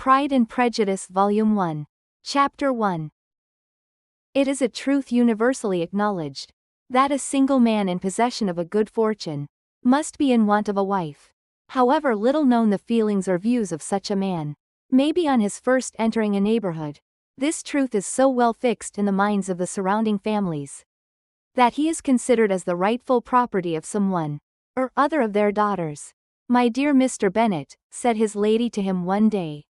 Pride and Prejudice Volume 1. Chapter 1. It is a truth universally acknowledged, that a single man in possession of a good fortune must be in want of a wife. However little known the feelings or views of such a man may be on his first entering a neighborhood, this truth is so well fixed in the minds of the surrounding families that he is considered as the rightful property of some one or other of their daughters. "My dear Mr. Bennet," said his lady to him one day,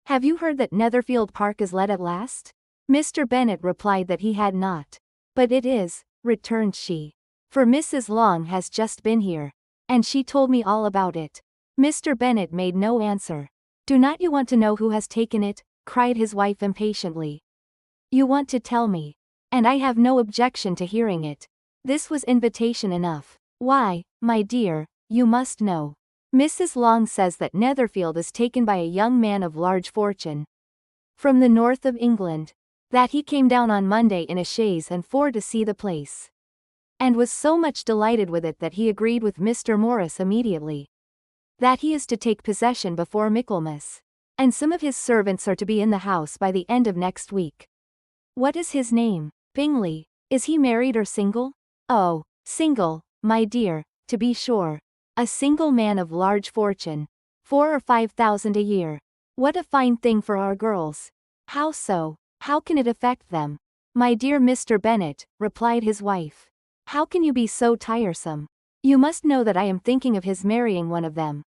"have you heard that Netherfield Park is let at last?" Mr. Bennet replied that he had not. "But it is," returned she, "for Mrs. Long has just been here, and she told me all about it." Mr. Bennet made no answer. "Do not you want to know who has taken it?" cried his wife impatiently. "You want to tell me, and I have no objection to hearing it." This was invitation enough. "Why, my dear, you must know. Mrs. Long says that Netherfield is taken by a young man of large fortune from the north of England, that he came down on Monday in a chaise and four to see the place, and was so much delighted with it that he agreed with Mr. Morris immediately that he is to take possession before Michaelmas, and some of his servants are to be in the house by the end of next week." "What is his name?" "Bingley." "Is he married or single?" "Oh, single, my dear, to be sure. A single man of large fortune. 4,000 or 5,000 a year. What a fine thing for our girls." "How so? How can it affect them?" "My dear Mr. Bennet," replied his wife, "how can you be so tiresome? You must know that I am thinking of his marrying one of them."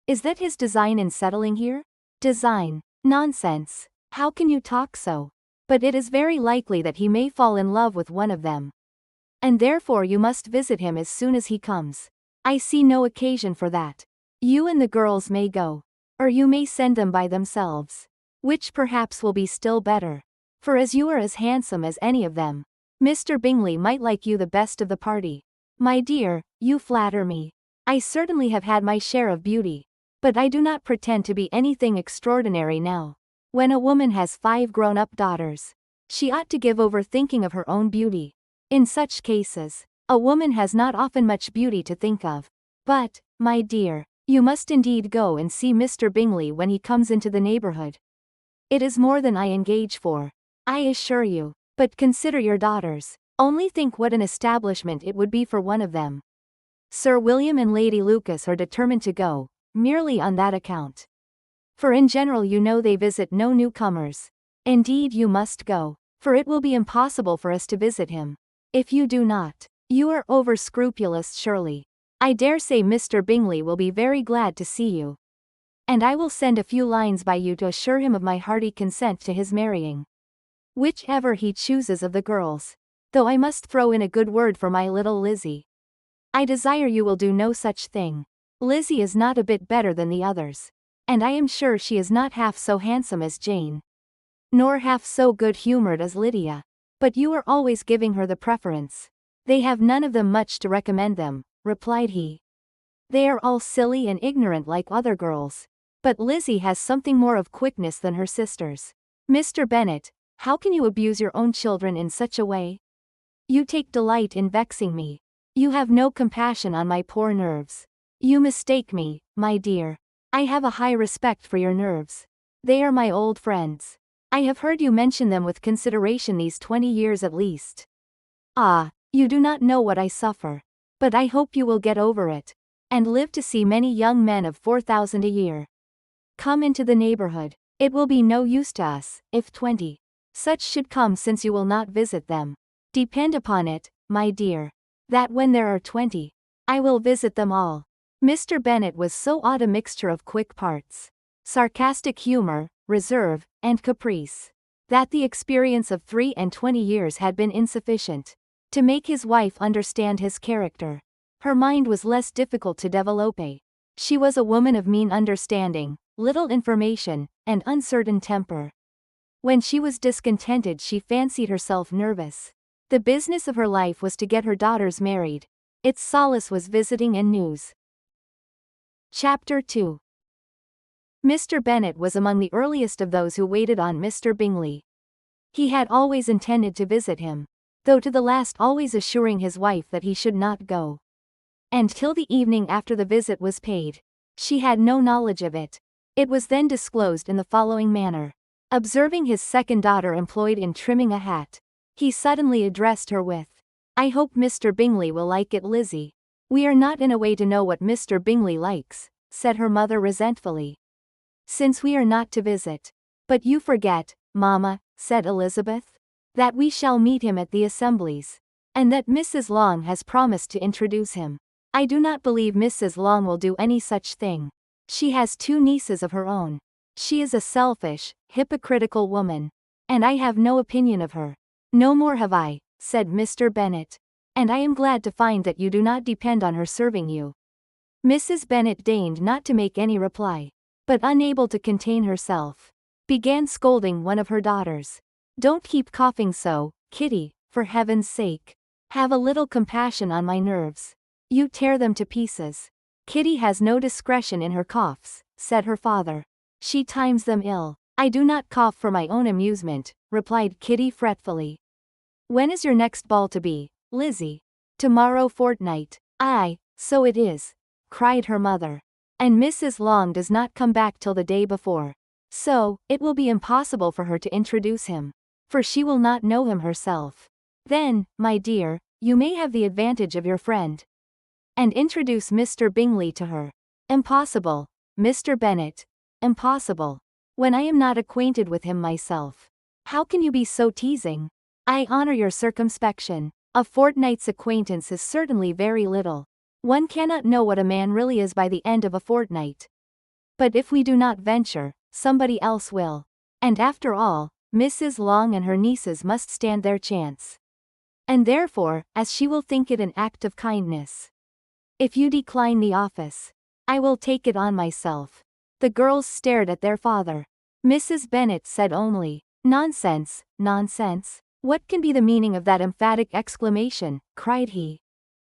"Is that his design in settling here?" "Design? Nonsense. How can you talk so? But it is very likely that he may fall in love with one of them, and therefore you must visit him as soon as he comes." "I see no occasion for that. You and the girls may go, or you may send them by themselves, which perhaps will be still better, for as you are as handsome as any of them, Mr. Bingley might like you the best of the party." "My dear, you flatter me. I certainly have had my share of beauty, but I do not pretend to be anything extraordinary now. When a woman has 5 grown-up daughters, she ought to give over thinking of her own beauty. In such cases, a woman has not often much beauty to think of. But, my dear, you must indeed go and see Mr. Bingley when he comes into the neighborhood. It is more than I engage for, I assure you. But consider your daughters. Only think what an establishment it would be for one of them. Sir William and Lady Lucas are determined to go, merely on that account. For in general you know they visit no newcomers. Indeed you must go, for it will be impossible for us to visit him if you do not. You are over scrupulous surely. I dare say Mr. Bingley will be very glad to see you, and I will send a few lines by you to assure him of my hearty consent to his marrying whichever he chooses of the girls, though I must throw in a good word for my little Lizzie. I desire you will do no such thing. Lizzie is not a bit better than the others, and I am sure she is not half so handsome as Jane, nor half so good-humored as Lydia, but you are always giving her the preference." "They have none of them much to recommend them," replied he. "They are all silly and ignorant like other girls, but Lizzie has something more of quickness than her sisters." "Mr. Bennet, how can you abuse your own children in such a way? You take delight in vexing me. You have no compassion on my poor nerves. You mistake me, my dear. I have a high respect for your nerves. They are my old friends. I have heard you mention them with consideration these 20 years at least. Ah, you do not know what I suffer. But I hope you will get over it, and live to see many young men of 4,000 a year come into the neighborhood. It will be no use to us, if 20 such should come, since you will not visit them. Depend upon it, my dear, that when there are 20, I will visit them all." Mr. Bennet was so odd a mixture of quick parts, sarcastic humor, reserve, and caprice, that the experience of 23 years had been insufficient to make his wife understand his character. Her mind was less difficult to develop. She was a woman of mean understanding, little information, and uncertain temper. When she was discontented she fancied herself nervous. The business of her life was to get her daughters married. Its solace was visiting and news. Chapter 2. Mr. Bennet was among the earliest of those who waited on Mr. Bingley. He had always intended to visit him, though to the last always assuring his wife that he should not go. And till the evening after the visit was paid, she had no knowledge of it. It was then disclosed in the following manner. Observing his second daughter employed in trimming a hat, he suddenly addressed her with, "I hope Mr. Bingley will like it, Lizzie." "We are not in a way to know what Mr. Bingley likes," said her mother resentfully, "since we are not to visit." "But you forget, mamma," said Elizabeth, "that we shall meet him at the assemblies, and that Mrs. Long has promised to introduce him." "I do not believe Mrs. Long will do any such thing. She has 2 nieces of her own. She is a selfish, hypocritical woman, and I have no opinion of her." "No more have I," said Mr. Bennet, "and I am glad to find that you do not depend on her serving you." Mrs. Bennet deigned not to make any reply, but unable to contain herself, began scolding one of her daughters. "Don't keep coughing so, Kitty, for heaven's sake. Have a little compassion on my nerves. You tear them to pieces." "Kitty has no discretion in her coughs," said her father. "She times them ill." "I do not cough for my own amusement," replied Kitty fretfully. "When is your next ball to be, Lizzie?" "Tomorrow fortnight." "Aye, so it is," cried her mother. "And Mrs. Long does not come back till the day before. So, it will be impossible for her to introduce him, for she will not know him herself." "Then, my dear, you may have the advantage of your friend, and introduce Mr. Bingley to her." "Impossible, Mr. Bennet. Impossible. When I am not acquainted with him myself." "How can you be so teasing?" "I honor your circumspection. A fortnight's acquaintance is certainly very little. One cannot know what a man really is by the end of a fortnight. But if we do not venture, somebody else will. And after all, Mrs. Long and her nieces must stand their chance. And therefore, as she will think it an act of kindness, if you decline the office, I will take it on myself." The girls stared at their father. Mrs. Bennet said only, "Nonsense, nonsense. What can be the meaning of that emphatic exclamation?" cried he.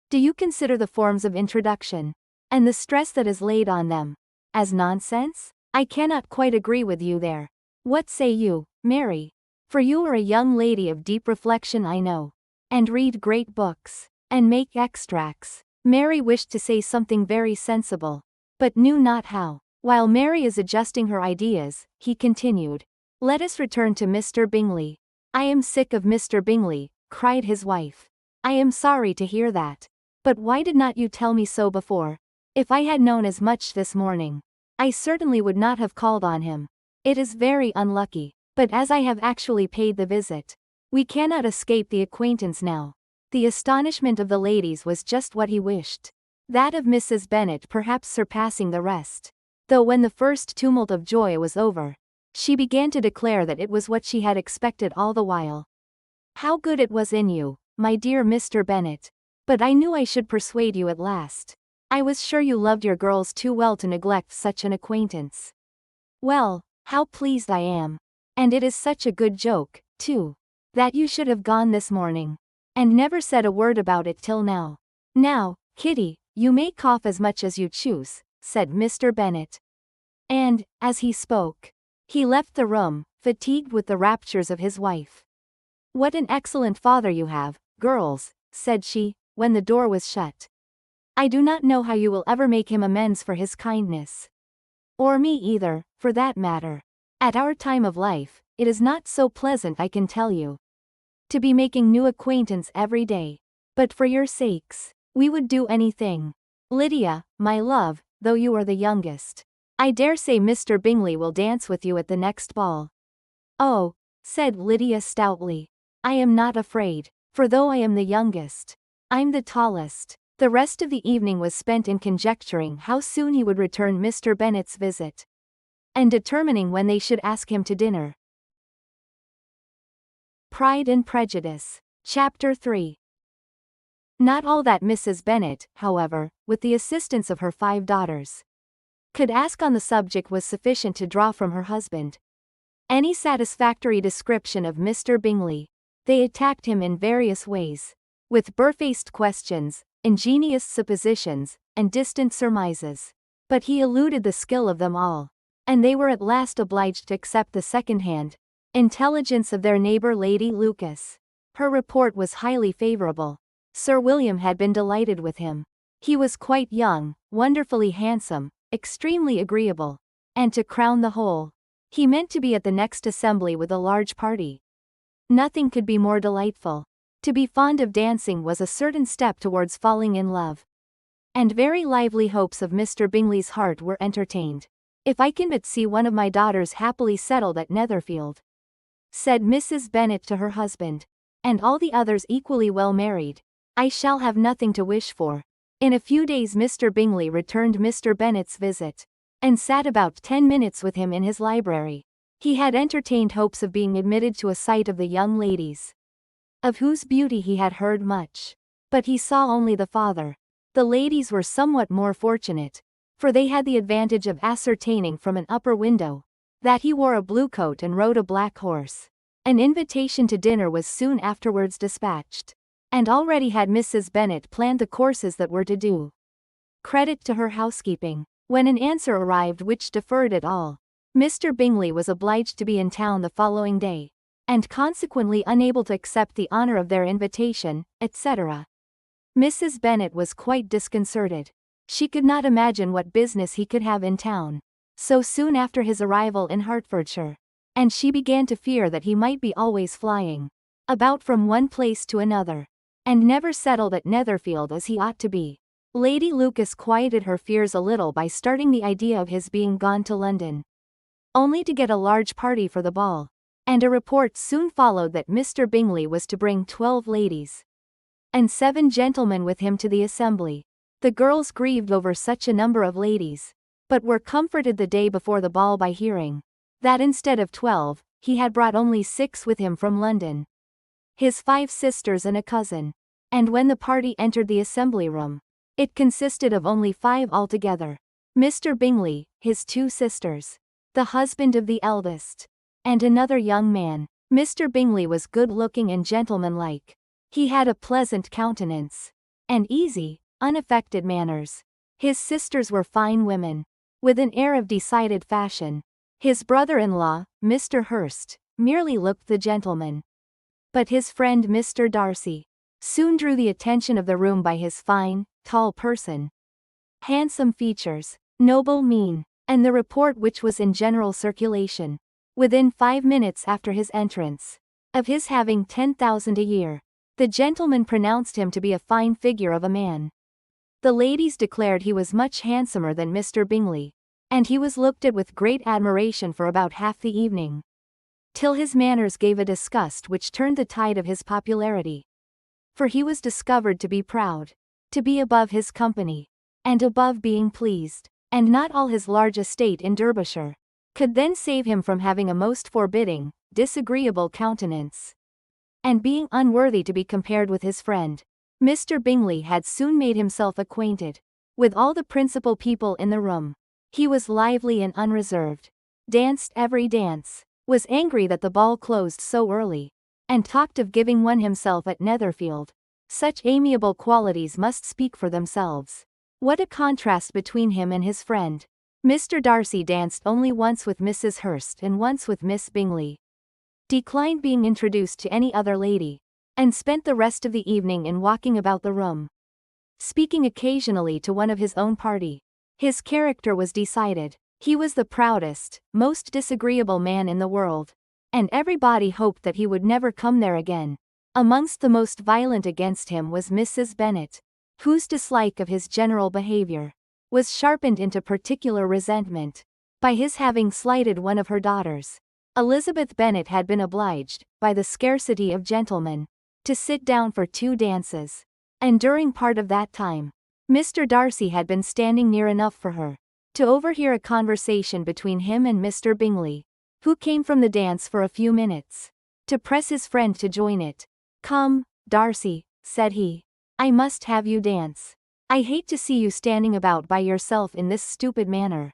"Do you consider the forms of introduction, and the stress that is laid on them, as nonsense? I cannot quite agree with you there. What say you, Mary? For you are a young lady of deep reflection, I know, and read great books, and make extracts." Mary wished to say something very sensible, but knew not how. While Mary is adjusting her ideas, he continued, "Let us return to Mr. Bingley." "I am sick of Mr. Bingley," cried his wife. "I am sorry to hear that. But why did not you tell me so before? If I had known as much this morning, I certainly would not have called on him. It is very unlucky, but as I have actually paid the visit, we cannot escape the acquaintance now." The astonishment of the ladies was just what he wished, that of Mrs. Bennet perhaps surpassing the rest, though when the first tumult of joy was over, she began to declare that it was what she had expected all the while. "How good it was in you, my dear Mr. Bennet. But I knew I should persuade you at last. I was sure you loved your girls too well to neglect such an acquaintance. Well, how pleased I am. And it is such a good joke, too, that you should have gone this morning, and never said a word about it till now." "Now, Kitty, you may cough as much as you choose," said Mr. Bennet. And, as he spoke, he left the room, fatigued with the raptures of his wife. "What an excellent father you have, girls," said she, when the door was shut. "I do not know how you will ever make him amends for his kindness. Or me either, for that matter. At our time of life, it is not so pleasant, I can tell you, to be making new acquaintance every day. But for your sakes, we would do anything. Lydia, my love, though you are the youngest, I dare say Mr. Bingley will dance with you at the next ball." "Oh," said Lydia stoutly, "I am not afraid, for though I am the youngest, I'm the tallest." The rest of the evening was spent in conjecturing how soon he would return Mr. Bennet's visit, and determining when they should ask him to dinner. Pride and Prejudice. Chapter 3. Not all that Mrs. Bennet, however, with the assistance of her 5 daughters, could ask on the subject was sufficient to draw from her husband any satisfactory description of Mr. Bingley. They attacked him in various ways, with barefaced questions, ingenious suppositions, and distant surmises. But he eluded the skill of them all, and they were at last obliged to accept the second-hand intelligence of their neighbor Lady Lucas. Her report was highly favorable. Sir William had been delighted with him. He was quite young, wonderfully handsome, extremely agreeable, And to crown the whole, he meant to be at the next assembly with a large party. Nothing could be more delightful. To be fond of dancing was a certain step towards falling in love. And very lively hopes of Mr. Bingley's heart were entertained. "If I can but see one of my daughters happily settled at Netherfield," said Mrs. Bennet to her husband, "and all the others equally well married, I shall have nothing to wish for." In a few days Mr. Bingley returned Mr. Bennet's visit, and sat about 10 minutes with him in his library. He had entertained hopes of being admitted to a sight of the young ladies, of whose beauty he had heard much. But he saw only the father. The ladies were somewhat more fortunate, for they had the advantage of ascertaining from an upper window that he wore a blue coat and rode a black horse. An invitation to dinner was soon afterwards dispatched, and already had Mrs. Bennet planned the courses that were to do credit to her housekeeping. When an answer arrived which deferred it all, Mr. Bingley was obliged to be in town the following day, and consequently unable to accept the honor of their invitation, etc. Mrs. Bennet was quite disconcerted. She could not imagine what business he could have in town so soon after his arrival in Hertfordshire, and she began to fear that he might be always flying about from one place to another, and never settled at Netherfield as he ought to be. Lady Lucas quieted her fears a little by starting the idea of his being gone to London, only to get a large party for the ball, and a report soon followed that Mr. Bingley was to bring 12 ladies and 7 gentlemen with him to the assembly. The girls grieved over such a number of ladies, but were comforted the day before the ball by hearing that instead of 12, he had brought only 6 with him from London, his 5 sisters and a cousin. And when the party entered the assembly room, it consisted of only 5 altogether: Mr. Bingley, his 2 sisters, the husband of the eldest, and another young man. Mr. Bingley was good-looking and gentlemanlike. He had a pleasant countenance, and easy, unaffected manners. His sisters were fine women, with an air of decided fashion. His brother-in-law, Mr. Hurst, merely looked the gentleman. But his friend Mr. Darcy soon drew the attention of the room by his fine, tall person, handsome features, noble mien, and the report which was in general circulation, within 5 minutes after his entrance, of his having 10,000 a year. The gentleman pronounced him to be a fine figure of a man. The ladies declared he was much handsomer than Mr. Bingley, and he was looked at with great admiration for about half the evening, till his manners gave a disgust which turned the tide of his popularity. For he was discovered to be proud, to be above his company, and above being pleased, and not all his large estate in Derbyshire could then save him from having a most forbidding, disagreeable countenance, and being unworthy to be compared with his friend. Mr. Bingley had soon made himself acquainted with all the principal people in the room. He was lively and unreserved, danced every dance, was angry that the ball closed so early, and talked of giving one himself at Netherfield. Such amiable qualities must speak for themselves. What a contrast between him and his friend! Mr. Darcy danced only once with Mrs. Hurst and once with Miss Bingley, declined being introduced to any other lady, and spent the rest of the evening in walking about the room, speaking occasionally to one of his own party. His character was decided. He was the proudest, most disagreeable man in the world, and everybody hoped that he would never come there again. Amongst the most violent against him was Mrs. Bennet, whose dislike of his general behavior was sharpened into particular resentment by his having slighted one of her daughters. Elizabeth Bennet had been obliged, by the scarcity of gentlemen, to sit down for 2 dances, and during part of that time, Mr. Darcy had been standing near enough for her to overhear a conversation between him and Mr. Bingley, who came from the dance for a few minutes, to press his friend to join it. "Come, Darcy," said he, "I must have you dance. I hate to see you standing about by yourself in this stupid manner.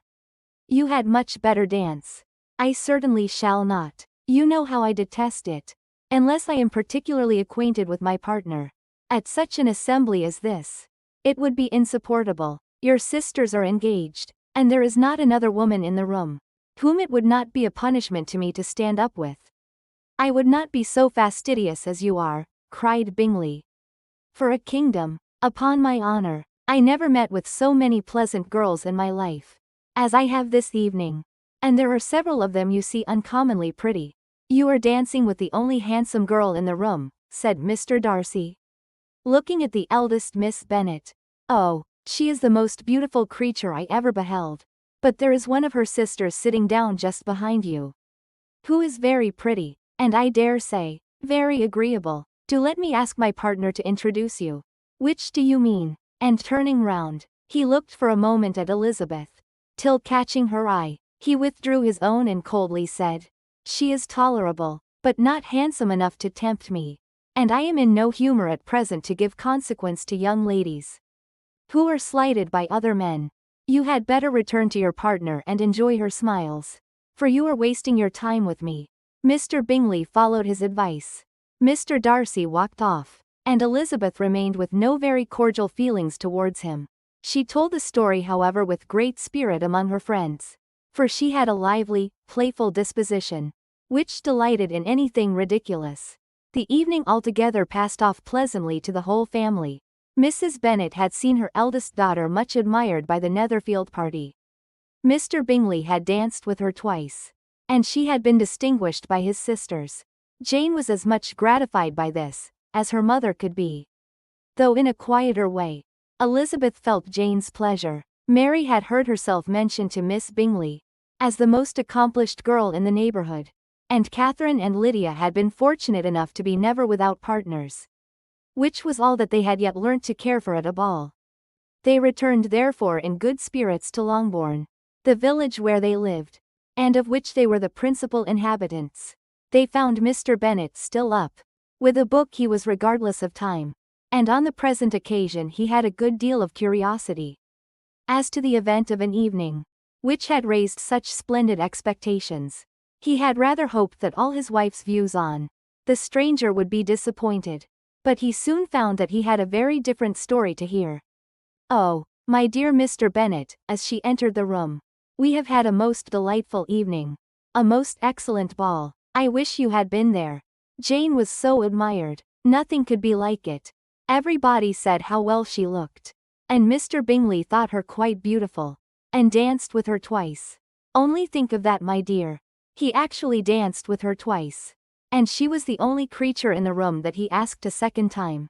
You had much better dance." "I certainly shall not. You know how I detest it, unless I am particularly acquainted with my partner. At such an assembly as this, it would be insupportable. Your sisters are engaged, and there is not another woman in the room whom it would not be a punishment to me to stand up with." "I would not be so fastidious as you are," cried Bingley. "For a kingdom, upon my honor, I never met with so many pleasant girls in my life as I have this evening. And there are several of them you see uncommonly pretty. You are dancing with the only handsome girl in the room, said Mr. Darcy, looking at the eldest Miss Bennet. Oh, she is the most beautiful creature I ever beheld. But there is one of her sisters sitting down just behind you, who is very pretty, and I dare say, very agreeable. Do let me ask my partner to introduce you. Which do you mean? And turning round, he looked for a moment at Elizabeth, till catching her eye, he withdrew his own and coldly said, she is tolerable, but not handsome enough to tempt me, and I am in no humor at present to give consequence to young ladies who are slighted by other men. You had better return to your partner and enjoy her smiles, for you are wasting your time with me. Mr. Bingley followed his advice. Mr. Darcy walked off, and Elizabeth remained with no very cordial feelings towards him. She told the story, however, with great spirit among her friends, for she had a lively, playful disposition, which delighted in anything ridiculous. The evening altogether passed off pleasantly to the whole family. Mrs. Bennet had seen her eldest daughter much admired by the Netherfield party. Mr. Bingley had danced with her twice, and she had been distinguished by his sisters. Jane was as much gratified by this as her mother could be, though in a quieter way. Elizabeth felt Jane's pleasure. Mary had heard herself mentioned to Miss Bingley as the most accomplished girl in the neighborhood, and Catherine and Lydia had been fortunate enough to be never without partners, which was all that they had yet learnt to care for at a ball. They returned therefore in good spirits to Longbourn, the village where they lived, and of which they were the principal inhabitants. They found Mr. Bennet still up. With a book he was regardless of time, and on the present occasion he had a good deal of curiosity as to the event of an evening, which had raised such splendid expectations. He had rather hoped that all his wife's views on the stranger would be disappointed, but he soon found that he had a very different story to hear. Oh, my dear Mr. Bennet, as she entered the room, we have had a most delightful evening, a most excellent ball. I wish you had been there. Jane was so admired. Nothing could be like it. Everybody said how well she looked, and Mr. Bingley thought her quite beautiful, and danced with her twice. Only think of that, my dear. He actually danced with her twice, and she was the only creature in the room that he asked a second time.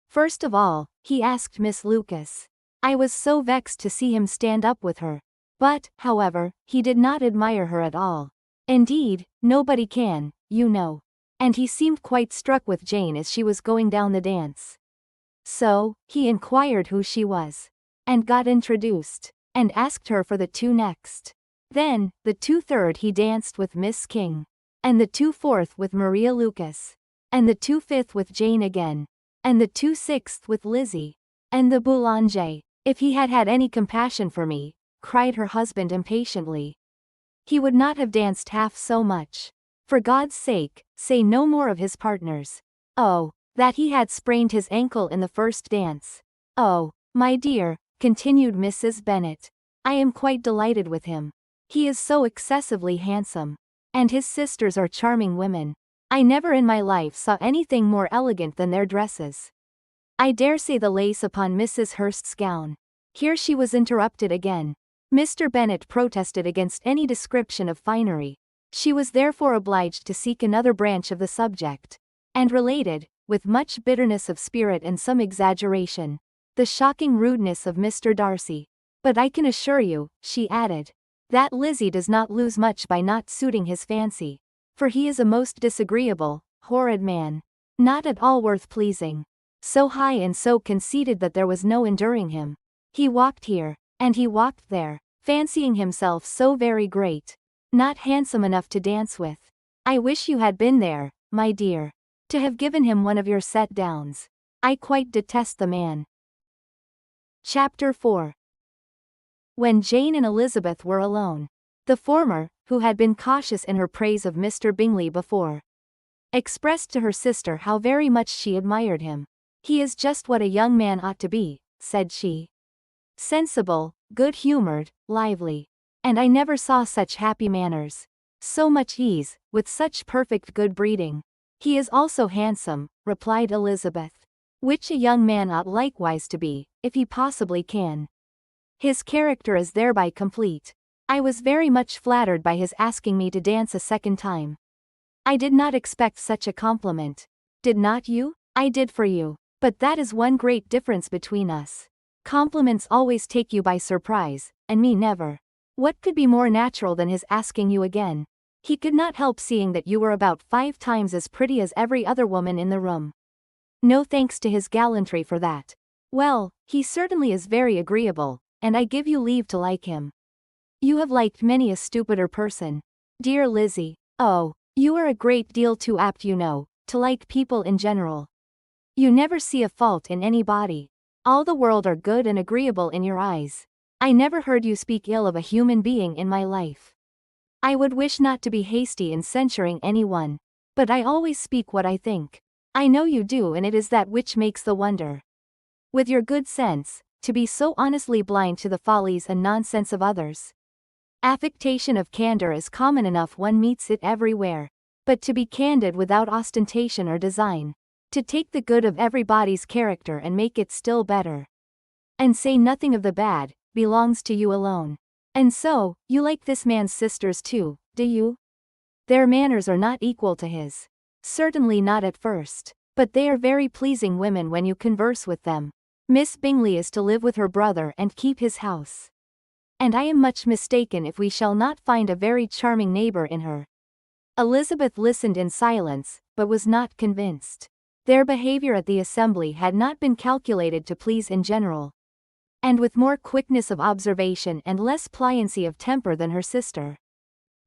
First of all, he asked Miss Lucas. I was so vexed to see him stand up with her. But, however, he did not admire her at all. Indeed, nobody can, you know. And he seemed quite struck with Jane as she was going down the dance. So, he inquired who she was, and got introduced, and asked her for the two next. Then, the 2/3 he danced with Miss King, and the 2/4 with Maria Lucas, and the 2/5 with Jane again, and the 2/6 with Lizzie, and the boulanger. If he had had any compassion for me, cried her husband impatiently, he would not have danced half so much. For God's sake, say no more of his partners. Oh, that he had sprained his ankle in the first dance. Oh, my dear, continued Mrs. Bennet, I am quite delighted with him. He is so excessively handsome, and his sisters are charming women. I never in my life saw anything more elegant than their dresses. I dare say the lace upon Mrs. Hurst's gown. Here she was interrupted again. Mr. Bennet protested against any description of finery. She was therefore obliged to seek another branch of the subject, and related, with much bitterness of spirit and some exaggeration, the shocking rudeness of Mr. Darcy. But I can assure you, she added, that Lizzie does not lose much by not suiting his fancy, for he is a most disagreeable, horrid man, not at all worth pleasing, so high and so conceited that there was no enduring him. He walked here, and he walked there, fancying himself so very great, not handsome enough to dance with. I wish you had been there, my dear, to have given him one of your set downs. I quite detest the man. Chapter 4. When Jane and Elizabeth were alone, the former, who had been cautious in her praise of Mr. Bingley before, expressed to her sister how very much she admired him. He is just what a young man ought to be, said she. Sensible, good-humored, lively. And I never saw such happy manners, so much ease, with such perfect good breeding. He is also handsome, replied Elizabeth, which a young man ought likewise to be, if he possibly can. His character is thereby complete. I was very much flattered by his asking me to dance a second time. I did not expect such a compliment. Did not you? I did for you. But that is one great difference between us. Compliments always take you by surprise, and me never. What could be more natural than his asking you again? He could not help seeing that you were about 5 times as pretty as every other woman in the room. No thanks to his gallantry for that. Well, he certainly is very agreeable, and I give you leave to like him. You have liked many a stupider person. Dear Lizzie, oh, you are a great deal too apt, you know, to like people in general. You never see a fault in anybody. All the world are good and agreeable in your eyes. I never heard you speak ill of a human being in my life. I would wish not to be hasty in censuring anyone, but I always speak what I think. I know you do, and it is that which makes the wonder. With your good sense, to be so honestly blind to the follies and nonsense of others. Affectation of candor is common enough, one meets it everywhere. But to be candid without ostentation or design, to take the good of everybody's character and make it still better, and say nothing of the bad, belongs to you alone. And so, you like this man's sisters too, do you? Their manners are not equal to his. Certainly not at first. But they are very pleasing women when you converse with them. Miss Bingley is to live with her brother and keep his house. And I am much mistaken if we shall not find a very charming neighbor in her. Elizabeth listened in silence, but was not convinced. Their behavior at the assembly had not been calculated to please in general. And with more quickness of observation and less pliancy of temper than her sister.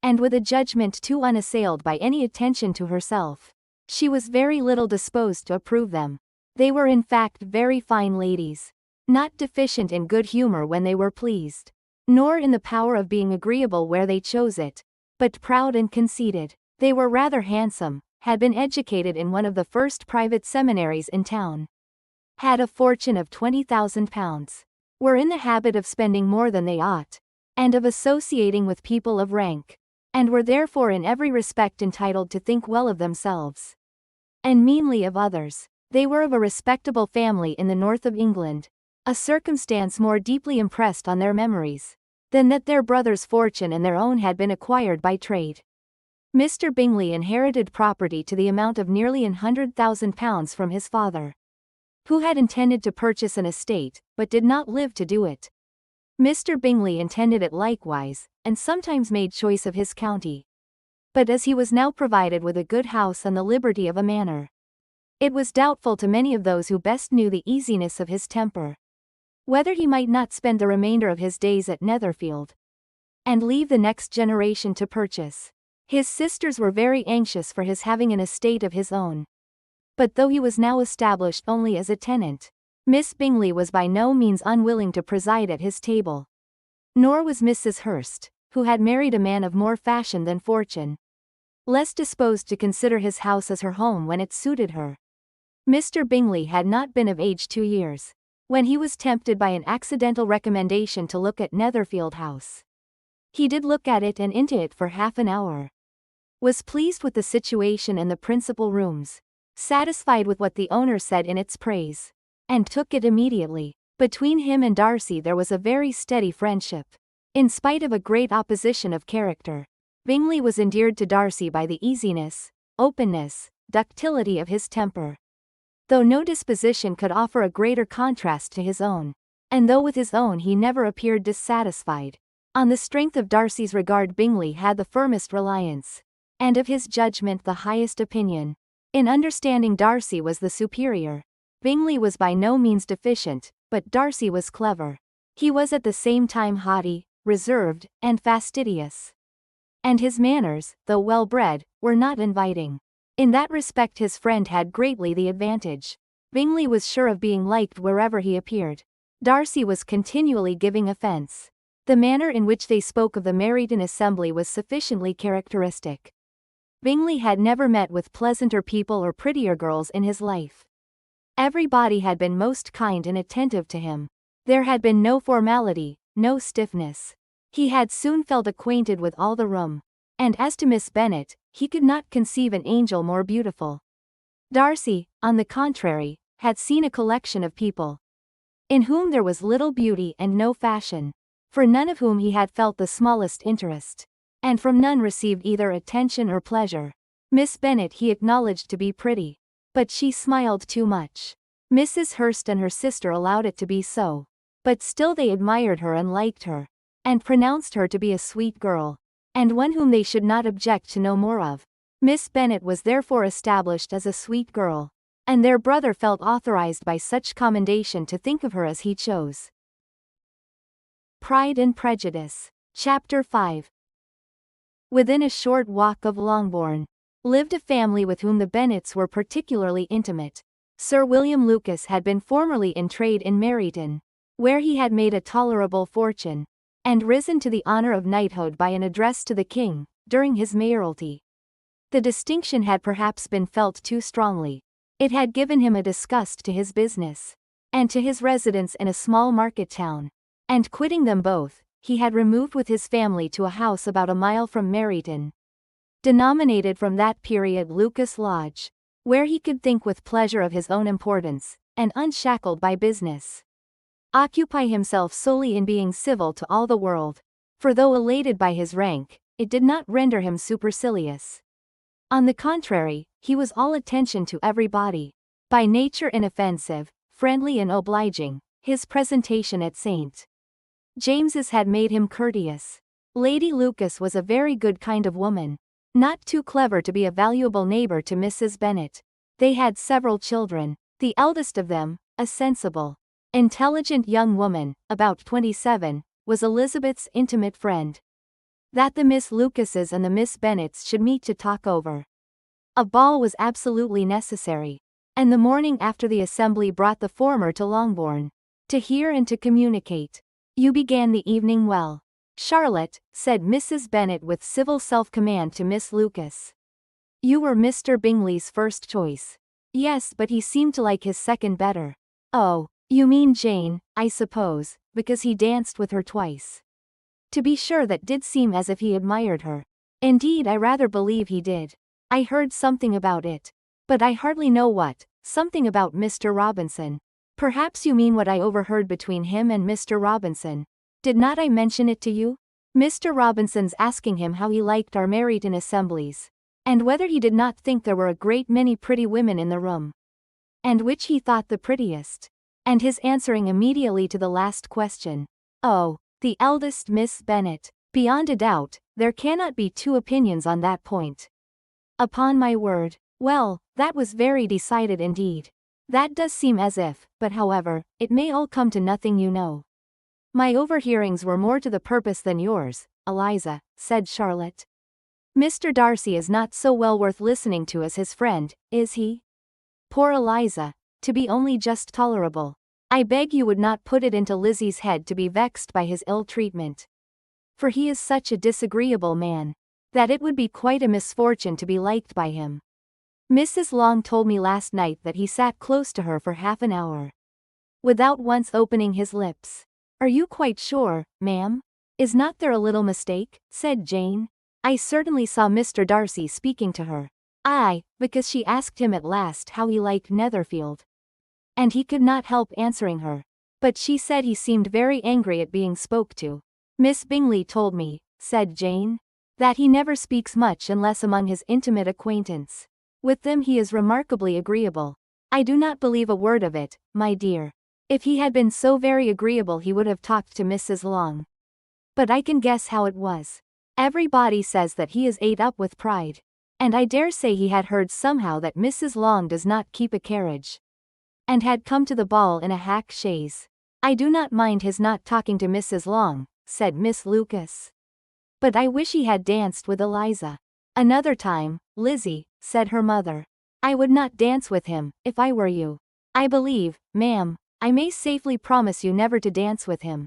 And with a judgment too unassailed by any attention to herself, she was very little disposed to approve them. They were in fact very fine ladies, not deficient in good humor when they were pleased, nor in the power of being agreeable where they chose it, but proud and conceited. They were rather handsome, had been educated in one of the first private seminaries in town, had a fortune of £20,000, were in the habit of spending more than they ought, and of associating with people of rank, and were therefore in every respect entitled to think well of themselves, and meanly of others. They were of a respectable family in the north of England, a circumstance more deeply impressed on their memories than that their brother's fortune and their own had been acquired by trade. Mr. Bingley inherited property to the amount of nearly £100,000 from his father, who had intended to purchase an estate, but did not live to do it. Mr. Bingley intended it likewise, and sometimes made choice of his county. But as he was now provided with a good house and the liberty of a manor, it was doubtful to many of those who best knew the easiness of his temper, whether he might not spend the remainder of his days at Netherfield, and leave the next generation to purchase. His sisters were very anxious for his having an estate of his own. But though he was now established only as a tenant, Miss Bingley was by no means unwilling to preside at his table. Nor was Mrs. Hurst, who had married a man of more fashion than fortune, less disposed to consider his house as her home when it suited her. Mr. Bingley had not been of age 2 years, when he was tempted by an accidental recommendation to look at Netherfield House. He did look at it and into it for half an hour, was pleased with the situation and the principal rooms, satisfied with what the owner said in its praise, and took it immediately. Between him and Darcy there was a very steady friendship. In spite of a great opposition of character, Bingley was endeared to Darcy by the easiness, openness, ductility of his temper, though no disposition could offer a greater contrast to his own, and though with his own he never appeared dissatisfied. On the strength of Darcy's regard Bingley had the firmest reliance, and of his judgment the highest opinion. In understanding Darcy was the superior. Bingley was by no means deficient, but Darcy was clever. He was at the same time haughty, reserved, and fastidious. And his manners, though well-bred, were not inviting. In that respect his friend had greatly the advantage. Bingley was sure of being liked wherever he appeared. Darcy was continually giving offence. The manner in which they spoke of the Meryton assembly was sufficiently characteristic. Bingley had never met with pleasanter people or prettier girls in his life. Everybody had been most kind and attentive to him. There had been no formality, no stiffness. He had soon felt acquainted with all the room. And as to Miss Bennet, he could not conceive an angel more beautiful. Darcy, on the contrary, had seen a collection of people in whom there was little beauty and no fashion. for none of whom he had felt the smallest interest, and from none received either attention or pleasure. Miss Bennet he acknowledged to be pretty, but she smiled too much. Mrs. Hurst and her sister allowed it to be so, but still they admired her and liked her, and pronounced her to be a sweet girl, and one whom they should not object to know more of. Miss Bennet was therefore established as a sweet girl, and their brother felt authorized by such commendation to think of her as he chose. Pride and Prejudice. Chapter 5. Within a short walk of Longbourn lived a family with whom the Bennets were particularly intimate. Sir William Lucas had been formerly in trade in Meryton, where he had made a tolerable fortune, and risen to the honor of knighthood by an address to the king, during his mayoralty. The distinction had perhaps been felt too strongly. It had given him a disgust to his business, and to his residence in a small market town, and quitting them both, he had removed with his family to a house about a mile from Meryton, denominated from that period Lucas Lodge, where he could think with pleasure of his own importance, and unshackled by business, occupy himself solely in being civil to all the world, for though elated by his rank, it did not render him supercilious. On the contrary, he was all attention to everybody. By nature inoffensive, friendly and obliging, his presentation at St. James's had made him courteous. Lady Lucas was a very good kind of woman, not too clever to be a valuable neighbor to Mrs. Bennet. They had several children, the eldest of them, a sensible, intelligent young woman, about 27, was Elizabeth's intimate friend. That the Miss Lucases and the Miss Bennets should meet to talk over a ball was absolutely necessary, and the morning after the assembly brought the former to Longbourn, to hear and to communicate. "You began the evening well, Charlotte," said Mrs. Bennet with civil self-command to Miss Lucas. "You were Mr. Bingley's first choice." "Yes, but he seemed to like his second better." "Oh, you mean Jane, I suppose, because he danced with her twice." "To be sure, that did seem as if he admired her." "Indeed, I rather believe he did. I heard something about it, but I hardly know what. Something about Mr. Robinson." "Perhaps you mean what I overheard between him and Mr. Robinson. Did not I mention it to you? Mr. Robinson's asking him how he liked our Meryton assemblies, and whether he did not think there were a great many pretty women in the room, and which he thought the prettiest, and his answering immediately to the last question, 'Oh, the eldest Miss Bennet.' Beyond a doubt, there cannot be two opinions on that point." "Upon my word. Well, that was very decided indeed. That does seem as if, but however, it may all come to nothing, you know." "My overhearings were more to the purpose than yours, Eliza," said Charlotte. "Mr. Darcy is not so well worth listening to as his friend, is he?" "Poor Eliza, to be only just tolerable. I beg you would not put it into Lizzie's head to be vexed by his ill treatment. For he is such a disagreeable man, that it would be quite a misfortune to be liked by him. Mrs. Long told me last night that he sat close to her for half an hour, without once opening his lips." "Are you quite sure, ma'am? Is not there a little mistake?" said Jane. "I certainly saw Mr. Darcy speaking to her." "Aye, because she asked him at last how he liked Netherfield, and he could not help answering her. But she said he seemed very angry at being spoke to." "Miss Bingley told me," said Jane, "that he never speaks much unless among his intimate acquaintance. With them he is remarkably agreeable." "I do not believe a word of it, my dear. If he had been so very agreeable he would have talked to Mrs. Long. But I can guess how it was. Everybody says that he is ate up with pride, and I dare say he had heard somehow that Mrs. Long does not keep a carriage, and had come to the ball in a hack chaise." "I do not mind his not talking to Mrs. Long," said Miss Lucas. "But I wish he had danced with Eliza." "Another time, Lizzie," said her mother. "I would not dance with him, if I were you. I believe, ma'am, I may safely promise you never to dance with him."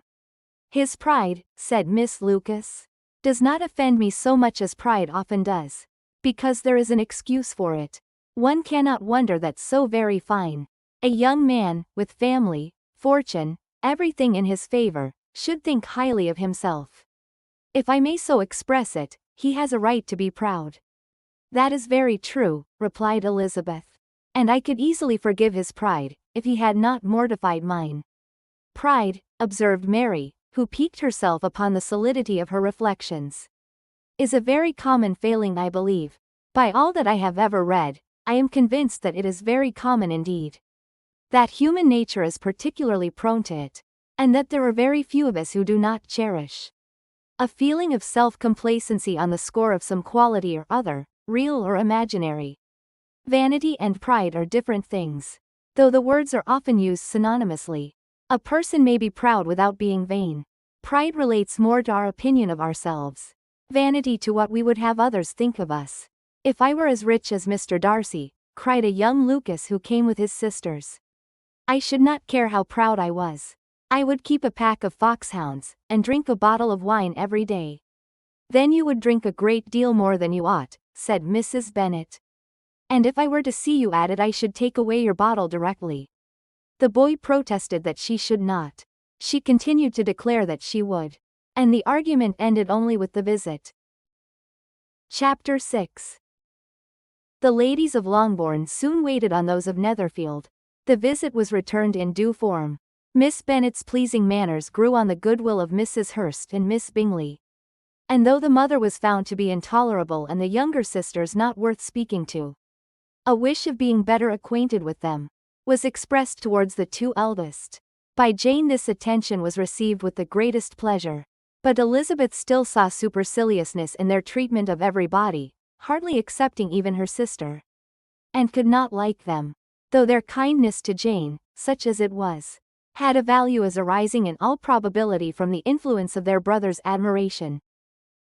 "His pride," said Miss Lucas, "does not offend me so much as pride often does, because there is an excuse for it. One cannot wonder that so very fine a young man, with family, fortune, everything in his favor, should think highly of himself. If I may so express it, he has a right to be proud." "That is very true," replied Elizabeth. "And I could easily forgive his pride, if he had not mortified mine." "Pride," observed Mary, who piqued herself upon the solidity of her reflections. Is a very common failing, I believe. By all that I have ever read, I am convinced that it is very common indeed. That human nature is particularly prone to it, and that there are very few of us who do not cherish a feeling of self-complacency on the score of some quality or other, real or imaginary. Vanity and pride are different things, though the words are often used synonymously. A person may be proud without being vain. Pride relates more to our opinion of ourselves. Vanity to what we would have others think of us. If I were as rich as Mr. Darcy, cried a young Lucas who came with his sisters, I should not care how proud I was. I would keep a pack of foxhounds, and drink a bottle of wine every day. Then you would drink a great deal more than you ought, said Mrs. Bennet. And if I were to see you at it, I should take away your bottle directly. The boy protested that she should not. She continued to declare that she would. And the argument ended only with the visit. Chapter 6. The ladies of Longbourn soon waited on those of Netherfield. The visit was returned in due form. Miss Bennet's pleasing manners grew on the goodwill of Mrs. Hurst and Miss Bingley. And though the mother was found to be intolerable and the younger sisters not worth speaking to, a wish of being better acquainted with them was expressed towards the two eldest. By Jane this attention was received with the greatest pleasure. But Elizabeth still saw superciliousness in their treatment of everybody, hardly excepting even her sister, and could not like them, though their kindness to Jane, such as it was, had a value as arising in all probability from the influence of their brother's admiration.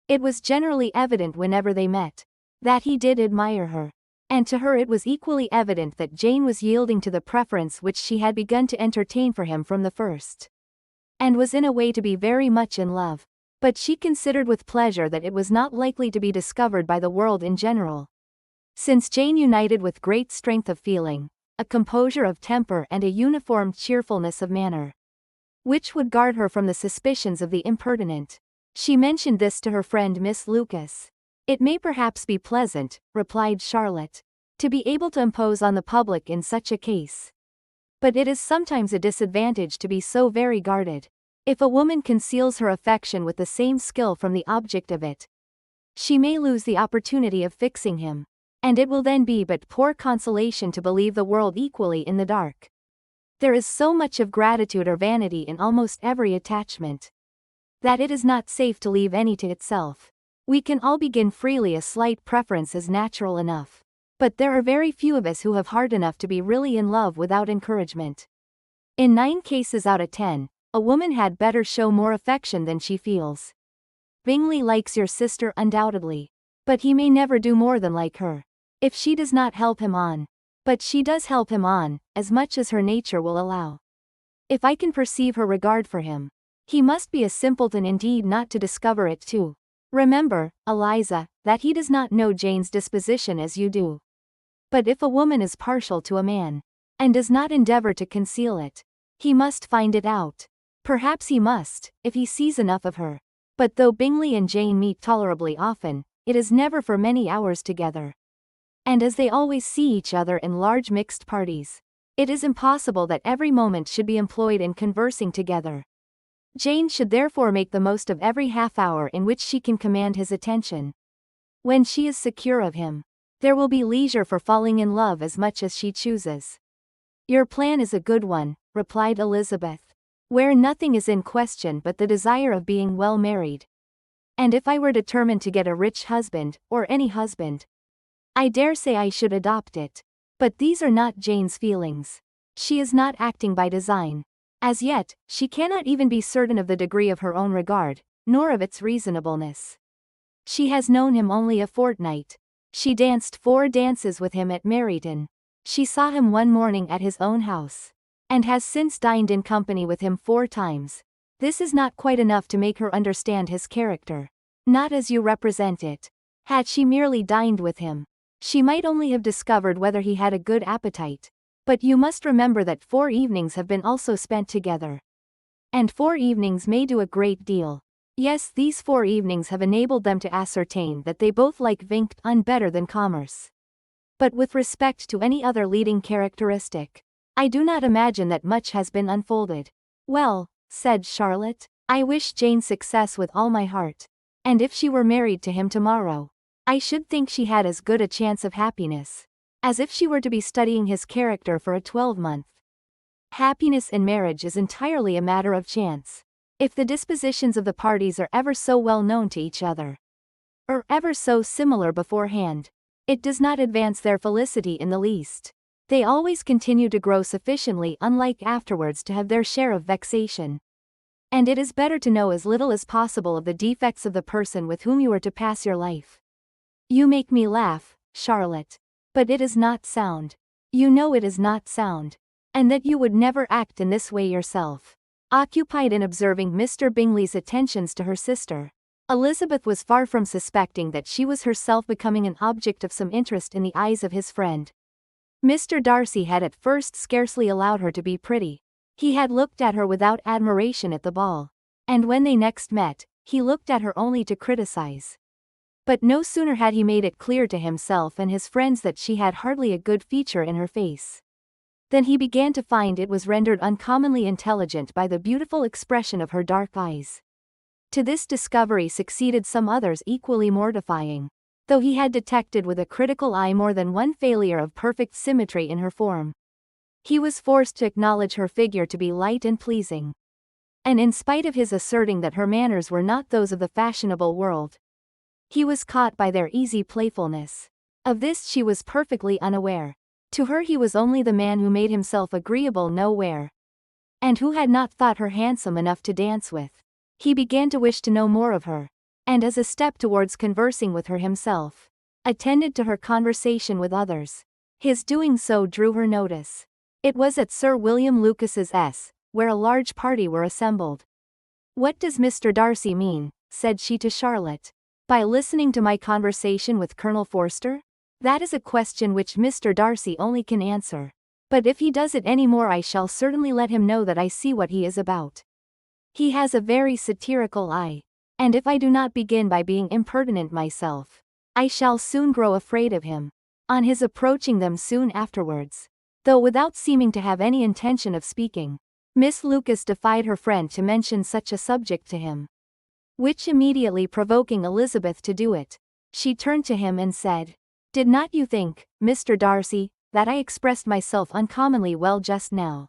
It was generally evident whenever they met, that he did admire her, and to her it was equally evident that Jane was yielding to the preference which she had begun to entertain for him from the first, and was in a way to be very much in love. But she considered with pleasure that it was not likely to be discovered by the world in general, since Jane united with great strength of feeling, a composure of temper and a uniform cheerfulness of manner, which would guard her from the suspicions of the impertinent. She mentioned this to her friend Miss Lucas. It may perhaps be pleasant, replied Charlotte, to be able to impose on the public in such a case. But it is sometimes a disadvantage to be so very guarded. If a woman conceals her affection with the same skill from the object of it, she may lose the opportunity of fixing him, and it will then be but poor consolation to believe the world equally in the dark. There is so much of gratitude or vanity in almost every attachment, that it is not safe to leave any to itself. We can all begin freely, a slight preference is natural enough, but there are very few of us who have heart enough to be really in love without encouragement. In 9 cases out of 10, a woman had better show more affection than she feels. Bingley likes your sister undoubtedly, but he may never do more than like her, if she does not help him on. But she does help him on, as much as her nature will allow. If I can perceive her regard for him, he must be a simpleton indeed not to discover it too. Remember, Eliza, that he does not know Jane's disposition as you do. But if a woman is partial to a man, and does not endeavor to conceal it, he must find it out. Perhaps he must, if he sees enough of her. But though Bingley and Jane meet tolerably often, it is never for many hours together. And as they always see each other in large mixed parties, it is impossible that every moment should be employed in conversing together. Jane should therefore make the most of every half-hour in which she can command his attention. When she is secure of him, there will be leisure for falling in love as much as she chooses. Your plan is a good one, replied Elizabeth, where nothing is in question but the desire of being well married. And if I were determined to get a rich husband, or any husband, I dare say I should adopt it. But these are not Jane's feelings. She is not acting by design. As yet, she cannot even be certain of the degree of her own regard, nor of its reasonableness. She has known him only a fortnight. She danced 4 dances with him at Meryton. She saw him one morning at his own house, and has since dined in company with him 4 times. This is not quite enough to make her understand his character. Not as you represent it. Had she merely dined with him, she might only have discovered whether he had a good appetite. But you must remember that 4 evenings have been also spent together. And 4 evenings may do a great deal. Yes, these 4 evenings have enabled them to ascertain that they both like vingt un better than commerce. But with respect to any other leading characteristic, I do not imagine that much has been unfolded. Well, said Charlotte, I wish Jane success with all my heart. And if she were married to him tomorrow, I should think she had as good a chance of happiness as if she were to be studying his character for a 12-month. Happiness in marriage is entirely a matter of chance. If the dispositions of the parties are ever so well known to each other, or ever so similar beforehand, it does not advance their felicity in the least. They always continue to grow sufficiently unlike afterwards to have their share of vexation. And it is better to know as little as possible of the defects of the person with whom you are to pass your life. You make me laugh, Charlotte. But it is not sound. You know it is not sound. And that you would never act in this way yourself. Occupied in observing Mr. Bingley's attentions to her sister, Elizabeth was far from suspecting that she was herself becoming an object of some interest in the eyes of his friend. Mr. Darcy had at first scarcely allowed her to be pretty. He had looked at her without admiration at the ball. And when they next met, he looked at her only to criticize. But no sooner had he made it clear to himself and his friends that she had hardly a good feature in her face, than he began to find it was rendered uncommonly intelligent by the beautiful expression of her dark eyes. To this discovery succeeded some others equally mortifying, though he had detected with a critical eye more than one failure of perfect symmetry in her form. He was forced to acknowledge her figure to be light and pleasing. And in spite of his asserting that her manners were not those of the fashionable world, he was caught by their easy playfulness. Of this she was perfectly unaware. To her he was only the man who made himself agreeable nowhere, and who had not thought her handsome enough to dance with. He began to wish to know more of her, and as a step towards conversing with her himself, attended to her conversation with others. His doing so drew her notice. It was at Sir William Lucas's where a large party were assembled. "What does Mr. Darcy mean," said she to Charlotte, "by listening to my conversation with Colonel Forster? That is a question which Mr. Darcy only can answer. But if he does it any more I shall certainly let him know that I see what he is about. He has a very satirical eye. And if I do not begin by being impertinent myself, I shall soon grow afraid of him." On his approaching them soon afterwards, though without seeming to have any intention of speaking, Miss Lucas defied her friend to mention such a subject to him. Which immediately provoking Elizabeth to do it, she turned to him and said, "Did not you think, Mr. Darcy, that I expressed myself uncommonly well just now,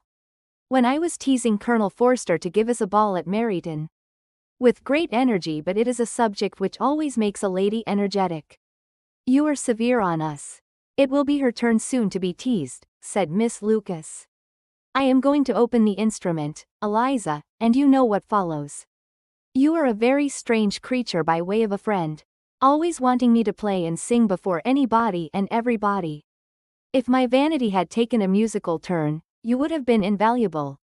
when I was teasing Colonel Forster to give us a ball at Meryton?" "With great energy, but it is a subject which always makes a lady energetic." "You are severe on us." "It will be her turn soon to be teased," said Miss Lucas. "I am going to open the instrument, Eliza, and you know what follows. You are a very strange creature by way of a friend, always wanting me to play and sing before anybody and everybody. If my vanity had taken a musical turn, you would have been invaluable.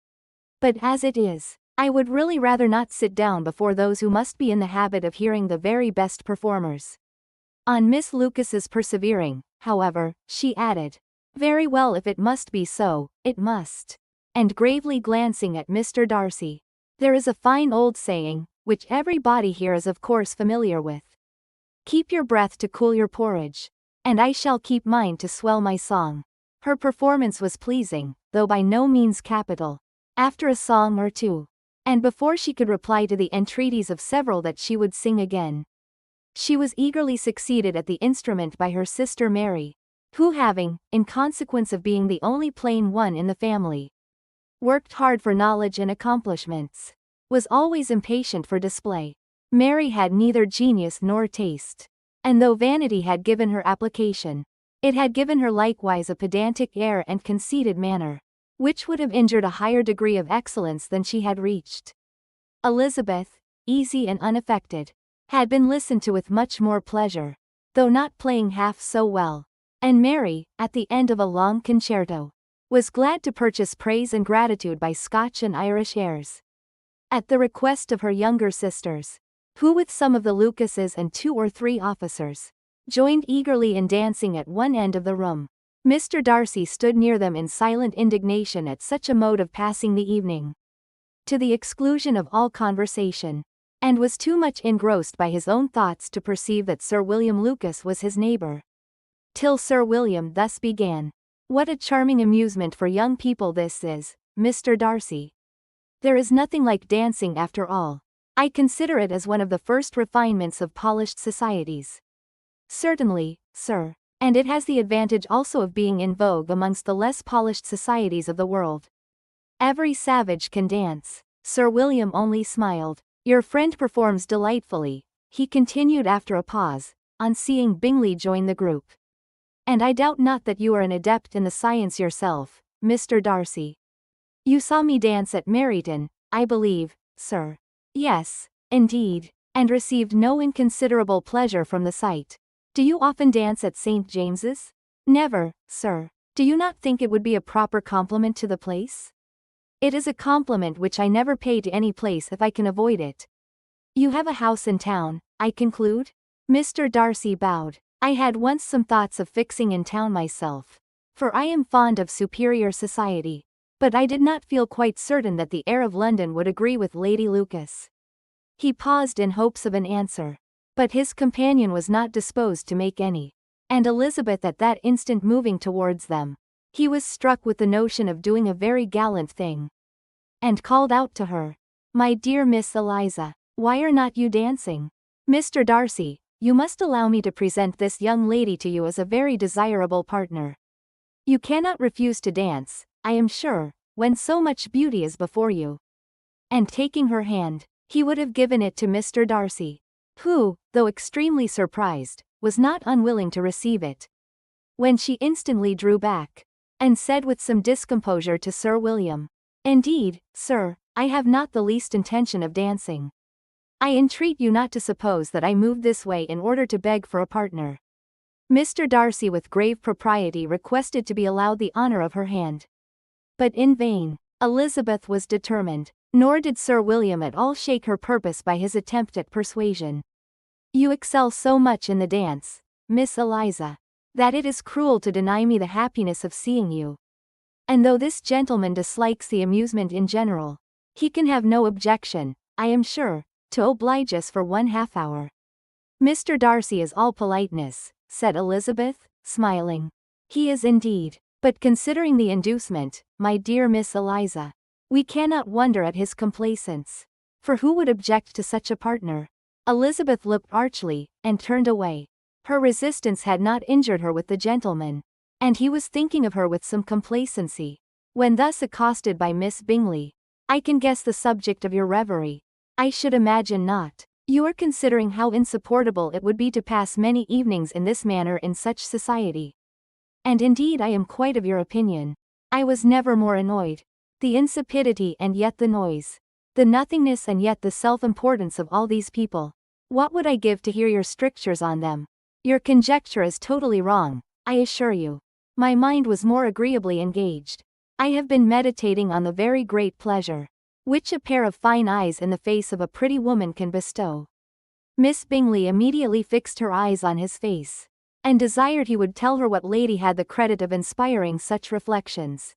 But as it is, I would really rather not sit down before those who must be in the habit of hearing the very best performers." On Miss Lucas's persevering, however, she added, "Very well, if it must be so, it must." And gravely glancing at Mr. Darcy, "There is a fine old saying, which everybody here is of course familiar with. Keep your breath to cool your porridge. And I shall keep mine to swell my song." Her performance was pleasing, though by no means capital. After a song or two, and before she could reply to the entreaties of several that she would sing again, she was eagerly succeeded at the instrument by her sister Mary, who having, in consequence of being the only plain one in the family, worked hard for knowledge and accomplishments, was always impatient for display. Mary had neither genius nor taste, and though vanity had given her application, it had given her likewise a pedantic air and conceited manner, which would have injured a higher degree of excellence than she had reached. Elizabeth, easy and unaffected, had been listened to with much more pleasure, though not playing half so well, and Mary, at the end of a long concerto, was glad to purchase praise and gratitude by Scotch and Irish airs. At the request of her younger sisters, who with some of the Lucases and 2 or 3 officers, joined eagerly in dancing at one end of the room, Mr. Darcy stood near them in silent indignation at such a mode of passing the evening, to the exclusion of all conversation, and was too much engrossed by his own thoughts to perceive that Sir William Lucas was his neighbour. Till Sir William thus began, "What a charming amusement for young people this is, Mr. Darcy. There is nothing like dancing after all. I consider it as one of the first refinements of polished societies. Certainly, sir. And it has the advantage also of being in vogue amongst the less polished societies of the world. Every savage can dance. Sir William only smiled. Your friend performs delightfully, he continued after a pause, on seeing Bingley join the group. And I doubt not that you are an adept in the science yourself, Mr. Darcy. You saw me dance at Meryton, I believe, sir. Yes, indeed, and received no inconsiderable pleasure from the sight. Do you often dance at St. James's? Never, sir. Do you not think it would be a proper compliment to the place? It is a compliment which I never pay to any place if I can avoid it. You have a house in town, I conclude? Mr. Darcy bowed. I had once some thoughts of fixing in town myself, for I am fond of superior society, but I did not feel quite certain that the air of London would agree with Lady Lucas. He paused in hopes of an answer, but his companion was not disposed to make any, and Elizabeth at that instant moving towards them, he was struck with the notion of doing a very gallant thing, and called out to her, "My dear Miss Eliza, why are not you dancing? Mr. Darcy, you must allow me to present this young lady to you as a very desirable partner. You cannot refuse to dance, I am sure, when so much beauty is before you." And taking her hand, he would have given it to Mr. Darcy, who, though extremely surprised, was not unwilling to receive it, when she instantly drew back, and said with some discomposure to Sir William, "Indeed, sir, I have not the least intention of dancing. I entreat you not to suppose that I moved this way in order to beg for a partner." Mr. Darcy with grave propriety requested to be allowed the honor of her hand. But in vain. Elizabeth was determined, nor did Sir William at all shake her purpose by his attempt at persuasion. "You excel so much in the dance, Miss Eliza, that it is cruel to deny me the happiness of seeing you. And though this gentleman dislikes the amusement in general, he can have no objection, I am sure, to oblige us for 1/2 hour." "Mr. Darcy is all politeness," said Elizabeth, smiling. "He is indeed. But considering the inducement, my dear Miss Eliza, we cannot wonder at his complaisance. For who would object to such a partner?" Elizabeth looked archly, and turned away. Her resistance had not injured her with the gentleman, and he was thinking of her with some complacency, when thus accosted by Miss Bingley. "I can guess the subject of your reverie. I should imagine not. You are considering how insupportable it would be to pass many evenings in this manner in such society. And indeed I am quite of your opinion. I was never more annoyed. The insipidity and yet the noise. The nothingness and yet the self-importance of all these people. What would I give to hear your strictures on them? Your conjecture is totally wrong, I assure you. My mind was more agreeably engaged. I have been meditating on the very great pleasure which a pair of fine eyes in the face of a pretty woman can bestow." Miss Bingley immediately fixed her eyes on his face, and desired he would tell her what lady had the credit of inspiring such reflections.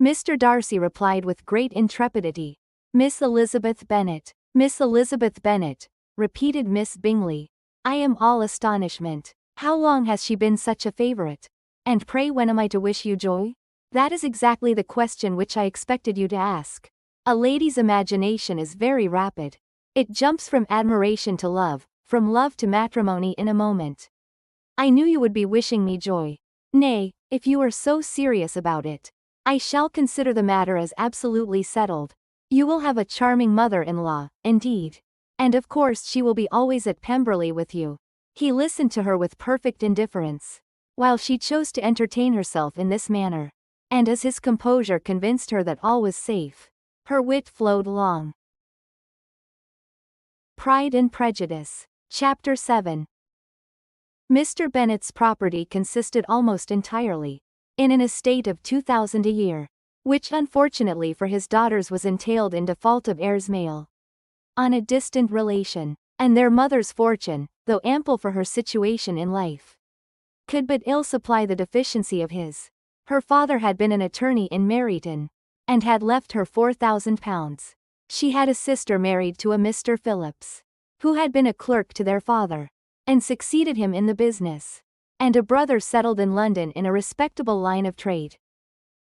Mr. Darcy replied with great intrepidity, "Miss Elizabeth Bennet." "Miss Elizabeth Bennet," repeated Miss Bingley. "I am all astonishment. How long has she been such a favourite? And pray when am I to wish you joy?" "That is exactly the question which I expected you to ask. A lady's imagination is very rapid. It jumps from admiration to love, from love to matrimony in a moment. I knew you would be wishing me joy. Nay, if you are so serious about it, I shall consider the matter as absolutely settled. You will have a charming mother-in-law, indeed. And of course she will be always at Pemberley with you." He listened to her with perfect indifference, while she chose to entertain herself in this manner, and as his composure convinced her that all was safe, her wit flowed long. Pride and Prejudice. Chapter 7. Mr. Bennet's property consisted almost entirely in an estate of 2,000 a year, which unfortunately for his daughters was entailed in default of heirs male on a distant relation, and their mother's fortune, though ample for her situation in life, could but ill supply the deficiency of his. Her father had been an attorney in Meryton, and had left her £4,000. She had a sister married to a Mr. Phillips, who had been a clerk to their father, and succeeded him in the business, and a brother settled in London in a respectable line of trade.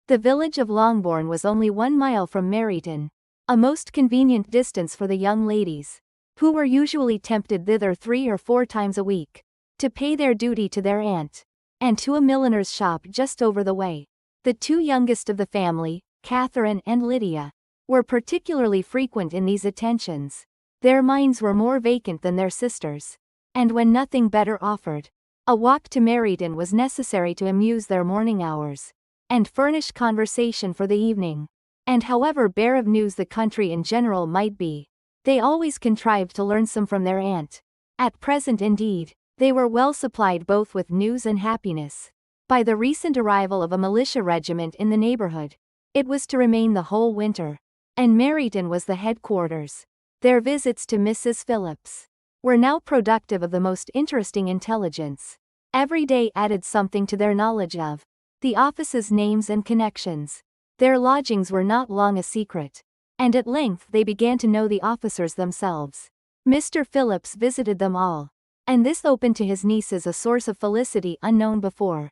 The village of Longbourn was only 1 mile from Meryton, a most convenient distance for the young ladies, who were usually tempted thither 3 or 4 times a week, to pay their duty to their aunt, and to a milliner's shop just over the way. The 2 youngest of the family, Catherine and Lydia, were particularly frequent in these attentions. Their minds were more vacant than their sisters', and when nothing better offered, a walk to Meryton was necessary to amuse their morning hours, and furnish conversation for the evening. And however bare of news the country in general might be, they always contrived to learn some from their aunt. At present indeed, they were well supplied both with news and happiness, by the recent arrival of a militia regiment in the neighborhood. It was to remain the whole winter, and Meryton was the headquarters. Their visits to Mrs. Phillips were now productive of the most interesting intelligence. Every day added something to their knowledge of the office's names and connections. Their lodgings were not long a secret, and at length they began to know the officers themselves. Mr. Phillips visited them all, and this opened to his nieces a source of felicity unknown before.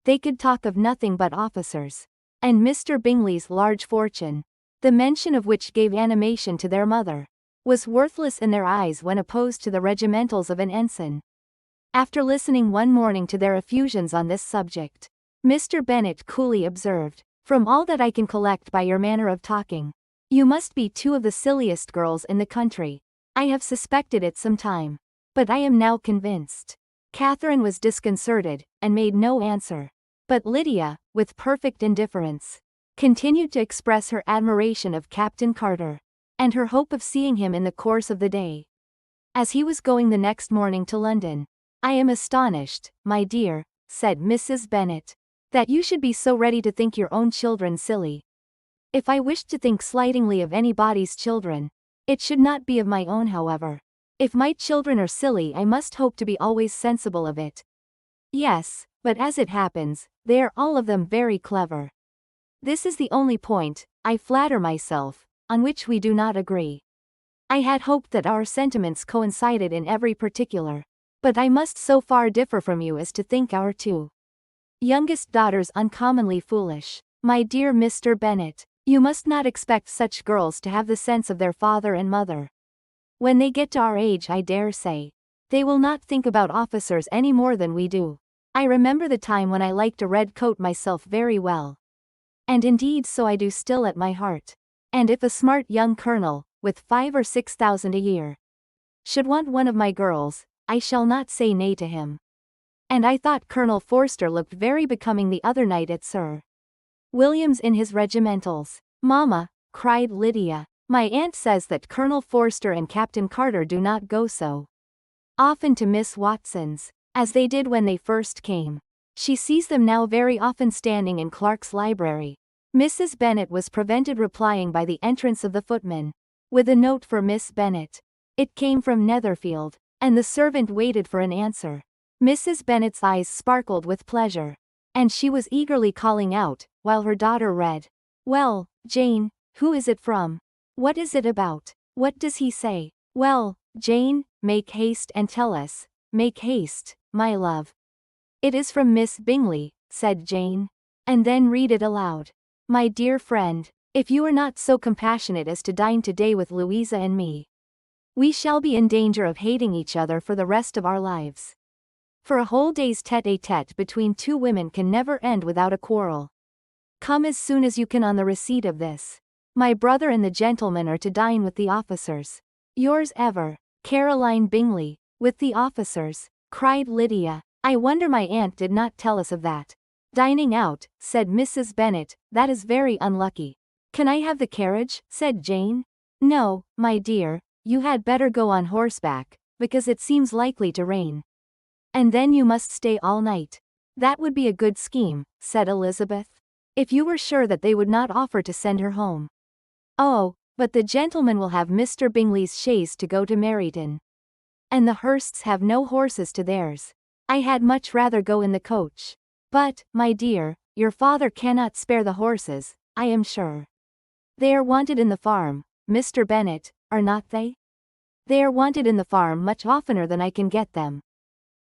They could talk of nothing but officers, and Mr. Bingley's large fortune, the mention of which gave animation to their mother, was worthless in their eyes when opposed to the regimentals of an ensign. After listening one morning to their effusions on this subject, Mr. Bennet coolly observed, "From all that I can collect by your manner of talking, you must be 2 of the silliest girls in the country. I have suspected it some time, but I am now convinced." Catherine was disconcerted, and made no answer. But Lydia, with perfect indifference, continued to express her admiration of Captain Carter, and her hope of seeing him in the course of the day, as he was going the next morning to London. "I am astonished, my dear," said Mrs. Bennet, "that you should be so ready to think your own children silly. If I wished to think slightingly of anybody's children, it should not be of my own however. If my children are silly I must hope to be always sensible of it. Yes, but as it happens, they are all of them very clever. This is the only point, I flatter myself, on which we do not agree. I had hoped that our sentiments coincided in every particular, but I must so far differ from you as to think our 2 youngest daughters uncommonly foolish. My dear Mr. Bennet, you must not expect such girls to have the sense of their father and mother. When they get to our age I dare say, they will not think about officers any more than we do. I remember the time when I liked a red coat myself very well. And indeed so I do still at my heart. And if a smart young colonel, with 5 or 6 thousand a year, should want one of my girls, I shall not say nay to him. And I thought Colonel Forster looked very becoming the other night at Sir William's in his regimentals." "Mamma," cried Lydia, "my aunt says that Colonel Forster and Captain Carter do not go so often to Miss Watson's, as they did when they first came. She sees them now very often standing in Clark's library." Mrs. Bennet was prevented replying by the entrance of the footman, with a note for Miss Bennet. It came from Netherfield, and the servant waited for an answer. Mrs. Bennet's eyes sparkled with pleasure, and she was eagerly calling out, while her daughter read, "Well, Jane, who is it from? What is it about? What does he say? Well, Jane, make haste and tell us. Make haste, my love." "It is from Miss Bingley," said Jane. "And then read it aloud." "My dear friend, if you are not so compassionate as to dine today with Louisa and me, we shall be in danger of hating each other for the rest of our lives. For a whole day's tête-à-tête between 2 women can never end without a quarrel. Come as soon as you can on the receipt of this. My brother and the gentlemen are to dine with the officers. Yours ever, Caroline Bingley." "With the officers?" cried Lydia. "I wonder my aunt did not tell us of that." "Dining out," said Mrs. Bennet, "that is very unlucky." "Can I have the carriage?" said Jane. "No, my dear, you had better go on horseback, because it seems likely to rain. And then you must stay all night." "That would be a good scheme," said Elizabeth, "if you were sure that they would not offer to send her home." "Oh, but the gentlemen will have Mr. Bingley's chaise to go to Meryton. And the Hursts have no horses to theirs. I had much rather go in the coach. But, my dear, your father cannot spare the horses, I am sure. They are wanted in the farm, Mr. Bennet, are not they?" "They are wanted in the farm much oftener than I can get them."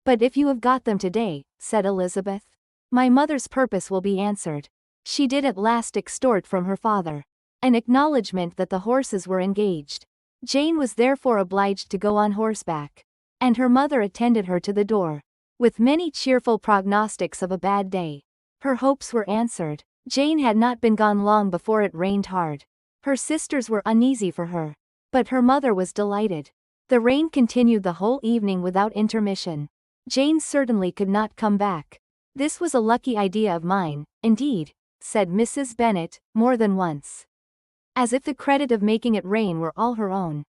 "But if you have got them today," said Elizabeth, "my mother's purpose will be answered. She did at last extort from her father. an acknowledgement that the horses were engaged. Jane was therefore obliged to go on horseback, and her mother attended her to the door, with many cheerful prognostics of a bad day. Her hopes were answered. Jane had not been gone long before it rained hard. Her sisters were uneasy for her, but her mother was delighted. The rain continued the whole evening without intermission. Jane certainly could not come back. "This was a lucky idea of mine, indeed," said Mrs. Bennet, more than once, as if the credit of making it rain were all her own.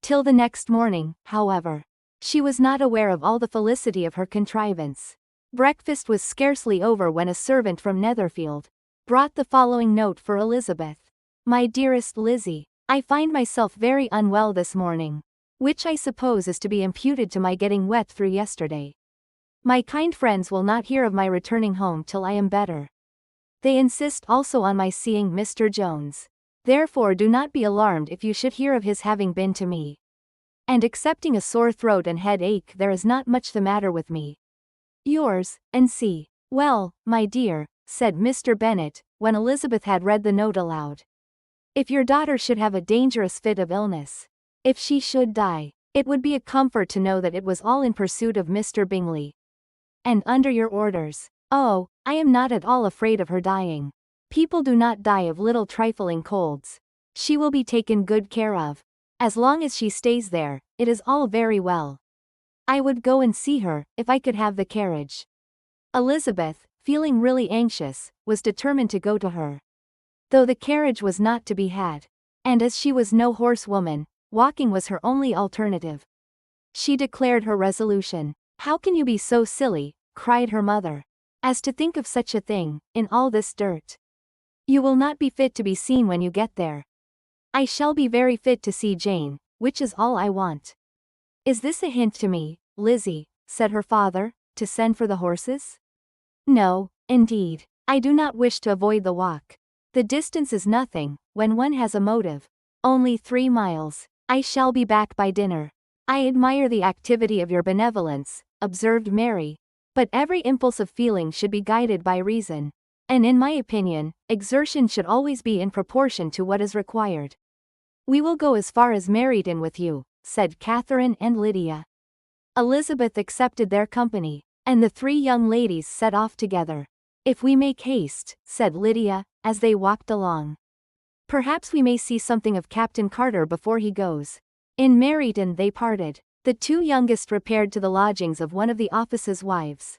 Till the next morning, however, she was not aware of all the felicity of her contrivance. Breakfast was scarcely over when a servant from Netherfield brought the following note for Elizabeth. "My dearest Lizzie, I find myself very unwell this morning, which I suppose is to be imputed to my getting wet through yesterday. My kind friends will not hear of my returning home till I am better. They insist also on my seeing Mr. Jones. Therefore do not be alarmed if you should hear of his having been to me. And excepting a sore throat and headache there is not much the matter with me. Yours, N.C." "Well, my dear," said Mr. Bennet, when Elizabeth had read the note aloud. "If your daughter should have a dangerous fit of illness, if she should die, it would be a comfort to know that it was all in pursuit of Mr. Bingley, and under your orders. Oh, I am not at all afraid of her dying. People do not die of little trifling colds. She will be taken good care of. As long as she stays there, it is all very well. I would go and see her, if I could have the carriage." Elizabeth, feeling really anxious, was determined to go to her, though the carriage was not to be had, and as she was no horsewoman, walking was her only alternative. She declared her resolution. "How can you be so silly," cried her mother, "as to think of such a thing, in all this dirt? You will not be fit to be seen when you get there." "I shall be very fit to see Jane, which is all I want." "Is this a hint to me, Lizzie," said her father, "to send for the horses?" "No, indeed. I do not wish to avoid the walk. The distance is nothing, when one has a motive. Only 3 miles. I shall be back by dinner." "I admire the activity of your benevolence," observed Mary, "but every impulse of feeling should be guided by reason, and in my opinion, exertion should always be in proportion to what is required." "We will go as far as Meryton with you," said Catherine and Lydia. Elizabeth accepted their company, and the 3 young ladies set off together. "If we make haste," said Lydia, as they walked along, "perhaps we may see something of Captain Carter before he goes." In Meryton they parted. The 2 youngest repaired to the lodgings of one of the officers' wives,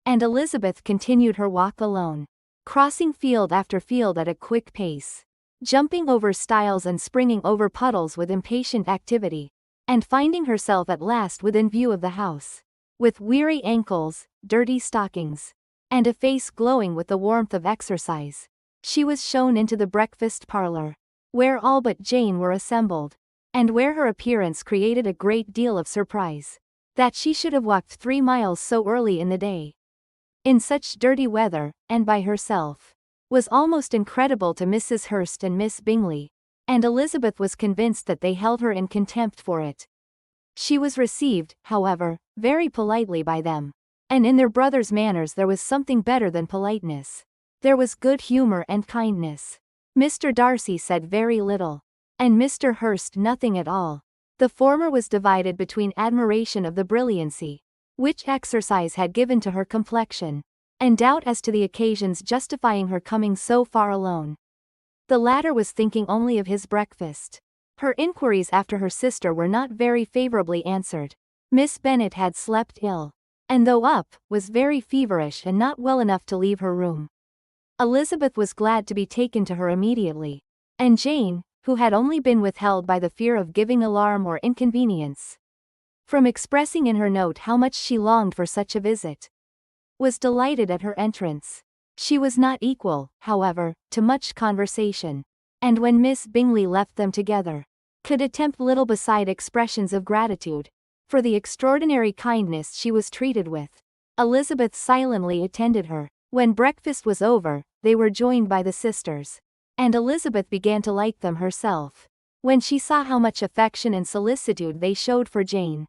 and Elizabeth continued her walk alone, crossing field after field at a quick pace, jumping over stiles and springing over puddles with impatient activity, and finding herself at last within view of the house, with weary ankles, dirty stockings, and a face glowing with the warmth of exercise, she was shown into the breakfast parlour, where all but Jane were assembled, and where her appearance created a great deal of surprise. That she should have walked 3 miles so early in the day, in such dirty weather, and by herself, was almost incredible to Mrs. Hurst and Miss Bingley, and Elizabeth was convinced that they held her in contempt for it. She was received, however, very politely by them, and in their brother's manners there was something better than politeness. There was good humour and kindness. Mr. Darcy said very little, and Mr. Hurst nothing at all. The former was divided between admiration of the brilliancy which exercise had given to her complexion, and doubt as to the occasions justifying her coming so far alone. The latter was thinking only of his breakfast. Her inquiries after her sister were not very favourably answered. Miss Bennet had slept ill, and though up, was very feverish and not well enough to leave her room. Elizabeth was glad to be taken to her immediately, and Jane, who had only been withheld by the fear of giving alarm or inconvenience from expressing in her note how much she longed for such a visit, was delighted at her entrance. She was not equal, however, to much conversation, and when Miss Bingley left them together, could attempt little beside expressions of gratitude for the extraordinary kindness she was treated with. Elizabeth silently attended her. When breakfast was over, they were joined by the sisters, and Elizabeth began to like them herself, when she saw how much affection and solicitude they showed for Jane.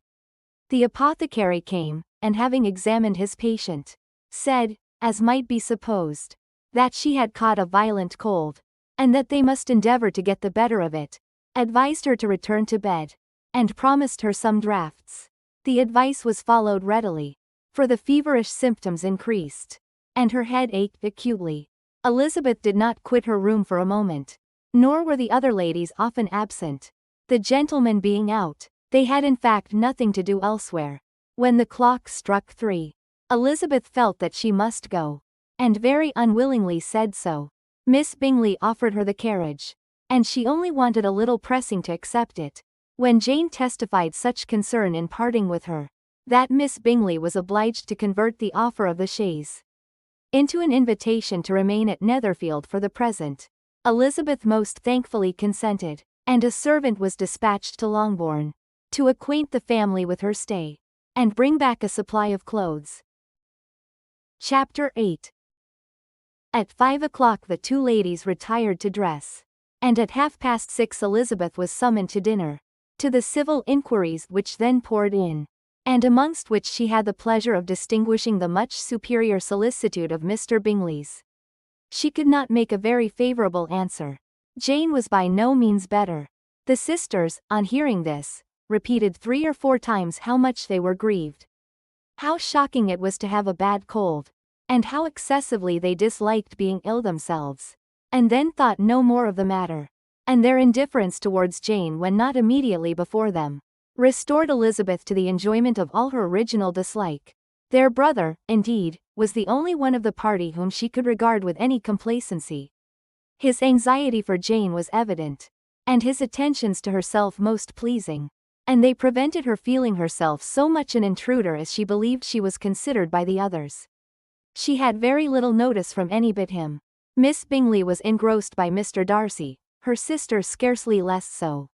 The apothecary came, and having examined his patient, said, as might be supposed, that she had caught a violent cold, and that they must endeavor to get the better of it, advised her to return to bed, and promised her some draughts. The advice was followed readily, for the feverish symptoms increased, and her head ached acutely. Elizabeth did not quit her room for a moment, nor were the other ladies often absent. The gentlemen being out, they had in fact nothing to do elsewhere. When the clock struck 3, Elizabeth felt that she must go, and very unwillingly said so. Miss Bingley offered her the carriage, and she only wanted a little pressing to accept it. When Jane testified such concern in parting with her, that Miss Bingley was obliged to convert the offer of the chaise into an invitation to remain at Netherfield for the present, Elizabeth most thankfully consented, and a servant was dispatched to Longbourn, to acquaint the family with her stay, and bring back a supply of clothes. Chapter 8. At 5 o'clock the two ladies retired to dress, and at 6:30 Elizabeth was summoned to dinner. To the civil inquiries which then poured in, and amongst which she had the pleasure of distinguishing the much superior solicitude of Mr. Bingley's, she could not make a very favourable answer. Jane was by no means better. The sisters, on hearing this, repeated 3 or 4 times how much they were grieved, how shocking it was to have a bad cold, and how excessively they disliked being ill themselves, and then thought no more of the matter. And their indifference towards Jane when not immediately before them, restored Elizabeth to the enjoyment of all her original dislike. Their brother, indeed, was the only one of the party whom she could regard with any complacency. His anxiety for Jane was evident, and his attentions to herself most pleasing, and they prevented her feeling herself so much an intruder as she believed she was considered by the others. She had very little notice from any but him. Miss Bingley was engrossed by Mr. Darcy, her sister scarcely less so.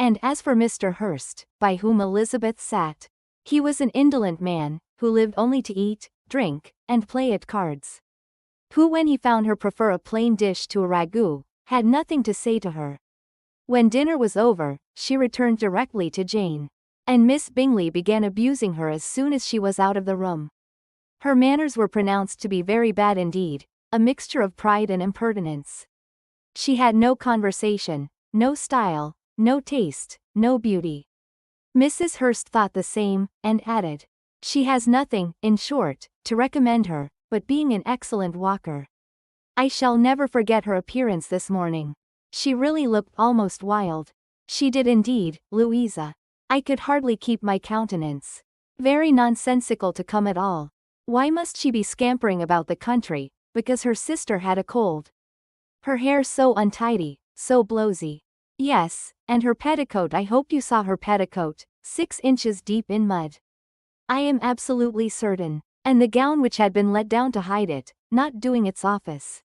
And as for Mr. Hurst, by whom Elizabeth sat, he was an indolent man, who lived only to eat, drink, and play at cards, who when he found her prefer a plain dish to a ragout, had nothing to say to her. When dinner was over, she returned directly to Jane, and Miss Bingley began abusing her as soon as she was out of the room. Her manners were pronounced to be very bad indeed, a mixture of pride and impertinence. She had no conversation, no style, no taste, no beauty. Mrs. Hurst thought the same, and added, "She has nothing, in short, to recommend her, but being an excellent walker. I shall never forget her appearance this morning. She really looked almost wild." "She did indeed, Louisa. I could hardly keep my countenance. Very nonsensical to come at all. Why must she be scampering about the country, because her sister had a cold? Her hair so untidy, so blowsy. Yes, and her petticoat, I hope you saw her petticoat, 6 inches deep in mud. I am absolutely certain. And the gown which had been let down to hide it, not doing its office."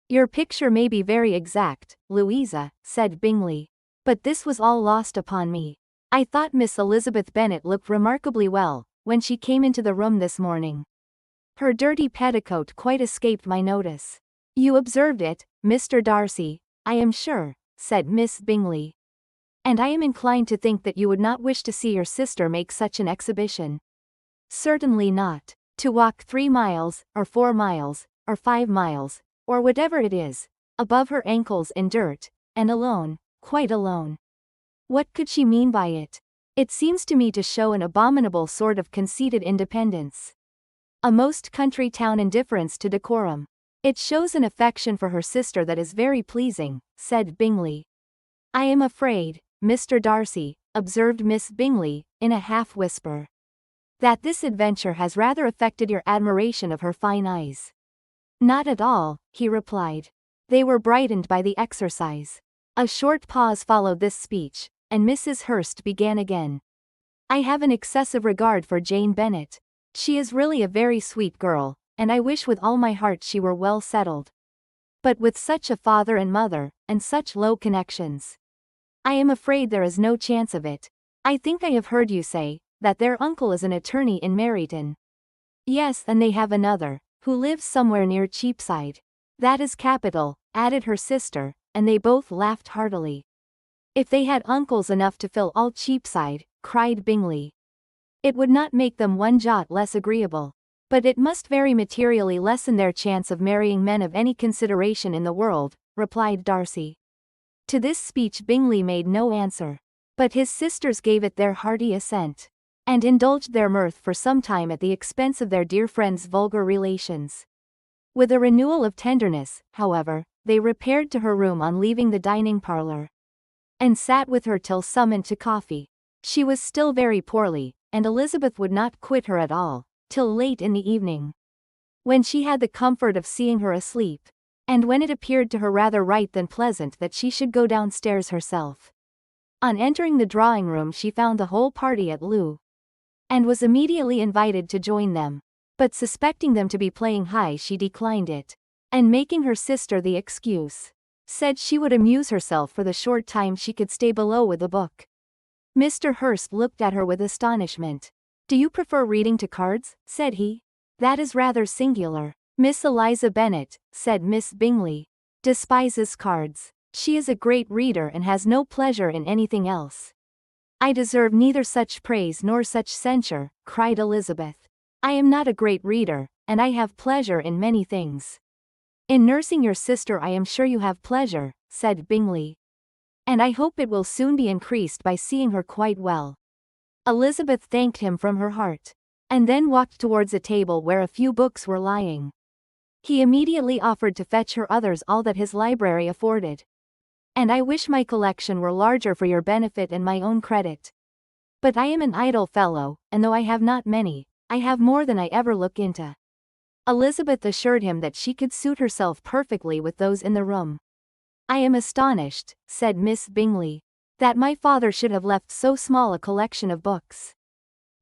"Your picture may be very exact, Louisa," said Bingley, "but this was all lost upon me. I thought Miss Elizabeth Bennet looked remarkably well, when she came into the room this morning. Her dirty petticoat quite escaped my notice." "You observed it, Mr. Darcy, I am sure," said Miss Bingley. "And I am inclined to think that you would not wish to see your sister make such an exhibition." "Certainly not. To walk 3 miles, or 4 miles, or 5 miles, or whatever it is, above her ankles in dirt, and alone, quite alone. What could she mean by it? It seems to me to show an abominable sort of conceited independence. A most country town indifference to decorum. It shows an affection for her sister that is very pleasing," said Bingley. "I am afraid, Mr. Darcy," observed Miss Bingley, in a half-whisper, "that this adventure has rather affected your admiration of her fine eyes." "Not at all," he replied. "They were brightened by the exercise." A short pause followed this speech, and Mrs. Hurst began again. "I have an excessive regard for Jane Bennet. She is really a very sweet girl, and I wish with all my heart she were well settled. But with such a father and mother, and such low connections, I am afraid there is no chance of it. I think I have heard you say that their uncle is an attorney in Meryton." "Yes, and they have another, who lives somewhere near Cheapside." "That is capital," added her sister, and they both laughed heartily. "If they had uncles enough to fill all Cheapside," cried Bingley, "it would not make them one jot less agreeable. But it must very materially lessen their chance of marrying men of any consideration in the world, replied Darcy. To this speech Bingley made no answer, but his sisters gave it their hearty assent, and indulged their mirth for some time at the expense of their dear friend's vulgar relations. With a renewal of tenderness, however, they repaired to her room on leaving the dining parlour, and sat with her till summoned to coffee. She was still very poorly, and Elizabeth would not quit her at all, till late in the evening, when she had the comfort of seeing her asleep, and when it appeared to her rather right than pleasant that she should go downstairs herself. On entering the drawing-room she found the whole party at loo, and was immediately invited to join them, but suspecting them to be playing high she declined it, and making her sister the excuse, said she would amuse herself for the short time she could stay below with a book. Mr. Hurst looked at her with astonishment. "Do you prefer reading to cards?" said he. "That is rather singular." "Miss Eliza Bennet," said Miss Bingley, "despises cards. She is a great reader and has no pleasure in anything else." "I deserve neither such praise nor such censure," cried Elizabeth. "I am not a great reader, and I have pleasure in many things." "In nursing your sister I am sure you have pleasure," said Bingley, "and I hope it will soon be increased by seeing her quite well." Elizabeth thanked him from her heart, and then walked towards a table where a few books were lying. He immediately offered to fetch her others, all that his library afforded. "And I wish my collection were larger for your benefit and my own credit. But I am an idle fellow, and though I have not many, I have more than I ever look into." Elizabeth assured him that she could suit herself perfectly with those in the room. "I am astonished," said Miss Bingley, "that my father should have left so small a collection of books.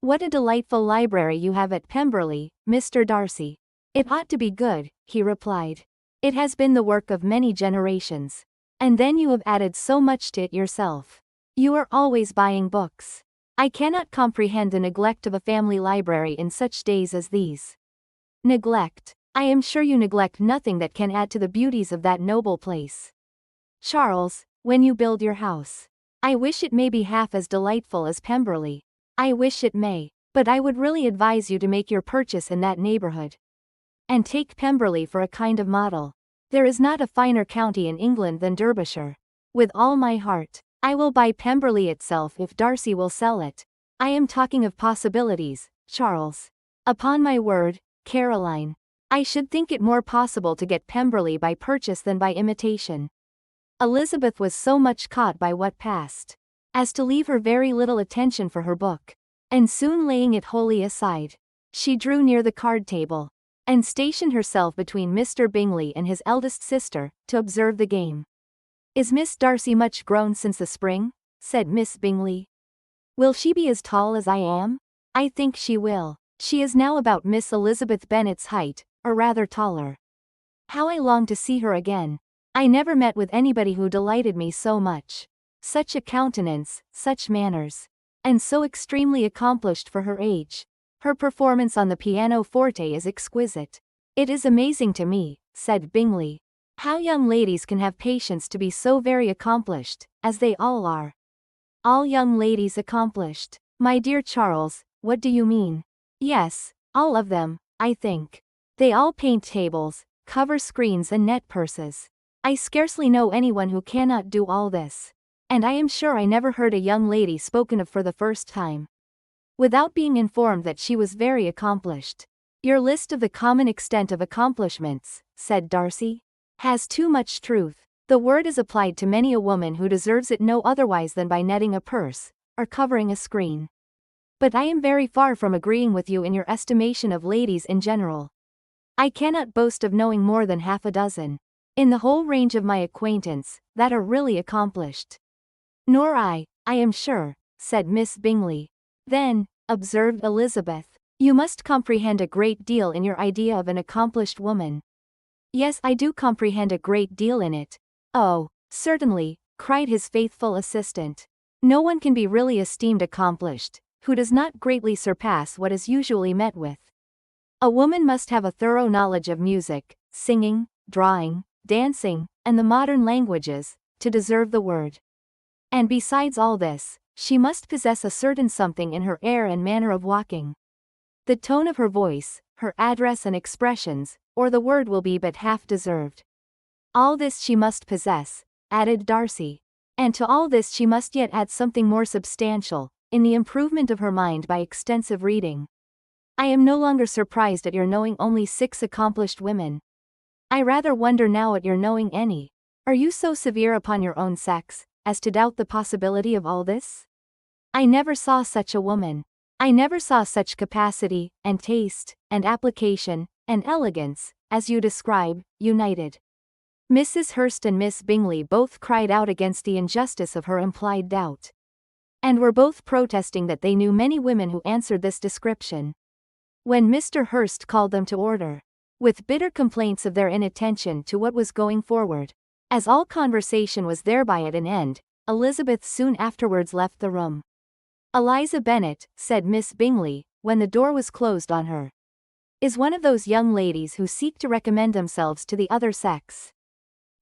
What a delightful library you have at Pemberley, Mr. Darcy." "It ought to be good," he replied. "It has been the work of many generations. And then you have added so much to it yourself. You are always buying books. I cannot comprehend the neglect of a family library in such days as these." "Neglect? I am sure you neglect nothing that can add to the beauties of that noble place. Charles, when you build your house, I wish it may be half as delightful as Pemberley. I wish it may, but I would really advise you to make your purchase in that neighborhood, and take Pemberley for a kind of model. There is not a finer county in England than Derbyshire. With all my heart, I will buy Pemberley itself if Darcy will sell it. I am talking of possibilities, Charles. Upon my word, Caroline, I should think it more possible to get Pemberley by purchase than by imitation." Elizabeth was so much caught by what passed, as to leave her very little attention for her book, and soon laying it wholly aside, she drew near the card table, and stationed herself between Mr. Bingley and his eldest sister, to observe the game. "Is Miss Darcy much grown since the spring?" said Miss Bingley. "Will she be as tall as I am?" "I think she will. She is now about Miss Elizabeth Bennet's height, or rather taller. How I long to see her again. I never met with anybody who delighted me so much. Such a countenance, such manners, and so extremely accomplished for her age. Her performance on the pianoforte is exquisite." "It is amazing to me," said Bingley, "how young ladies can have patience to be so very accomplished, as they all are." "All young ladies accomplished? My dear Charles, what do you mean?" "Yes, all of them, I think. They all paint tables, cover screens and net purses. I scarcely know anyone who cannot do all this. And I am sure I never heard a young lady spoken of for the first time, without being informed that she was very accomplished." "Your list of the common extent of accomplishments," said Darcy, "has too much truth. The word is applied to many a woman who deserves it no otherwise than by netting a purse, or covering a screen. But I am very far from agreeing with you in your estimation of ladies in general. I cannot boast of knowing more than half a dozen, in the whole range of my acquaintance, that are really accomplished." "Nor I am sure," said Miss Bingley. "Then," observed Elizabeth, "you must comprehend a great deal in your idea of an accomplished woman." "Yes, I do comprehend a great deal in it." "Oh, certainly," cried his faithful assistant. "No one can be really esteemed accomplished, who does not greatly surpass what is usually met with. A woman must have a thorough knowledge of music, singing, drawing, dancing, and the modern languages, to deserve the word. And besides all this, she must possess a certain something in her air and manner of walking, the tone of her voice, her address and expressions, or the word will be but half deserved. All this she must possess, added Darcy. And to all this she must yet add something more substantial, in the improvement of her mind by extensive reading. I am no longer surprised at your knowing only 6 accomplished women. I rather wonder now at your knowing any. Are you so severe upon your own sex, as to doubt the possibility of all this? I never saw such a woman. I never saw such capacity, and taste, and application, and elegance, as you describe, united. Mrs. Hurst and Miss Bingley both cried out against the injustice of her implied doubt. And were both protesting that they knew many women who answered this description. When Mr. Hurst called them to order, with bitter complaints of their inattention to what was going forward, as all conversation was thereby at an end, Elizabeth soon afterwards left the room. Eliza Bennet, said Miss Bingley, when the door was closed on her, is one of those young ladies who seek to recommend themselves to the other sex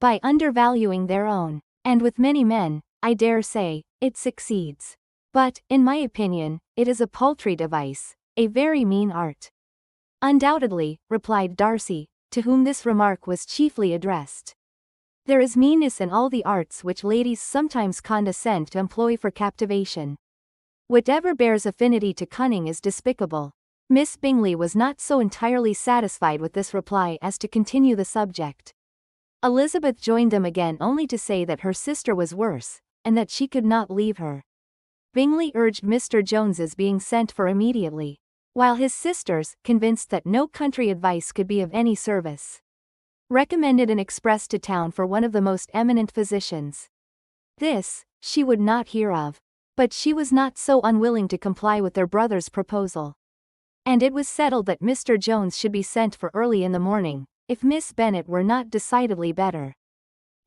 by undervaluing their own, and with many men, I dare say, it succeeds. But, in my opinion, it is a paltry device, a very mean art. Undoubtedly, replied Darcy, to whom this remark was chiefly addressed. There is meanness in all the arts which ladies sometimes condescend to employ for captivation. Whatever bears affinity to cunning is despicable. Miss Bingley was not so entirely satisfied with this reply as to continue the subject. Elizabeth joined them again only to say that her sister was worse, and that she could not leave her. Bingley urged Mr. Jones's being sent for immediately, while his sisters, convinced that no country advice could be of any service, recommended an express to town for one of the most eminent physicians. This, she would not hear of, but she was not so unwilling to comply with their brother's proposal. And it was settled that Mr. Jones should be sent for early in the morning, if Miss Bennet were not decidedly better.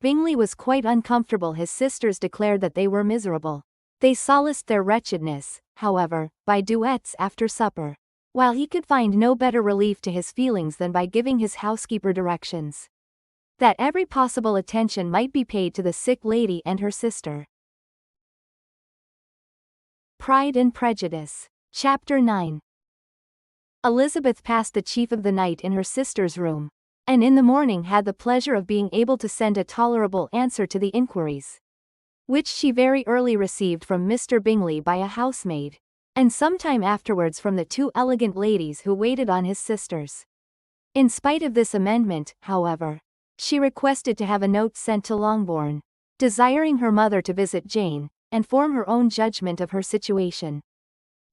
Bingley was quite uncomfortable. His sisters declared that they were miserable. They solaced their wretchedness, however, by duets after supper, while he could find no better relief to his feelings than by giving his housekeeper directions that every possible attention might be paid to the sick lady and her sister. Pride and Prejudice. Chapter 9. Elizabeth passed the chief of the night in her sister's room, and in the morning had the pleasure of being able to send a tolerable answer to the inquiries which she very early received from Mr. Bingley by a housemaid, and some time afterwards from the 2 elegant ladies who waited on his sisters. In spite of this amendment, however, she requested to have a note sent to Longbourn, desiring her mother to visit Jane, and form her own judgment of her situation.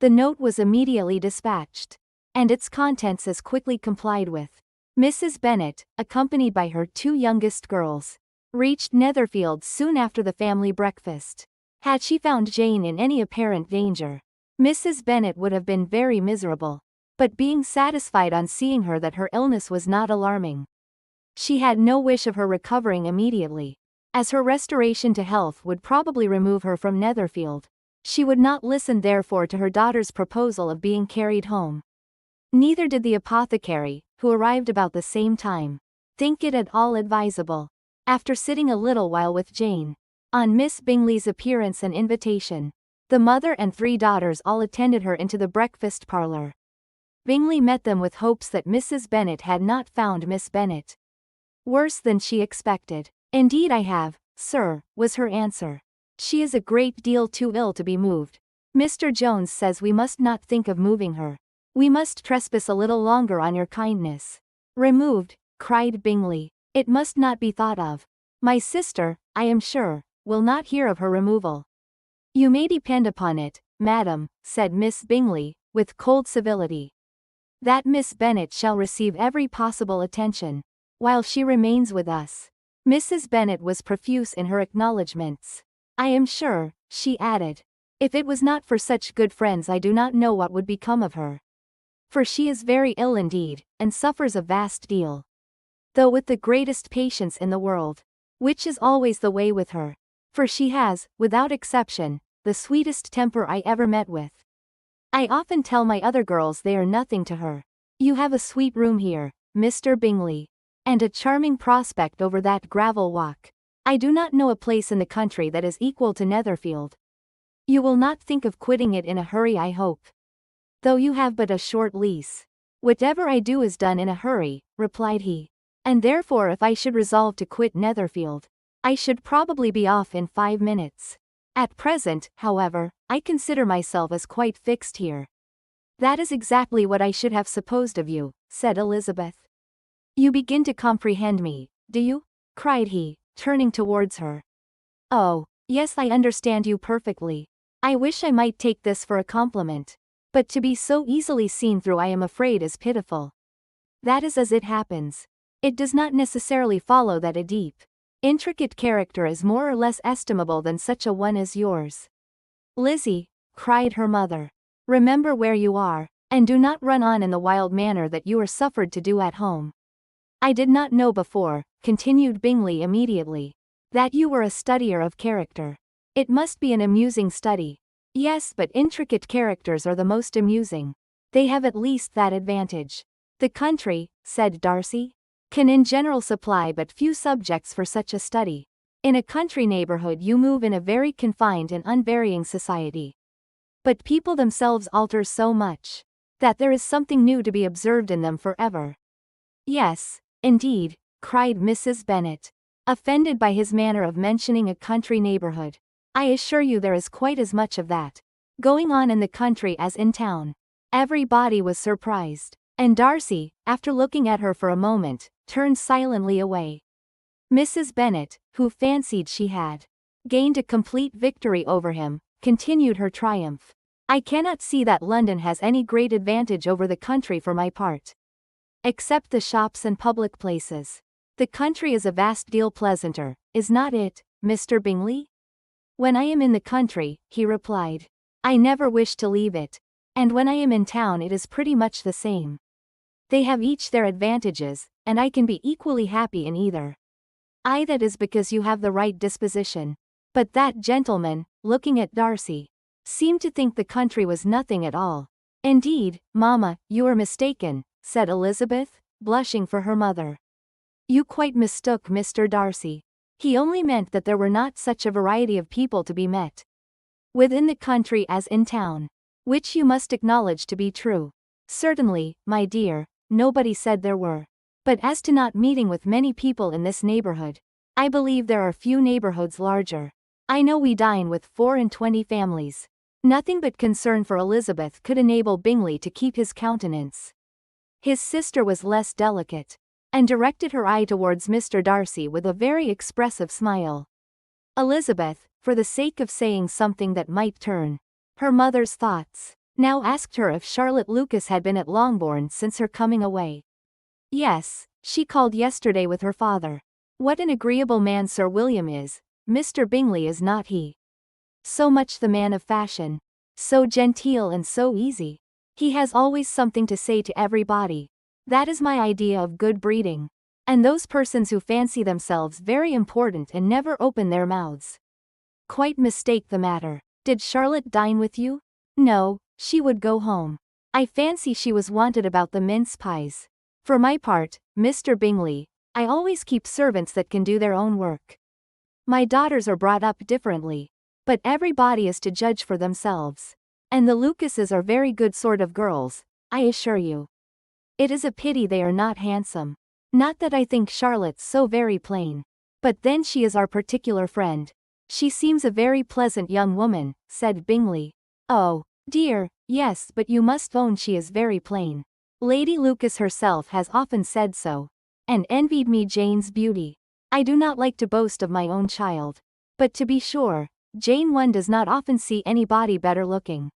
The note was immediately dispatched, and its contents as quickly complied with. Mrs. Bennet, accompanied by her 2 youngest girls, reached Netherfield soon after the family breakfast. Had she found Jane in any apparent danger, Mrs. Bennet would have been very miserable, but being satisfied on seeing her that her illness was not alarming, she had no wish of her recovering immediately, as her restoration to health would probably remove her from Netherfield. She would not listen therefore to her daughter's proposal of being carried home. Neither did the apothecary, who arrived about the same time, think it at all advisable. After sitting a little while with Jane, on Miss Bingley's appearance and invitation, the mother and 3 daughters all attended her into the breakfast parlour. Bingley met them with hopes that Mrs. Bennet had not found Miss Bennet worse than she expected. Indeed I have, sir, was her answer. She is a great deal too ill to be moved. Mr. Jones says we must not think of moving her. We must trespass a little longer on your kindness. Removed, cried Bingley. It must not be thought of. My sister, I am sure, will not hear of her removal. You may depend upon it, madam, said Miss Bingley, with cold civility, that Miss Bennet shall receive every possible attention, while she remains with us. Mrs. Bennet was profuse in her acknowledgments. I am sure, she added, if it was not for such good friends I do not know what would become of her. For she is very ill indeed, and suffers a vast deal, though with the greatest patience in the world, which is always the way with her, for she has, without exception, the sweetest temper I ever met with. I often tell my other girls they are nothing to her. You have a sweet room here, Mr. Bingley, and a charming prospect over that gravel walk. I do not know a place in the country that is equal to Netherfield. You will not think of quitting it in a hurry, I hope, though you have but a short lease. Whatever I do is done in a hurry, replied he. And therefore if I should resolve to quit Netherfield, I should probably be off in 5 minutes. At present, however, I consider myself as quite fixed here. That is exactly what I should have supposed of you, said Elizabeth. You begin to comprehend me, do you? Cried he, turning towards her. Oh, yes, I understand you perfectly. I wish I might take this for a compliment. But to be so easily seen through I am afraid is pitiful. That is as it happens. It does not necessarily follow that a deep, intricate character is more or less estimable than such a one as yours. Lizzie, cried her mother, remember where you are, and do not run on in the wild manner that you are suffered to do at home. I did not know before, continued Bingley immediately, that you were a studier of character. It must be an amusing study. Yes, but intricate characters are the most amusing. They have at least that advantage. The country, said Darcy, can in general supply but few subjects for such a study. In a country neighborhood you move in a very confined and unvarying society. But people themselves alter so much, that there is something new to be observed in them forever. Yes, indeed, cried Mrs. Bennet, offended by his manner of mentioning a country neighborhood. I assure you there is quite as much of that going on in the country as in town. Everybody was surprised, and Darcy, after looking at her for a moment, turned silently away. Mrs. Bennet, who fancied she had gained a complete victory over him, continued her triumph. I cannot see that London has any great advantage over the country for my part. Except the shops and public places. The country is a vast deal pleasanter, is not it, Mr. Bingley? When I am in the country, he replied, I never wish to leave it, and when I am in town it is pretty much the same. They have each their advantages, and I can be equally happy in either. That is because you have the right disposition. But that gentleman, looking at Darcy, seemed to think the country was nothing at all. Indeed, mamma, you are mistaken, said Elizabeth, blushing for her mother. You quite mistook Mr. Darcy. He only meant that there were not such a variety of people to be met within the country as in town, which you must acknowledge to be true. Certainly, my dear, nobody said there were. But as to not meeting with many people in this neighborhood, I believe there are few neighborhoods larger. I know we dine with 24 families. Nothing but concern for Elizabeth could enable Bingley to keep his countenance. His sister was less delicate, and directed her eye towards Mr. Darcy with a very expressive smile. Elizabeth, for the sake of saying something that might turn her mother's thoughts, now asked her if Charlotte Lucas had been at Longbourn since her coming away. Yes, she called yesterday with her father. What an agreeable man Sir William is, Mr. Bingley is not he? So much the man of fashion. So genteel and so easy. He has always something to say to everybody. That is my idea of good breeding. And those persons who fancy themselves very important and never open their mouths quite mistake the matter. Did Charlotte dine with you? No, she would go home. I fancy she was wanted about the mince pies. For my part, Mr. Bingley, I always keep servants that can do their own work. My daughters are brought up differently. But everybody is to judge for themselves. And the Lucases are very good sort of girls, I assure you. It is a pity they are not handsome. Not that I think Charlotte so very plain. But then she is our particular friend. She seems a very pleasant young woman, said Bingley. Oh, dear, yes, but you must own she is very plain. Lady Lucas herself has often said so, and envied me Jane's beauty. I do not like to boast of my own child. But to be sure, Jane one does not often see anybody better looking.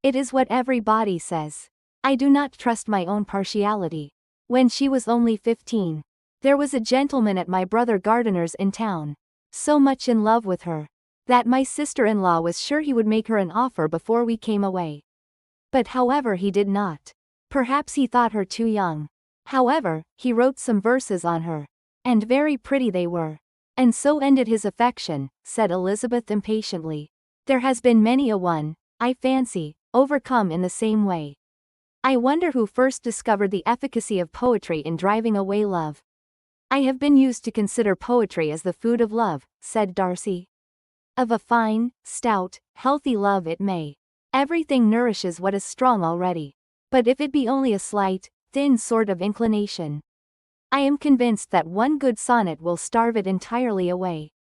It is what everybody says. I do not trust my own partiality. When she was only 15, there was a gentleman at my brother Gardiner's in town, so much in love with her, that my sister-in-law was sure he would make her an offer before we came away. But however he did not. Perhaps he thought her too young. However, he wrote some verses on her, and very pretty they were. And so ended his affection, said Elizabeth impatiently. There has been many a one, I fancy, overcome in the same way. I wonder who first discovered the efficacy of poetry in driving away love. I have been used to consider poetry as the food of love, said Darcy. Of a fine, stout, healthy love it may. Everything nourishes what is strong already. But if it be only a slight, thin sort of inclination, I am convinced that one good sonnet will starve it entirely away."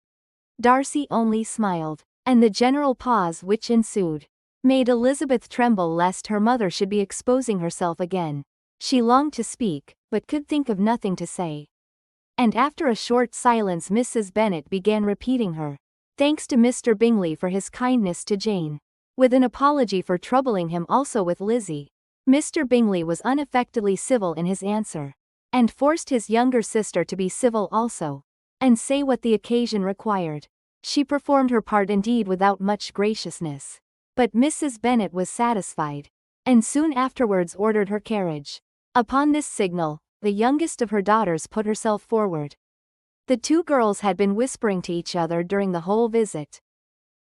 Darcy only smiled, and the general pause which ensued made Elizabeth tremble lest her mother should be exposing herself again. She longed to speak, but could think of nothing to say. And after a short silence Mrs. Bennet began repeating her thanks to Mr. Bingley for his kindness to Jane, with an apology for troubling him also with Lizzie. Mr. Bingley was unaffectedly civil in his answer, and forced his younger sister to be civil also, and say what the occasion required. She performed her part indeed without much graciousness, but Mrs. Bennet was satisfied, and soon afterwards ordered her carriage. Upon this signal, the youngest of her daughters put herself forward. The two girls had been whispering to each other during the whole visit,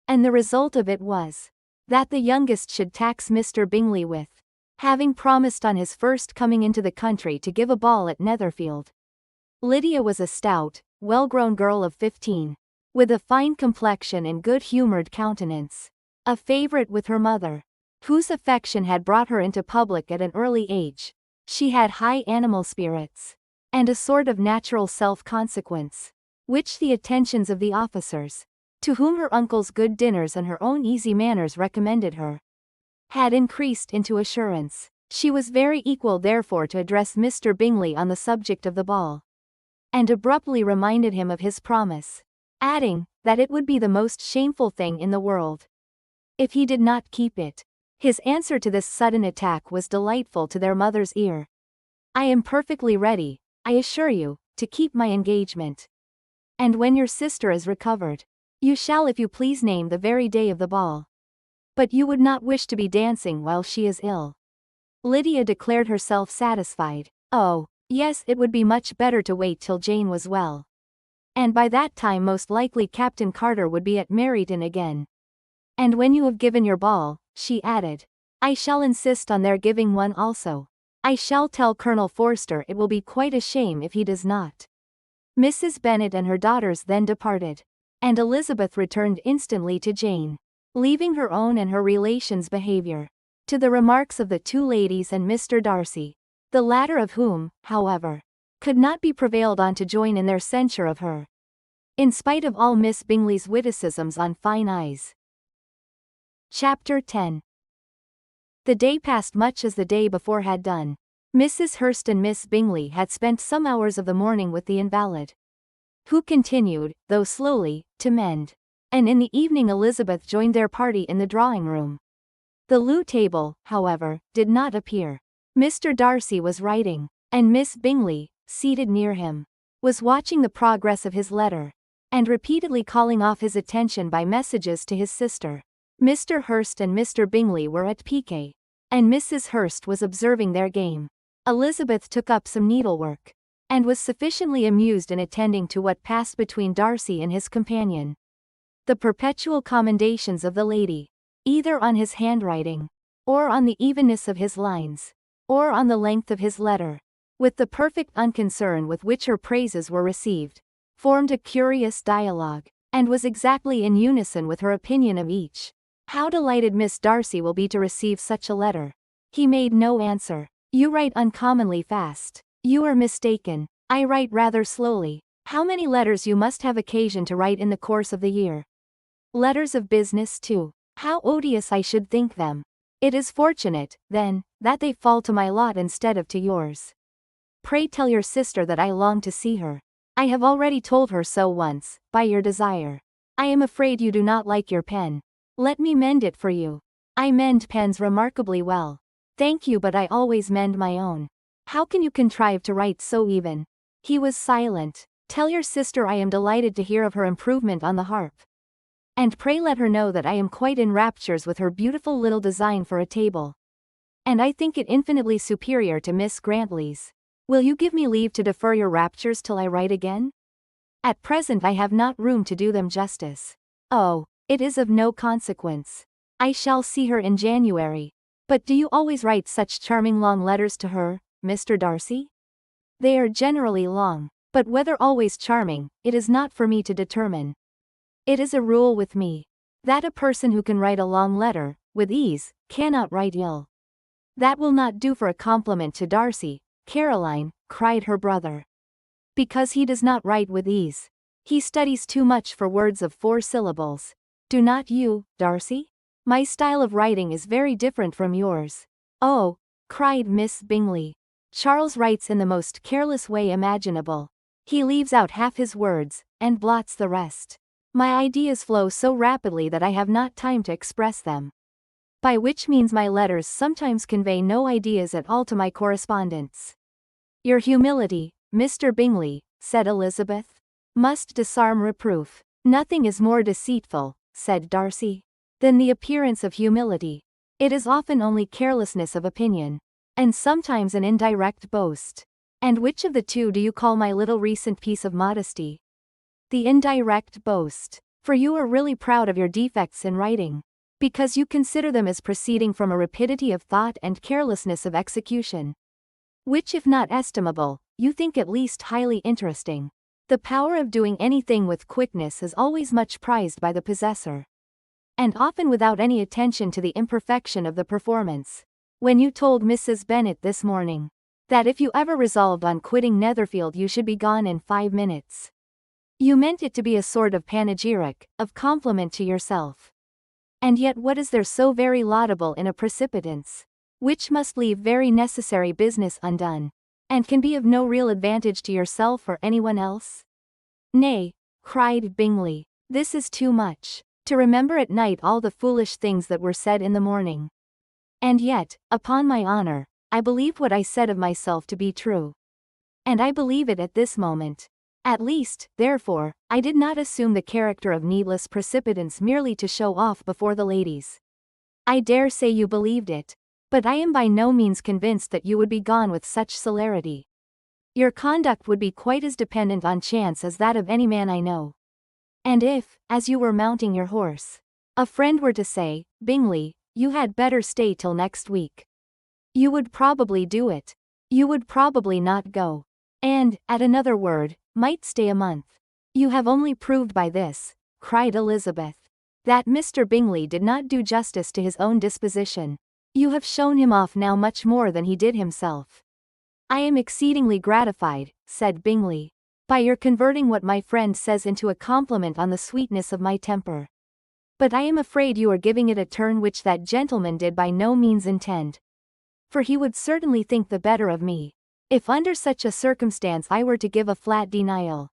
and the result of it was that the youngest should tax Mr. Bingley with having promised on his first coming into the country to give a ball at Netherfield. Lydia was a stout, well-grown girl of 15, with a fine complexion and good-humoured countenance, a favourite with her mother, whose affection had brought her into public at an early age. She had high animal spirits, and a sort of natural self-consequence, which the attentions of the officers, to whom her uncle's good dinners and her own easy manners recommended her, had increased into assurance. She was very equal therefore to address Mr. Bingley on the subject of the ball, and abruptly reminded him of his promise, adding, that it would be the most shameful thing in the world if he did not keep it. His answer to this sudden attack was delightful to their mother's ear. "I am perfectly ready, I assure you, to keep my engagement. And when your sister is recovered, you shall if you please name the very day of the ball. But you would not wish to be dancing while she is ill." Lydia declared herself satisfied. Oh, yes, it would be much better to wait till Jane was well. And by that time most likely Captain Carter would be at Meryton again. "And when you have given your ball," she added, "I shall insist on their giving one also. I shall tell Colonel Forster it will be quite a shame if he does not." Mrs. Bennet and her daughters then departed, and Elizabeth returned instantly to Jane, leaving her own and her relations' behaviour to the remarks of the two ladies and Mr. Darcy, the latter of whom, however, could not be prevailed on to join in their censure of her, in spite of all Miss Bingley's witticisms on fine eyes. Chapter 10. The day passed much as the day before had done. Mrs. Hurst and Miss Bingley had spent some hours of the morning with the invalid, who continued, though slowly, to mend, and in the evening Elizabeth joined their party in the drawing-room. The loo table, however, did not appear. Mr. Darcy was writing, and Miss Bingley, seated near him, was watching the progress of his letter, and repeatedly calling off his attention by messages to his sister. Mr. Hurst and Mr. Bingley were at piquet, and Mrs. Hurst was observing their game. Elizabeth took up some needlework, and was sufficiently amused in attending to what passed between Darcy and his companion. The perpetual commendations of the lady, either on his handwriting, or on the evenness of his lines, or on the length of his letter, with the perfect unconcern with which her praises were received, formed a curious dialogue, and was exactly in unison with her opinion of each. "How delighted Miss Darcy will be to receive such a letter." He made no answer. "You write uncommonly fast." "You are mistaken. I write rather slowly." "How many letters you must have occasion to write in the course of the year." "Letters of business too. How odious I should think them." "It is fortunate, then, that they fall to my lot instead of to yours. Pray tell your sister that I long to see her." "I have already told her so once, by your desire." "I am afraid you do not like your pen. Let me mend it for you." "I mend pens remarkably well." "Thank you, but I always mend my own." "How can you contrive to write so even?" He was silent. "Tell your sister I am delighted to hear of her improvement on the harp. And pray let her know that I am quite in raptures with her beautiful little design for a table. And I think it infinitely superior to Miss Grantley's. Will you give me leave to defer your raptures till I write again? At present I have not room to do them justice." "Oh, it is of no consequence. I shall see her in January." "But do you always write such charming long letters to her, Mr. Darcy?" "They are generally long, but whether always charming, it is not for me to determine. It is a rule with me, that a person who can write a long letter, with ease, cannot write ill." "That will not do for a compliment to Darcy, Caroline," cried her brother. Because he does not write with ease. He studies too much for words of 4 syllables. Do not you, Darcy? My style of writing is very different from yours. Oh, cried Miss Bingley. Charles writes in the most careless way imaginable. He leaves out half his words, and blots the rest. My ideas flow so rapidly that I have not time to express them. By which means my letters sometimes convey no ideas at all to my correspondents. Your humility, Mr. Bingley, said Elizabeth, must disarm reproof. Nothing is more deceitful, said Darcy, than the appearance of humility. It is often only carelessness of opinion, and sometimes an indirect boast. And which of the two do you call my little recent piece of modesty? The indirect boast. For you are really proud of your defects in writing, because you consider them as proceeding from a rapidity of thought and carelessness of execution, which if not estimable, you think at least highly interesting. The power of doing anything with quickness is always much prized by the possessor, and often without any attention to the imperfection of the performance. When you told Mrs. Bennet this morning that if you ever resolved on quitting Netherfield you should be gone in 5 minutes, you meant it to be a sort of panegyric, of compliment to yourself. And yet what is there so very laudable in a precipitance, which must leave very necessary business undone, and can be of no real advantage to yourself or anyone else? Nay, cried Bingley, this is too much. To remember at night all the foolish things that were said in the morning. And yet, upon my honor, I believe what I said of myself to be true. And I believe it at this moment. At least, therefore, I did not assume the character of needless precipitance merely to show off before the ladies. I dare say you believed it, but I am by no means convinced that you would be gone with such celerity. Your conduct would be quite as dependent on chance as that of any man I know. And if, as you were mounting your horse, a friend were to say, Bingley, you had better stay till next week, you would probably do it. You would probably not go. And, at another word, might stay a month. You have only proved by this, cried Elizabeth, that Mr. Bingley did not do justice to his own disposition. You have shown him off now much more than he did himself. I am exceedingly gratified, said Bingley, by your converting what my friend says into a compliment on the sweetness of my temper. But I am afraid you are giving it a turn which that gentleman did by no means intend. For he would certainly think the better of me, if under such a circumstance I were to give a flat denial,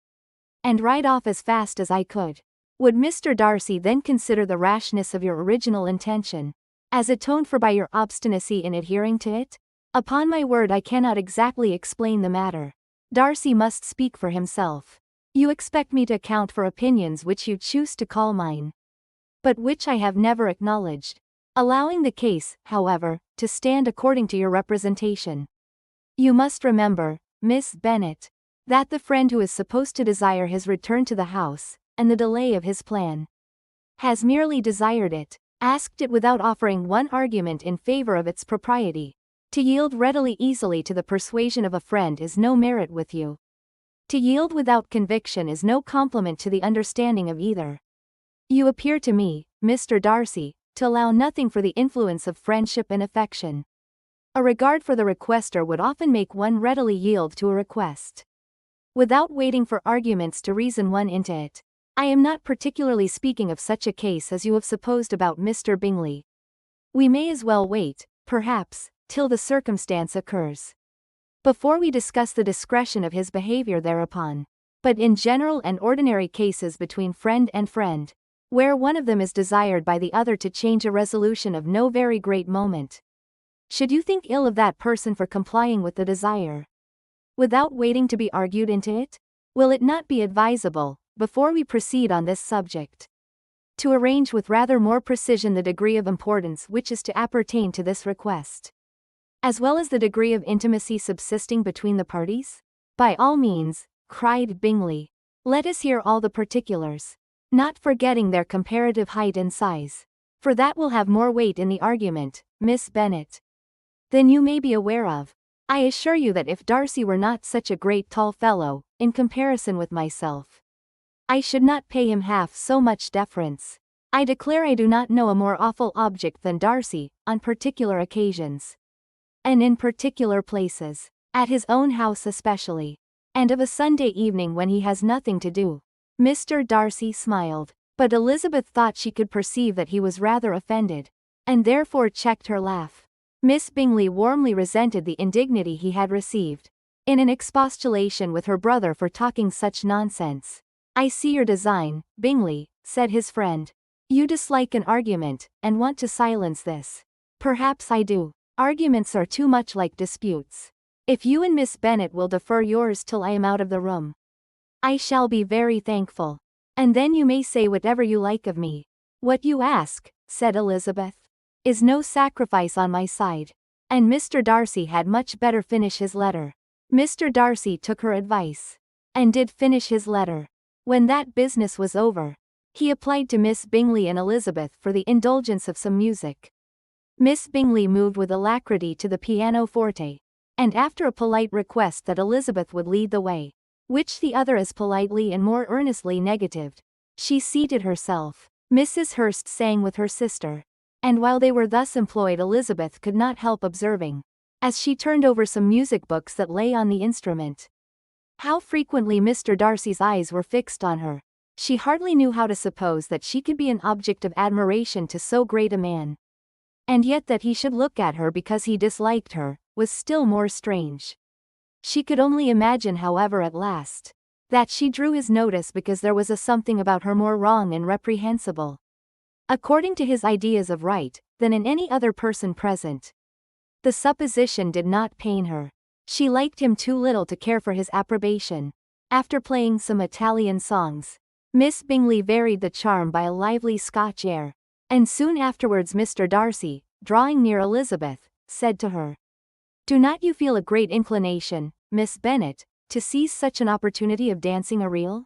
and ride off as fast as I could. Would Mr. Darcy then consider the rashness of your original intention as atoned for by your obstinacy in adhering to it? Upon my word I cannot exactly explain the matter. Darcy must speak for himself. You expect me to account for opinions which you choose to call mine, but which I have never acknowledged. Allowing the case, however, to stand according to your representation, you must remember, Miss Bennet, that the friend who is supposed to desire his return to the house, and the delay of his plan, has merely desired it, asked it without offering one argument in favor of its propriety. To yield readily easily to the persuasion of a friend is no merit with you. To yield without conviction is no compliment to the understanding of either. You appear to me, Mr. Darcy, to allow nothing for the influence of friendship and affection. A regard for the requester would often make one readily yield to a request, without waiting for arguments to reason one into it. I am not particularly speaking of such a case as you have supposed about Mr. Bingley. We may as well wait, perhaps, till the circumstance occurs, before we discuss the discretion of his behavior thereupon. But in general and ordinary cases between friend and friend, where one of them is desired by the other to change a resolution of no very great moment, should you think ill of that person for complying with the desire, without waiting to be argued into it? Will it not be advisable, before we proceed on this subject, to arrange with rather more precision the degree of importance which is to appertain to this request, as well as the degree of intimacy subsisting between the parties? By all means, cried Bingley. Let us hear all the particulars, not forgetting their comparative height and size, for that will have more weight in the argument, Miss Bennet, than you may be aware of. I assure you that if Darcy were not such a great tall fellow, in comparison with myself, I should not pay him half so much deference. I declare I do not know a more awful object than Darcy, on particular occasions, and in particular places, at his own house especially. And of a Sunday evening when he has nothing to do. Mr. Darcy smiled, but Elizabeth thought she could perceive that he was rather offended, and therefore checked her laugh. Miss Bingley warmly resented the indignity he had received, in an expostulation with her brother for talking such nonsense. "I see your design, Bingley," said his friend. "You dislike an argument, and want to silence this." "Perhaps I do. Arguments are too much like disputes. If you and Miss Bennet will defer yours till I am out of the room, I shall be very thankful. And then you may say whatever you like of me." "What you ask," said Elizabeth, "is no sacrifice on my side." And Mr. Darcy had much better finish his letter. Mr. Darcy took her advice, and did finish his letter. When that business was over, he applied to Miss Bingley and Elizabeth for the indulgence of some music. Miss Bingley moved with alacrity to the pianoforte, and after a polite request that Elizabeth would lead the way, which the other as politely and more earnestly negatived, she seated herself. Mrs. Hurst sang with her sister, and while they were thus employed Elizabeth could not help observing, as she turned over some music books that lay on the instrument, how frequently Mr. Darcy's eyes were fixed on her. She hardly knew how to suppose that she could be an object of admiration to so great a man. And yet that he should look at her because he disliked her, was still more strange. She could only imagine, however, at last, that she drew his notice because there was a something about her more wrong and reprehensible, according to his ideas of right, than in any other person present. The supposition did not pain her. She liked him too little to care for his approbation. After playing some Italian songs, Miss Bingley varied the charm by a lively Scotch air, and soon afterwards Mr. Darcy, drawing near Elizabeth, said to her, "Do not you feel a great inclination, Miss Bennet, to seize such an opportunity of dancing a reel?"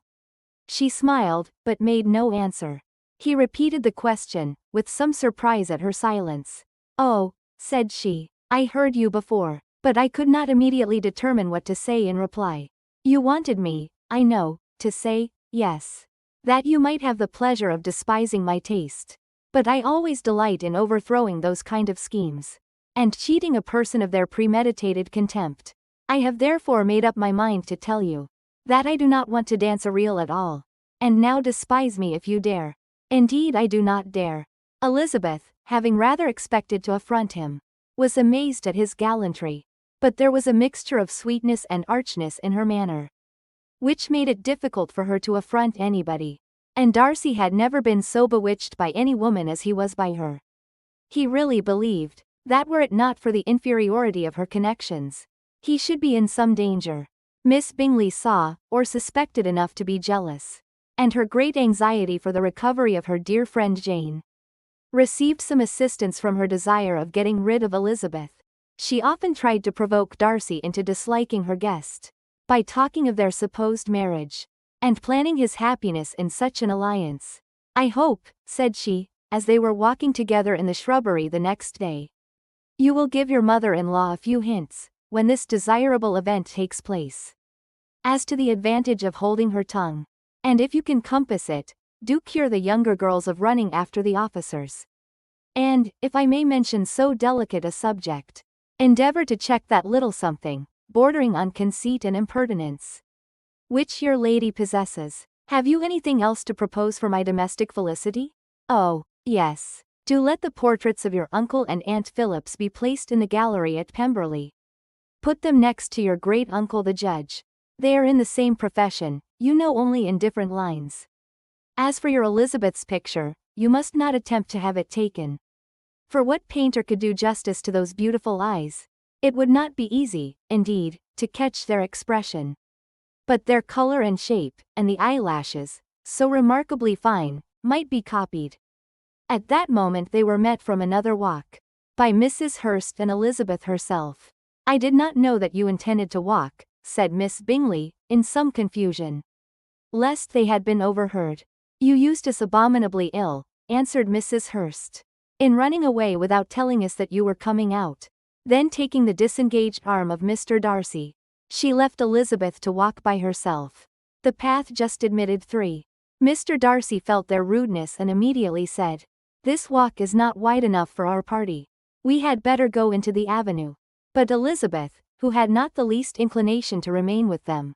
She smiled, but made no answer. He repeated the question, with some surprise at her silence. "Oh," said she, "I heard you before, but I could not immediately determine what to say in reply. You wanted me, I know, to say, yes, that you might have the pleasure of despising my taste. But I always delight in overthrowing those kind of schemes, and cheating a person of their premeditated contempt. I have therefore made up my mind to tell you, that I do not want to dance a reel at all. And now despise me if you dare." "Indeed I do not dare." Elizabeth, having rather expected to affront him, was amazed at his gallantry, but there was a mixture of sweetness and archness in her manner, which made it difficult for her to affront anybody. And Darcy had never been so bewitched by any woman as he was by her. He really believed, that were it not for the inferiority of her connections, he should be in some danger. Miss Bingley saw, or suspected enough to be jealous, and her great anxiety for the recovery of her dear friend Jane received some assistance from her desire of getting rid of Elizabeth. She often tried to provoke Darcy into disliking her guest, by talking of their supposed marriage, and planning his happiness in such an alliance. "I hope," said she, as they were walking together in the shrubbery the next day, "you will give your mother-in-law a few hints, when this desirable event takes place, as to the advantage of holding her tongue. And if you can compass it, do cure the younger girls of running after the officers. And, if I may mention so delicate a subject, endeavor to check that little something, bordering on conceit and impertinence, which your lady possesses. Have you anything else to propose for my domestic felicity? Oh, yes. Do let the portraits of your uncle and Aunt Phillips be placed in the gallery at Pemberley. Put them next to your great uncle the judge. They are in the same profession, you know, only in different lines. As for your Elizabeth's picture, you must not attempt to have it taken. For what painter could do justice to those beautiful eyes? It would not be easy, indeed, to catch their expression. But their color and shape, and the eyelashes, so remarkably fine, might be copied." At that moment they were met from another walk, by Mrs. Hurst and Elizabeth herself. "I did not know that you intended to walk," said Miss Bingley, in some confusion, lest they had been overheard. "You used us abominably ill," answered Mrs. Hurst, "in running away without telling us that you were coming out." Then taking the disengaged arm of Mr. Darcy, she left Elizabeth to walk by herself. The path just admitted 3. Mr. Darcy felt their rudeness and immediately said, "This walk is not wide enough for our party. We had better go into the avenue." But Elizabeth, who had not the least inclination to remain with them,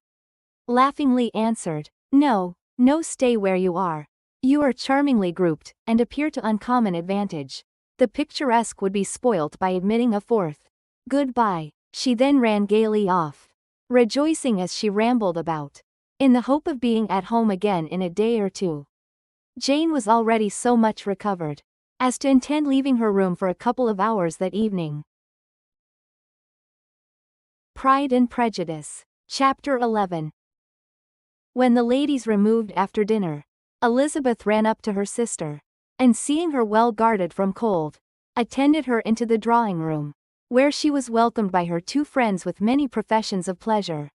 laughingly answered, "No, no, stay where you are. You are charmingly grouped, and appear to uncommon advantage. The picturesque would be spoilt by admitting a fourth. Goodbye." She then ran gaily off, rejoicing as she rambled about, in the hope of being at home again in a day or two. Jane was already so much recovered as to intend leaving her room for a couple of hours that evening. Pride and Prejudice. Chapter 11. When the ladies removed after dinner, Elizabeth ran up to her sister, and seeing her well guarded from cold, attended her into the drawing-room, where she was welcomed by her two friends with many professions of pleasure.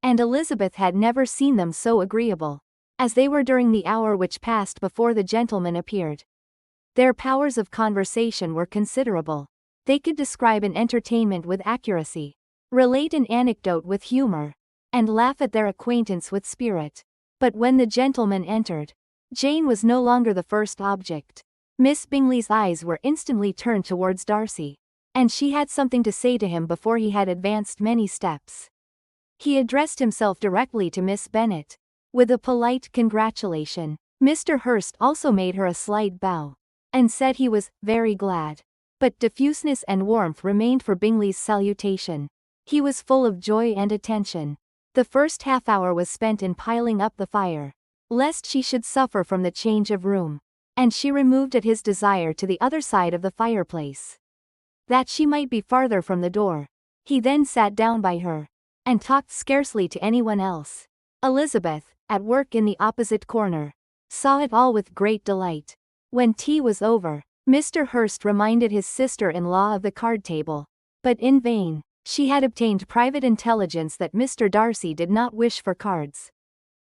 And Elizabeth had never seen them so agreeable as they were during the hour which passed before the gentlemen appeared. Their powers of conversation were considerable. They could describe an entertainment with accuracy, relate an anecdote with humor, and laugh at their acquaintance with spirit. But when the gentlemen entered, Jane was no longer the first object. Miss Bingley's eyes were instantly turned towards Darcy, and she had something to say to him before he had advanced many steps. He addressed himself directly to Miss Bennet, with a polite congratulation. Mr. Hurst also made her a slight bow, and said he was very glad. But diffuseness and warmth remained for Bingley's salutation. He was full of joy and attention. The first half-hour was spent in piling up the fire, lest she should suffer from the change of room, and she removed at his desire to the other side of the fireplace, that she might be farther from the door. He then sat down by her, and talked scarcely to anyone else. Elizabeth, at work in the opposite corner, saw it all with great delight. When tea was over, Mr. Hurst reminded his sister-in-law of the card-table, but in vain. She had obtained private intelligence that Mr. Darcy did not wish for cards,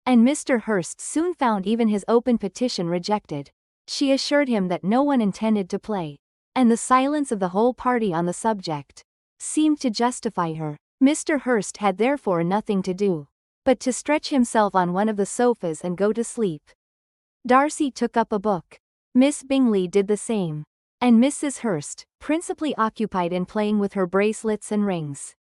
and Mr. Hurst soon found even his open petition rejected. She assured him that no one intended to play, and the silence of the whole party on the subject seemed to justify her. Mr. Hurst had therefore nothing to do but to stretch himself on one of the sofas and go to sleep. Darcy took up a book. Miss Bingley did the same, and Mrs. Hurst, principally occupied in playing with her bracelets and rings,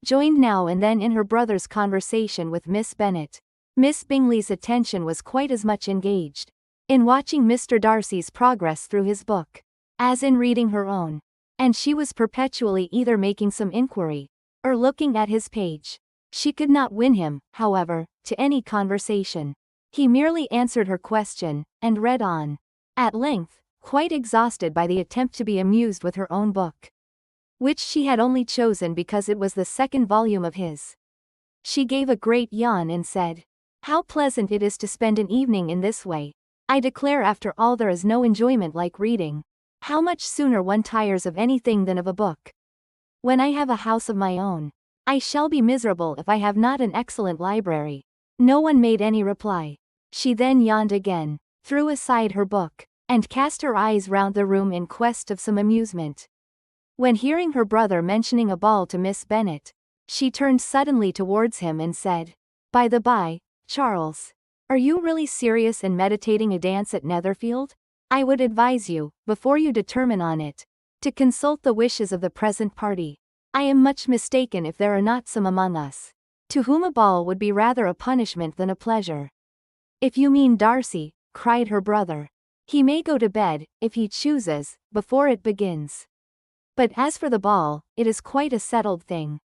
joined now and then in her brother's conversation with Miss Bennet. Miss Bingley's attention was quite as much engaged in watching Mr. Darcy's progress through his book as in reading her own, and she was perpetually either making some inquiry or looking at his page. She could not win him, however, to any conversation. He merely answered her question, and read on. At length, quite exhausted by the attempt to be amused with her own book, which she had only chosen because it was the second volume of his, she gave a great yawn and said, "How pleasant it is to spend an evening in this way. I declare after all there is no enjoyment like reading. How much sooner one tires of anything than of a book. When I have a house of my own, I shall be miserable if I have not an excellent library." No one made any reply. She then yawned again, threw aside her book, and cast her eyes round the room in quest of some amusement. When hearing her brother mentioning a ball to Miss Bennet, she turned suddenly towards him and said, "By the by, Charles, are you really serious in meditating a dance at Netherfield? I would advise you, before you determine on it, to consult the wishes of the present party. I am much mistaken if there are not some among us to whom a ball would be rather a punishment than a pleasure." "If you mean Darcy," cried her brother, "he may go to bed, if he chooses, before it begins. But as for the ball, it is quite a settled thing.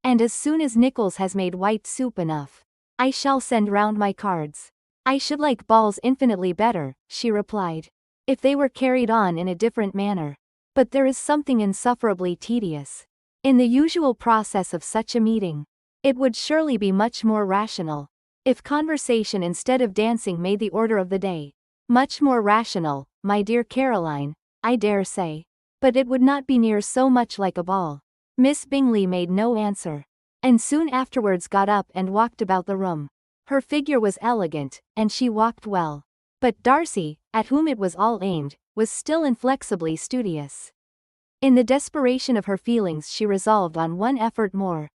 And as soon as Nichols has made white soup enough, I shall send round my cards." "I should like balls infinitely better," she replied, "if they were carried on in a different manner. But there is something insufferably tedious in the usual process of such a meeting. It would surely be much more rational if conversation instead of dancing made the order of the day." "Much more rational, my dear Caroline, I dare say. But it would not be near so much like a ball." Miss Bingley made no answer, and soon afterwards got up and walked about the room. Her figure was elegant, and she walked well. But Darcy, at whom it was all aimed, was still inflexibly studious. In the desperation of her feelings she resolved on one effort more,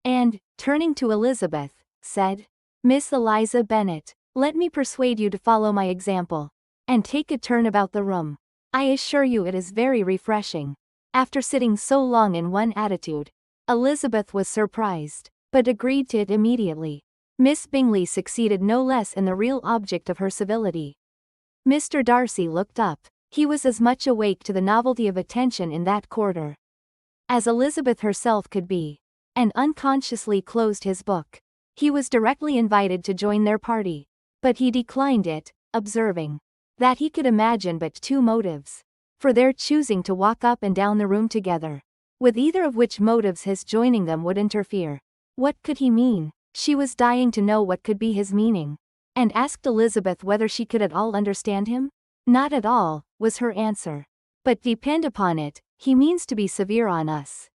and, turning to Elizabeth, said, "Miss Eliza Bennet, let me persuade you to follow my example, and take a turn about the room. I assure you it is very refreshing." After sitting so long in one attitude, Elizabeth was surprised, but agreed to it immediately. Miss Bingley succeeded no less in the real object of her civility. Mr. Darcy looked up. He was as much awake to the novelty of attention in that quarter as Elizabeth herself could be, and unconsciously closed his book. He was directly invited to join their party, but he declined it, observing that he could imagine but two motives for their choosing to walk up and down the room together, with either of which motives his joining them would interfere. What could he mean? She was dying to know what could be his meaning, and asked Elizabeth whether she could at all understand him. Not at all, was her answer. But depend upon it, he means to be severe on us.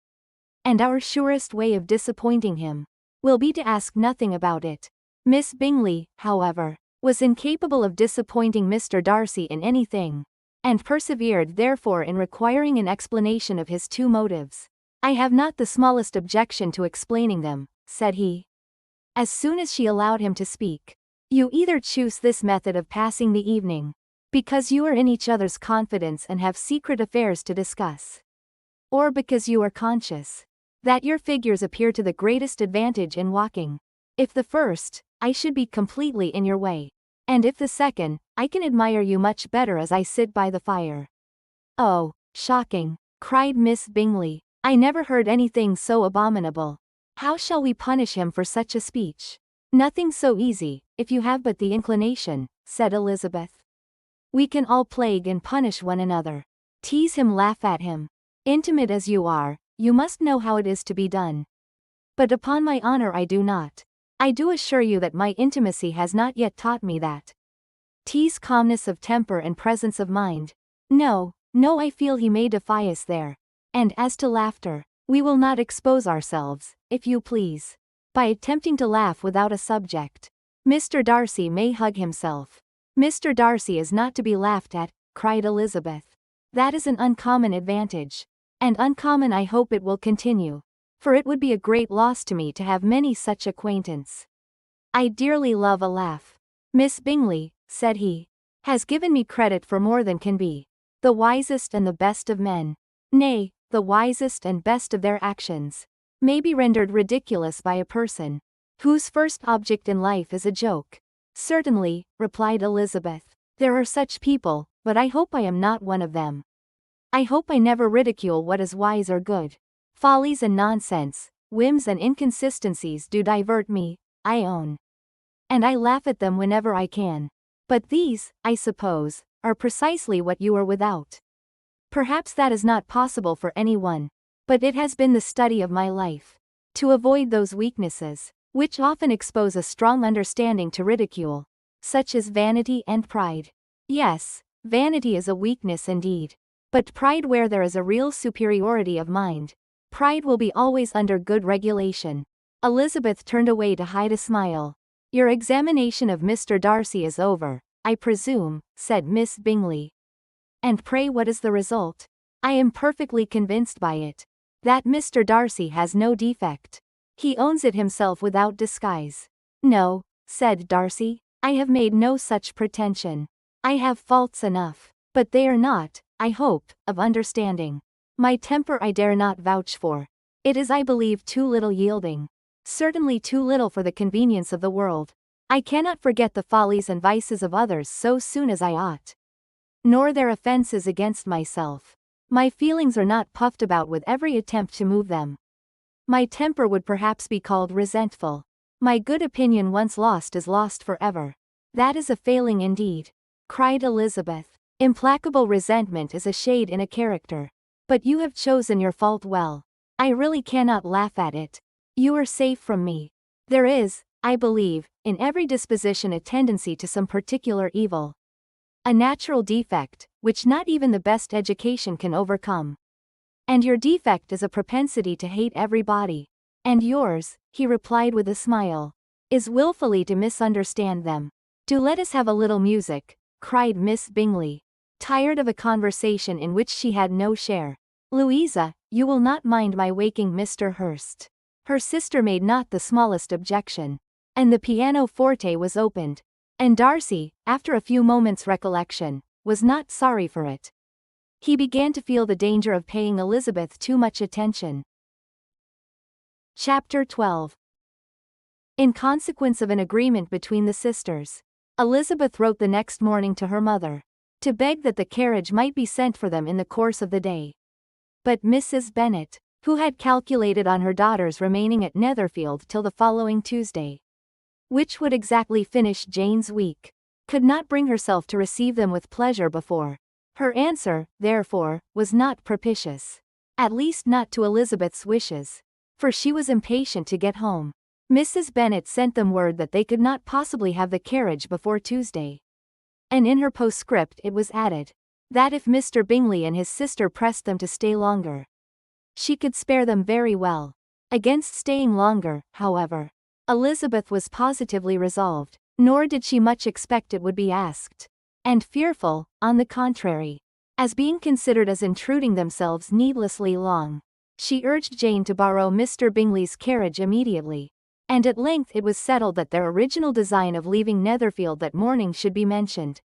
And our surest way of disappointing him will be to ask nothing about it. Miss Bingley, however, was incapable of disappointing Mr. Darcy in anything, and persevered therefore in requiring an explanation of his two motives. I have not the smallest objection to explaining them, said he, as soon as she allowed him to speak. You either choose this method of passing the evening, because you are in each other's confidence and have secret affairs to discuss, or because you are conscious that your figures appear to the greatest advantage in walking. If the first, I should be completely in your way, and if the second, I can admire you much better as I sit by the fire. Oh, shocking, cried Miss Bingley. I never heard anything so abominable. How shall we punish him for such a speech? Nothing so easy, if you have but the inclination, said Elizabeth. We can all plague and punish one another. Tease him, laugh at him. Intimate as you are, you must know how it is to be done. But upon my honor I do not. I do assure you that my intimacy has not yet taught me that. Tease calmness of temper and presence of mind. No, no, I feel he may defy us there. And as to laughter, we will not expose ourselves, if you please, by attempting to laugh without a subject. Mr. Darcy may hug himself. Mr. Darcy is not to be laughed at, cried Elizabeth. That is an uncommon advantage. And uncommon I hope it will continue, for it would be a great loss to me to have many such acquaintance. I dearly love a laugh. Miss Bingley, said he, has given me credit for more than can be the wisest and the best of men. Nay, the wisest and best of their actions may be rendered ridiculous by a person whose first object in life is a joke. Certainly, replied Elizabeth. There are such people, but I hope I am not one of them. I hope I never ridicule what is wise or good. Follies and nonsense, whims and inconsistencies do divert me, I own, and I laugh at them whenever I can. But these, I suppose, are precisely what you are without. Perhaps that is not possible for anyone, but it has been the study of my life to avoid those weaknesses which often expose a strong understanding to ridicule, such as vanity and pride. Yes, vanity is a weakness indeed, but pride, where there is a real superiority of mind, pride will be always under good regulation. Elizabeth turned away to hide a smile. Your examination of Mr. Darcy is over, I presume, said Miss Bingley. And pray what is the result? I am perfectly convinced by it that Mr. Darcy has no defect. He owns it himself without disguise. No, said Darcy, I have made no such pretension. I have faults enough, but they are not, I hope, of understanding. My temper I dare not vouch for. It is, I believe, too little yielding. Certainly too little for the convenience of the world. I cannot forget the follies and vices of others so soon as I ought, nor their offences against myself. My feelings are not puffed about with every attempt to move them. My temper would perhaps be called resentful. My good opinion once lost is lost forever. That is a failing indeed, cried Elizabeth. Implacable resentment is a shade in a character. But you have chosen your fault well. I really cannot laugh at it. You are safe from me. There is, I believe, in every disposition a tendency to some particular evil. A natural defect, which not even the best education can overcome. And your defect is a propensity to hate everybody. And yours, he replied with a smile, is willfully to misunderstand them. Do let us have a little music, cried Miss Bingley, tired of a conversation in which she had no share. Louisa, you will not mind my waking Mr. Hurst. Her sister made not the smallest objection, and the pianoforte was opened, and Darcy, after a few moments' recollection, was not sorry for it. He began to feel the danger of paying Elizabeth too much attention. Chapter 12. in consequence of an agreement between the sisters. Elizabeth wrote the next morning to her mother, to beg that the carriage might be sent for them in the course of the day. But Mrs. Bennet, who had calculated on her daughters remaining at Netherfield till the following Tuesday, which would exactly finish Jane's week, could not bring herself to receive them with pleasure before. Her answer, therefore, was not propitious. At least not to Elizabeth's wishes, for she was impatient to get home. Mrs. Bennet sent them word that they could not possibly have the carriage before Tuesday. And in her postscript it was added, that if Mr. Bingley and his sister pressed them to stay longer, she could spare them very well. Against staying longer, however, Elizabeth was positively resolved, nor did she much expect it would be asked. And fearful, on the contrary, as being considered as intruding themselves needlessly long, she urged Jane to borrow Mr. Bingley's carriage immediately. And at length it was settled that their original design of leaving Netherfield that morning should be mentioned,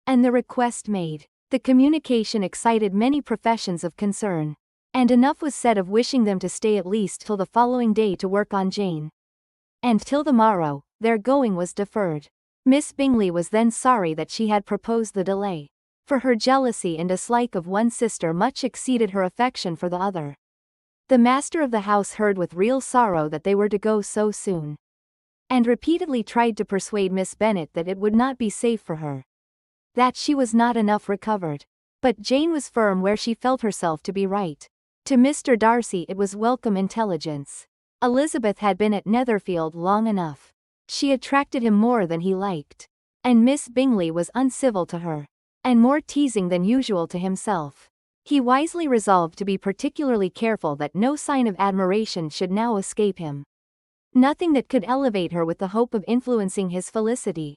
and the request made. The communication excited many professions of concern, and enough was said of wishing them to stay at least till the following day to work on Jane. And till the morrow, their going was deferred. Miss Bingley was then sorry that she had proposed the delay, for her jealousy and dislike of one sister much exceeded her affection for the other. The master of the house heard with real sorrow that they were to go so soon, and repeatedly tried to persuade Miss Bennet that it would not be safe for her, that she was not enough recovered. But Jane was firm where she felt herself to be right. To Mr. Darcy it was welcome intelligence. Elizabeth had been at Netherfield long enough. She attracted him more than he liked, and Miss Bingley was uncivil to her, and more teasing than usual to himself. He wisely resolved to be particularly careful that no sign of admiration should now escape him. Nothing that could elevate her with the hope of influencing his felicity.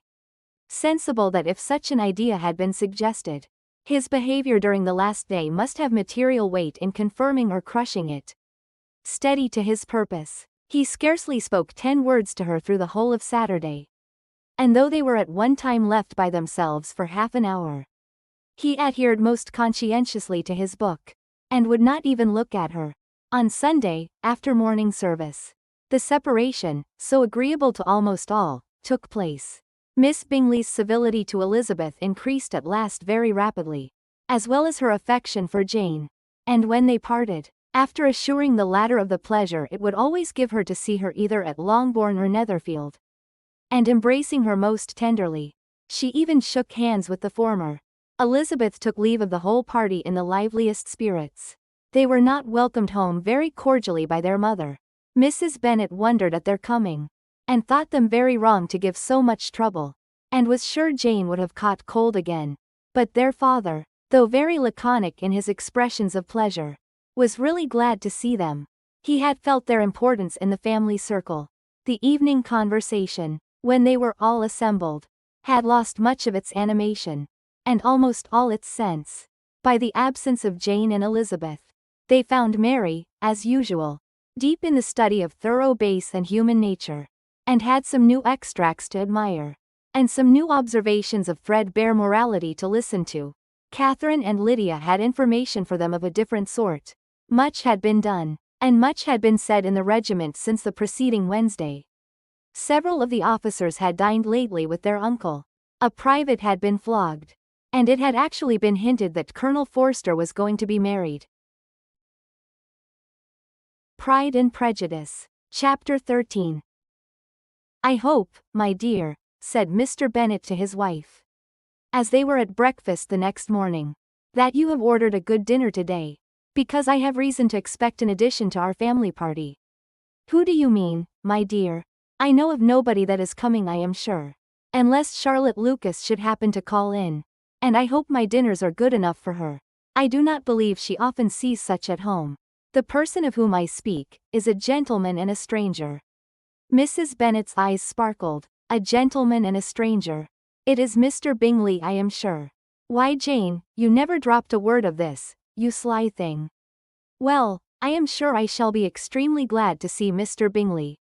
Sensible that if such an idea had been suggested, his behavior during the last day must have material weight in confirming or crushing it. Steady to his purpose, he scarcely spoke 10 words to her through the whole of Saturday. And though they were at one time left by themselves for half an hour, he adhered most conscientiously to his book, and would not even look at her. On Sunday, after morning service, the separation, so agreeable to almost all, took place. Miss Bingley's civility to Elizabeth increased at last very rapidly, as well as her affection for Jane, and when they parted, after assuring the latter of the pleasure it would always give her to see her either at Longbourn or Netherfield, and embracing her most tenderly, she even shook hands with the former, Elizabeth took leave of the whole party in the liveliest spirits. They were not welcomed home very cordially by their mother. Mrs. Bennet wondered at their coming, and thought them very wrong to give so much trouble, and was sure Jane would have caught cold again. But their father, though very laconic in his expressions of pleasure, was really glad to see them. He had felt their importance in the family circle. The evening conversation, when they were all assembled, had lost much of its animation, and almost all its sense, by the absence of Jane and Elizabeth. They found Mary, as usual, deep in the study of thorough base and human nature, and had some new extracts to admire, and some new observations of threadbare morality to listen to. Catherine and Lydia had information for them of a different sort. Much had been done, and much had been said in the regiment since the preceding Wednesday. Several of the officers had dined lately with their uncle. A private had been flogged, and it had actually been hinted that Colonel Forster was going to be married. Pride and Prejudice. Chapter 13. "I hope, my dear," said Mr. Bennet to his wife, as they were at breakfast the next morning, "that you have ordered a good dinner today, because I have reason to expect an addition to our family party." "Who do you mean, my dear?" "I know of nobody that is coming, I am sure, unless Charlotte Lucas should happen to call in, and I hope my dinners are good enough for her. I do not believe she often sees such at home. The person of whom I speak is a gentleman and a stranger." Mrs. Bennet's eyes sparkled. "A gentleman and a stranger. It is Mr. Bingley, I am sure. Why, Jane, you never dropped a word of this, you sly thing." "Well, I am sure I shall be extremely glad to see Mr. Bingley.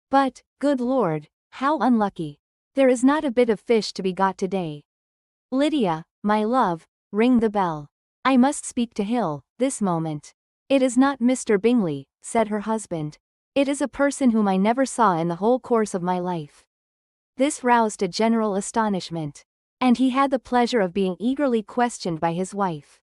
But, good Lord, how unlucky. There is not a bit of fish to be got today. Lydia, my love, ring the bell. I must speak to Hill, this moment." "It is not Mr. Bingley," said her husband. It is a person whom I never saw in the whole course of my life." This roused a general astonishment. And he had the pleasure of being eagerly questioned by his wife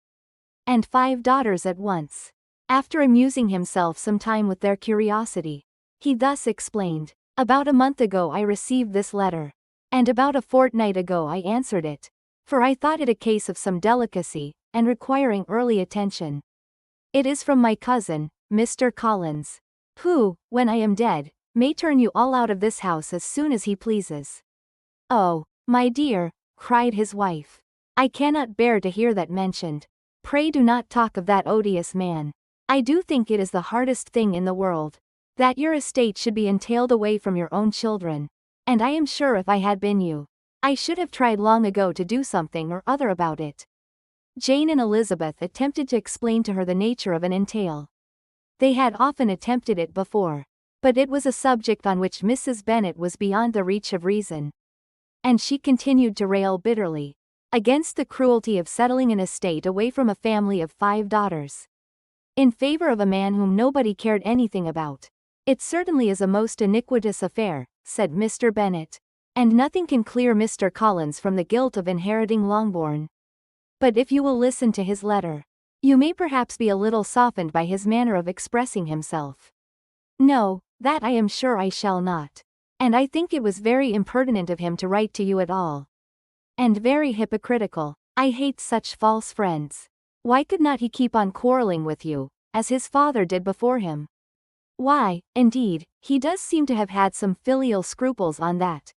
and 5 daughters at once. After amusing himself some time with their curiosity, he thus explained, "About a month ago I received this letter, and about a fortnight ago I answered it, for I thought it a case of some delicacy, and requiring early attention. It is from my cousin, Mr. Collins, who, when I am dead, may turn you all out of this house as soon as he pleases." "Oh, my dear," cried his wife, "I cannot bear to hear that mentioned. Pray do not talk of that odious man. I do think it is the hardest thing in the world, that your estate should be entailed away from your own children, and I am sure if I had been you, I should have tried long ago to do something or other about it." Jane and Elizabeth attempted to explain to her the nature of an entail. They had often attempted it before, but it was a subject on which Mrs. Bennet was beyond the reach of reason, and she continued to rail bitterly against the cruelty of settling an estate away from a family of 5 daughters, in favor of a man whom nobody cared anything about. "It certainly is a most iniquitous affair," said Mr. Bennet, "and nothing can clear Mr. Collins from the guilt of inheriting Longbourn. But if you will listen to his letter, you may perhaps be a little softened by his manner of expressing himself." "No, that I am sure I shall not. And I think it was very impertinent of him to write to you at all. And very hypocritical. I hate such false friends. Why could not he keep on quarreling with you, as his father did before him? Why, indeed, he does seem to have had some filial scruples on that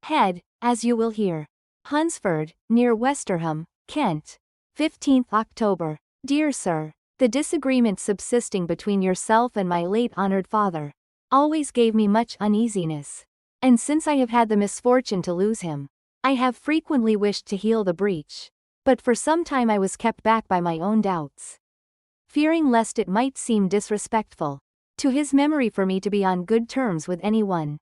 head, as you will hear. Hunsford, near Westerham, Kent. 15th October. Dear Sir, the disagreement subsisting between yourself and my late honored father always gave me much uneasiness, and since I have had the misfortune to lose him, I have frequently wished to heal the breach, but for some time I was kept back by my own doubts, fearing lest it might seem disrespectful to his memory for me to be on good terms with anyone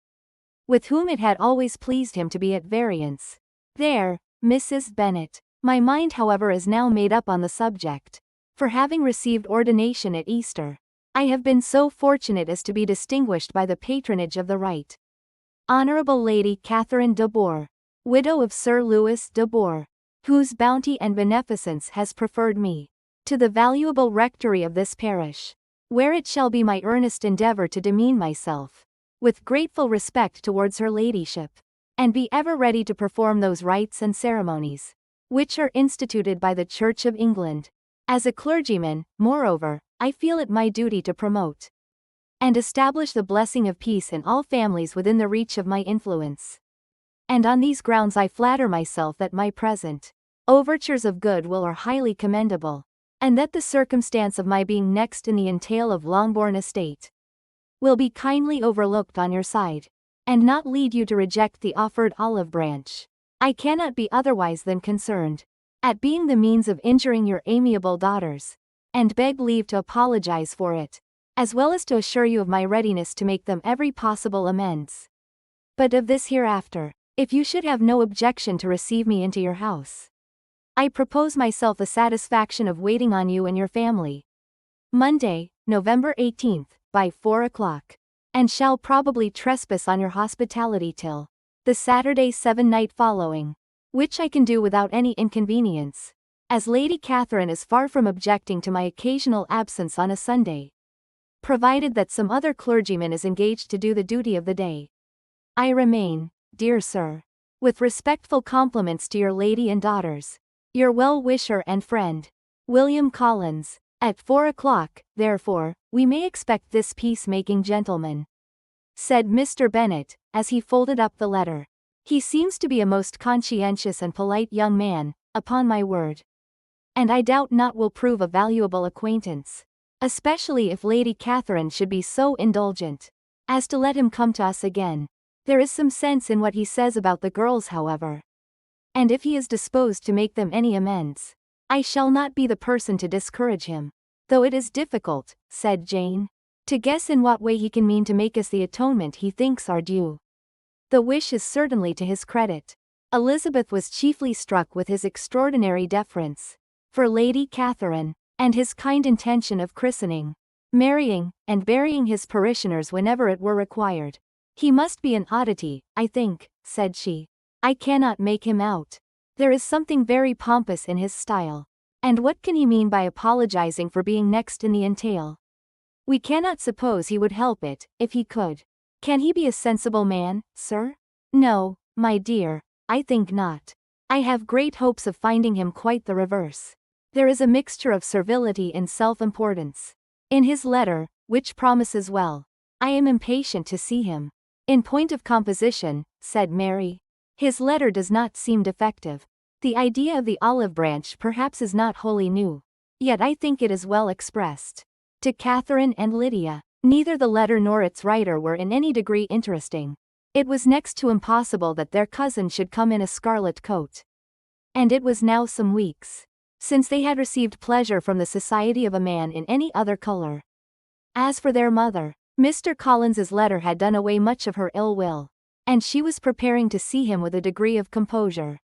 with whom it had always pleased him to be at variance. There, Mrs. Bennet. My mind however is now made up on the subject, for having received ordination at Easter, I have been so fortunate as to be distinguished by the patronage of the Right Honourable Lady Catherine de Bourgh, widow of Sir Louis de Bourgh, whose bounty and beneficence has preferred me to the valuable rectory of this parish, where it shall be my earnest endeavour to demean myself with grateful respect towards her ladyship, and be ever ready to perform those rites and ceremonies which are instituted by the Church of England. As a clergyman, moreover, I feel it my duty to promote and establish the blessing of peace in all families within the reach of my influence. And on these grounds I flatter myself that my present overtures of goodwill are highly commendable, and that the circumstance of my being next in the entail of Longbourn estate will be kindly overlooked on your side, and not lead you to reject the offered olive branch. I cannot be otherwise than concerned at being the means of injuring your amiable daughters, and beg leave to apologize for it, as well as to assure you of my readiness to make them every possible amends. But of this hereafter, if you should have no objection to receive me into your house, I propose myself the satisfaction of waiting on you and your family Monday, November 18th, by 4 o'clock, and shall probably trespass on your hospitality till the Saturday seven-night following, which I can do without any inconvenience, as Lady Catherine is far from objecting to my occasional absence on a Sunday, provided that some other clergyman is engaged to do the duty of the day. I remain, dear Sir, with respectful compliments to your lady and daughters, your well-wisher and friend, William Collins. At 4 o'clock, therefore, we may expect this peace-making gentleman," said Mr. Bennet, as he folded up the letter. "He seems to be a most conscientious and polite young man, upon my word, and I doubt not will prove a valuable acquaintance, especially if Lady Catherine should be so indulgent as to let him come to us again. There is some sense in what he says about the girls however, and if he is disposed to make them any amends, I shall not be the person to discourage him, though it is difficult," said Jane, "to guess in what way he can mean to make us the atonement he thinks our due. The wish is certainly to his credit." Elizabeth was chiefly struck with his extraordinary deference for Lady Catherine, and his kind intention of christening marrying, and burying his parishioners whenever it were required. He must be an oddity, I think, said she. I cannot make him out. There is something very pompous in his style. And what can he mean by apologizing for being next in the entail? We cannot suppose he would help it, if he could. Can he be a sensible man, sir? No, my dear, I think not. I have great hopes of finding him quite the reverse. There is a mixture of servility and self-importance in his letter, which promises well. I am impatient to see him. In point of composition, said Mary, his letter does not seem defective. The idea of the olive branch perhaps is not wholly new. Yet I think it is well expressed. To Catherine and Lydia, neither the letter nor its writer were in any degree interesting. It was next to impossible that their cousin should come in a scarlet coat. And it was now some weeks since they had received pleasure from the society of a man in any other color. As for their mother, Mr. Collins's letter had done away much of her ill will, and she was preparing to see him with a degree of composure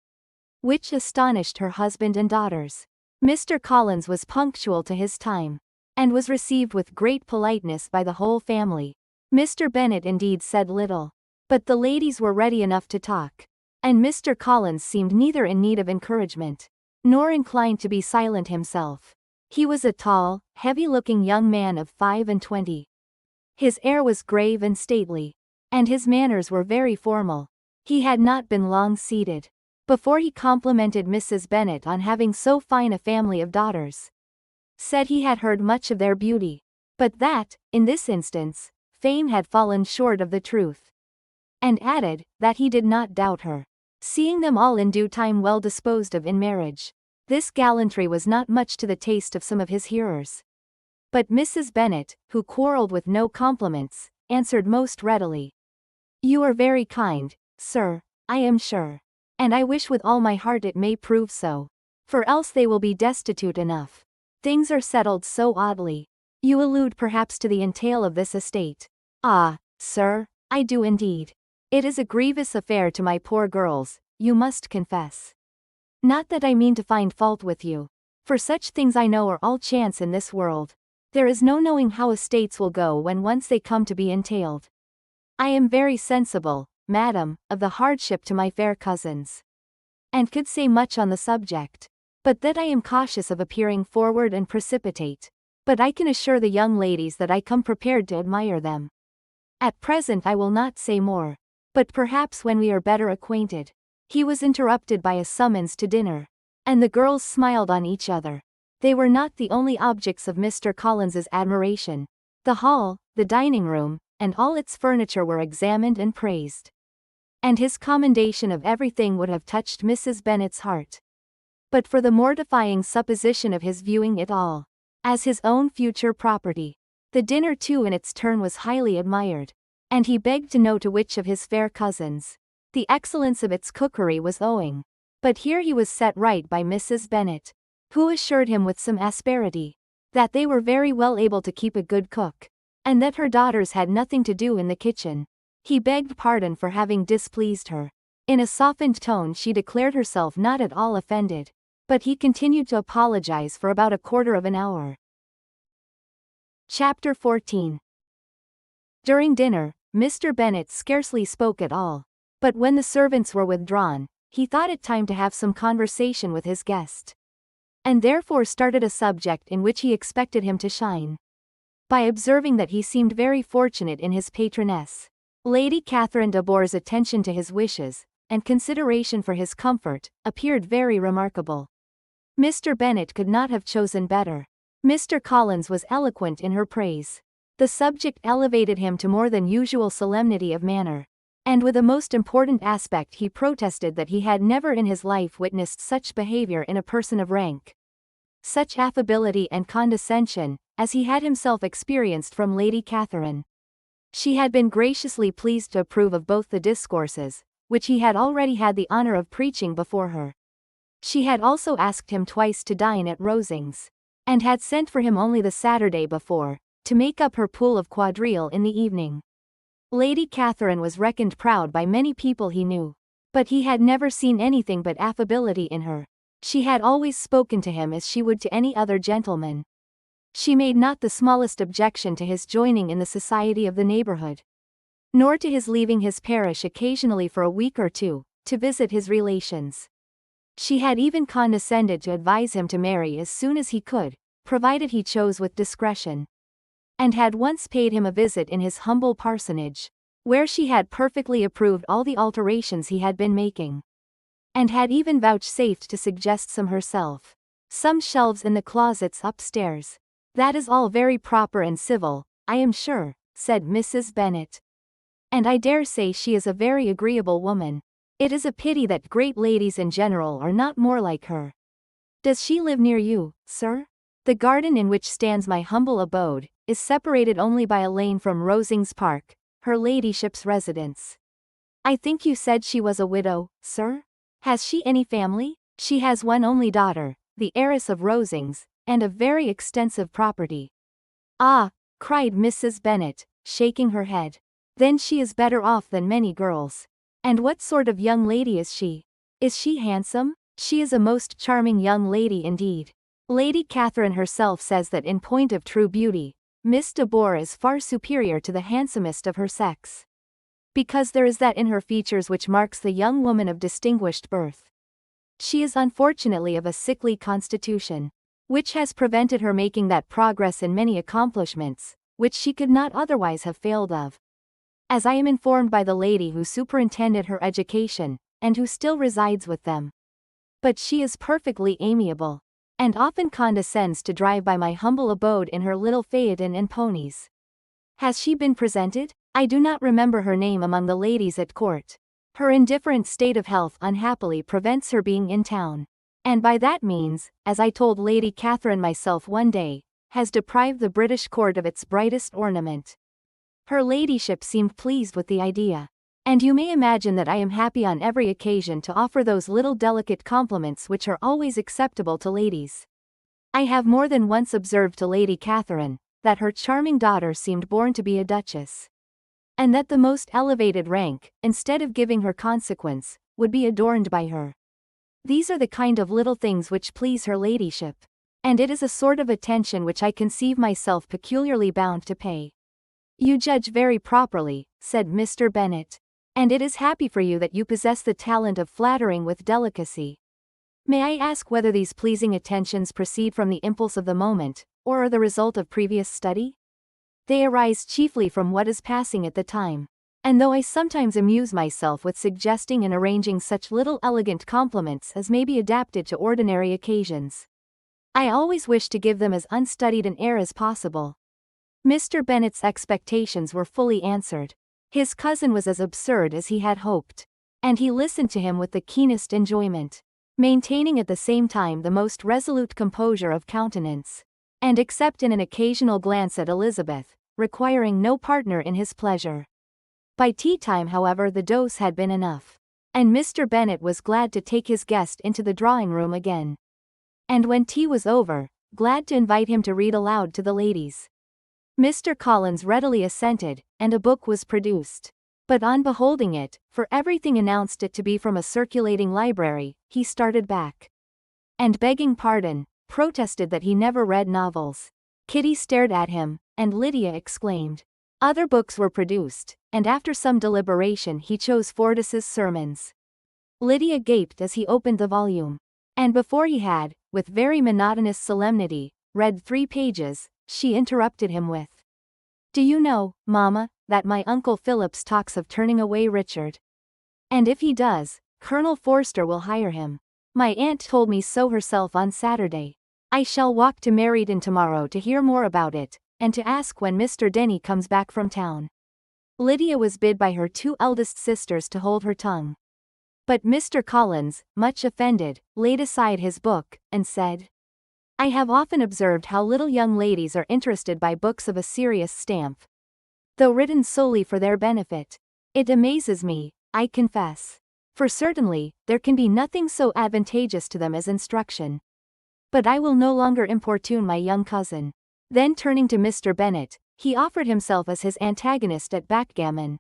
which astonished her husband and daughters. Mr. Collins was punctual to his time, and was received with great politeness by the whole family. Mr. Bennet indeed said little, but the ladies were ready enough to talk, and Mr. Collins seemed neither in need of encouragement, nor inclined to be silent himself. He was a tall, heavy-looking young man of 25. His air was grave and stately, and his manners were very formal. He had not been long seated before he complimented Mrs. Bennet on having so fine a family of daughters. Said he had heard much of their beauty, but that, in this instance, fame had fallen short of the truth. And added, that he did not doubt her, seeing them all in due time well disposed of in marriage. This gallantry was not much to the taste of some of his hearers. But Mrs. Bennet, who quarrelled with no compliments, answered most readily. You are very kind, sir, I am sure. And I wish with all my heart it may prove so. For else they will be destitute enough. Things are settled so oddly. You allude perhaps to the entail of this estate. Ah, sir, I do indeed. It is a grievous affair to my poor girls, you must confess. Not that I mean to find fault with you, for such things I know are all chance in this world. There is no knowing how estates will go when once they come to be entailed. I am very sensible, madam, of the hardship to my fair cousins, and could say much on the subject, but that I am cautious of appearing forward and precipitate. But I can assure the young ladies that I come prepared to admire them. At present I will not say more, but perhaps when we are better acquainted. He was interrupted by a summons to dinner, and the girls smiled on each other. They were not the only objects of Mr. Collins's admiration. The hall, the dining room, and all its furniture were examined and praised. And his commendation of everything would have touched Mrs. Bennet's heart, but for the mortifying supposition of his viewing it all as his own future property. The dinner too in its turn was highly admired, and he begged to know to which of his fair cousins the excellence of its cookery was owing. But here he was set right by Mrs. Bennet, who assured him with some asperity that they were very well able to keep a good cook, and that her daughters had nothing to do in the kitchen. He begged pardon for having displeased her. In a softened tone she declared herself not at all offended, but he continued to apologize for about a quarter of an hour. Chapter 14. During dinner, Mr. Bennet scarcely spoke at all, but when the servants were withdrawn, he thought it time to have some conversation with his guest, and therefore started a subject in which he expected him to shine, by observing that he seemed very fortunate in his patroness. Lady Catherine de Bourgh's attention to his wishes, and consideration for his comfort, appeared very remarkable. Mr. Bennet could not have chosen better. Mr. Collins was eloquent in her praise. The subject elevated him to more than usual solemnity of manner, and with a most important aspect he protested that he had never in his life witnessed such behavior in a person of rank, such affability and condescension, as he had himself experienced from Lady Catherine. She had been graciously pleased to approve of both the discourses, which he had already had the honor of preaching before her. She had also asked him twice to dine at Rosings, and had sent for him only the Saturday before, to make up her pool of quadrille in the evening. Lady Catherine was reckoned proud by many people he knew, but he had never seen anything but affability in her. She had always spoken to him as she would to any other gentleman. She made not the smallest objection to his joining in the society of the neighborhood, nor to his leaving his parish occasionally for a week or two, to visit his relations. She had even condescended to advise him to marry as soon as he could, provided he chose with discretion, and had once paid him a visit in his humble parsonage, where she had perfectly approved all the alterations he had been making, and had even vouchsafed to suggest some herself. Some shelves in the closets upstairs. That is all very proper and civil, I am sure, said Mrs. Bennet. And I dare say she is a very agreeable woman. It is a pity that great ladies in general are not more like her. Does she live near you, sir? The garden in which stands my humble abode is separated only by a lane from Rosings Park, her ladyship's residence. I think you said she was a widow, sir? Has she any family? She has one only daughter, the heiress of Rosings, and of very extensive property. Ah, cried Mrs. Bennet, shaking her head. Then she is better off than many girls. And what sort of young lady is she? Is she handsome? She is a most charming young lady indeed. Lady Catherine herself says that in point of true beauty, Miss de Bourgh is far superior to the handsomest of her sex, because there is that in her features which marks the young woman of distinguished birth. She is unfortunately of a sickly constitution, which has prevented her making that progress in many accomplishments, which she could not otherwise have failed of, as I am informed by the lady who superintended her education, and who still resides with them. But she is perfectly amiable, and often condescends to drive by my humble abode in her little phaeton and ponies. Has she been presented? I do not remember her name among the ladies at court. Her indifferent state of health unhappily prevents her being in town, and by that means, as I told Lady Catherine myself one day, has deprived the British court of its brightest ornament. Her ladyship seemed pleased with the idea, and you may imagine that I am happy on every occasion to offer those little delicate compliments which are always acceptable to ladies. I have more than once observed to Lady Catherine that her charming daughter seemed born to be a duchess, and that the most elevated rank, instead of giving her consequence, would be adorned by her. These are the kind of little things which please her ladyship, and it is a sort of attention which I conceive myself peculiarly bound to pay. You judge very properly, said Mr. Bennet, and it is happy for you that you possess the talent of flattering with delicacy. May I ask whether these pleasing attentions proceed from the impulse of the moment, or are the result of previous study? They arise chiefly from what is passing at the time, and though I sometimes amuse myself with suggesting and arranging such little elegant compliments as may be adapted to ordinary occasions, I always wish to give them as unstudied an air as possible. Mr. Bennet's expectations were fully answered. His cousin was as absurd as he had hoped, and he listened to him with the keenest enjoyment, maintaining at the same time the most resolute composure of countenance, and except in an occasional glance at Elizabeth, requiring no partner in his pleasure. By tea time, however, the dose had been enough, and Mr. Bennet was glad to take his guest into the drawing-room again, and when tea was over, glad to invite him to read aloud to the ladies. Mr. Collins readily assented, and a book was produced. But on beholding it, for everything announced it to be from a circulating library, he started back, and begging pardon, protested that he never read novels. Kitty stared at him, and Lydia exclaimed. Other books were produced, and after some deliberation he chose Fordyce's Sermons. Lydia gaped as he opened the volume, and before he had, with very monotonous solemnity, read 3 pages, she interrupted him with, "Do you know, Mamma, that my Uncle Phillips talks of turning away Richard? And if he does, Colonel Forster will hire him. My aunt told me so herself on Saturday. I shall walk to Meryton tomorrow to hear more about it, and to ask when Mr. Denny comes back from town." Lydia was bid by her 2 eldest sisters to hold her tongue. But Mr. Collins, much offended, laid aside his book, and said, "I have often observed how little young ladies are interested by books of a serious stamp, though written solely for their benefit. It amazes me, I confess. For certainly, there can be nothing so advantageous to them as instruction. But I will no longer importune my young cousin." Then turning to Mr. Bennet, he offered himself as his antagonist at backgammon.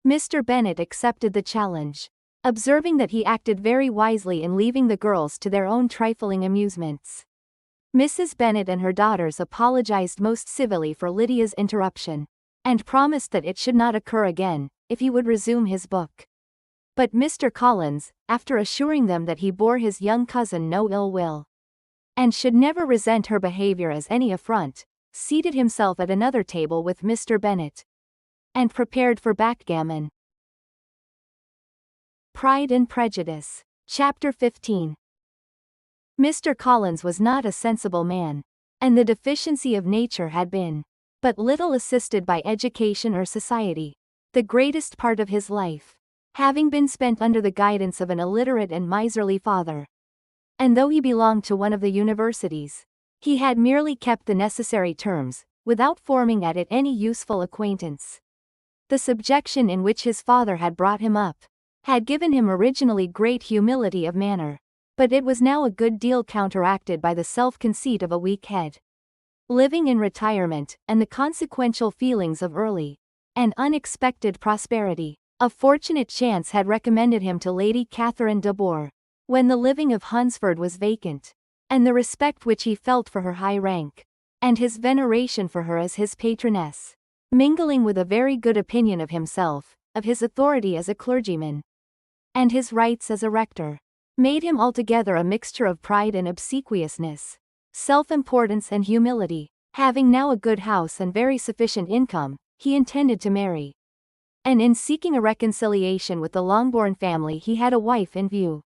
Mr. Bennet accepted the challenge, observing that he acted very wisely in leaving the girls to their own trifling amusements. Mrs. Bennet and her daughters apologized most civilly for Lydia's interruption, and promised that it should not occur again, if he would resume his book. But Mr. Collins, after assuring them that he bore his young cousin no ill will, and should never resent her behavior as any affront, seated himself at another table with Mr. Bennet, and prepared for backgammon. Pride and Prejudice. Chapter 15. Mr. Collins was not a sensible man, and the deficiency of nature had been but little assisted by education or society, the greatest part of his life having been spent under the guidance of an illiterate and miserly father. And though he belonged to one of the universities, he had merely kept the necessary terms, without forming at it any useful acquaintance. The subjection in which his father had brought him up had given him originally great humility of manner, but it was now a good deal counteracted by the self-conceit of a weak head. Living in retirement, and the consequential feelings of early and unexpected prosperity, a fortunate chance had recommended him to Lady Catherine de Bourgh, when the living of Hunsford was vacant, and the respect which he felt for her high rank, and his veneration for her as his patroness, mingling with a very good opinion of himself, of his authority as a clergyman, and his rights as a rector, made him altogether a mixture of pride and obsequiousness, self-importance and humility. Having now a good house and very sufficient income, he intended to marry. And in seeking a reconciliation with the Longbourn family he had a wife in view,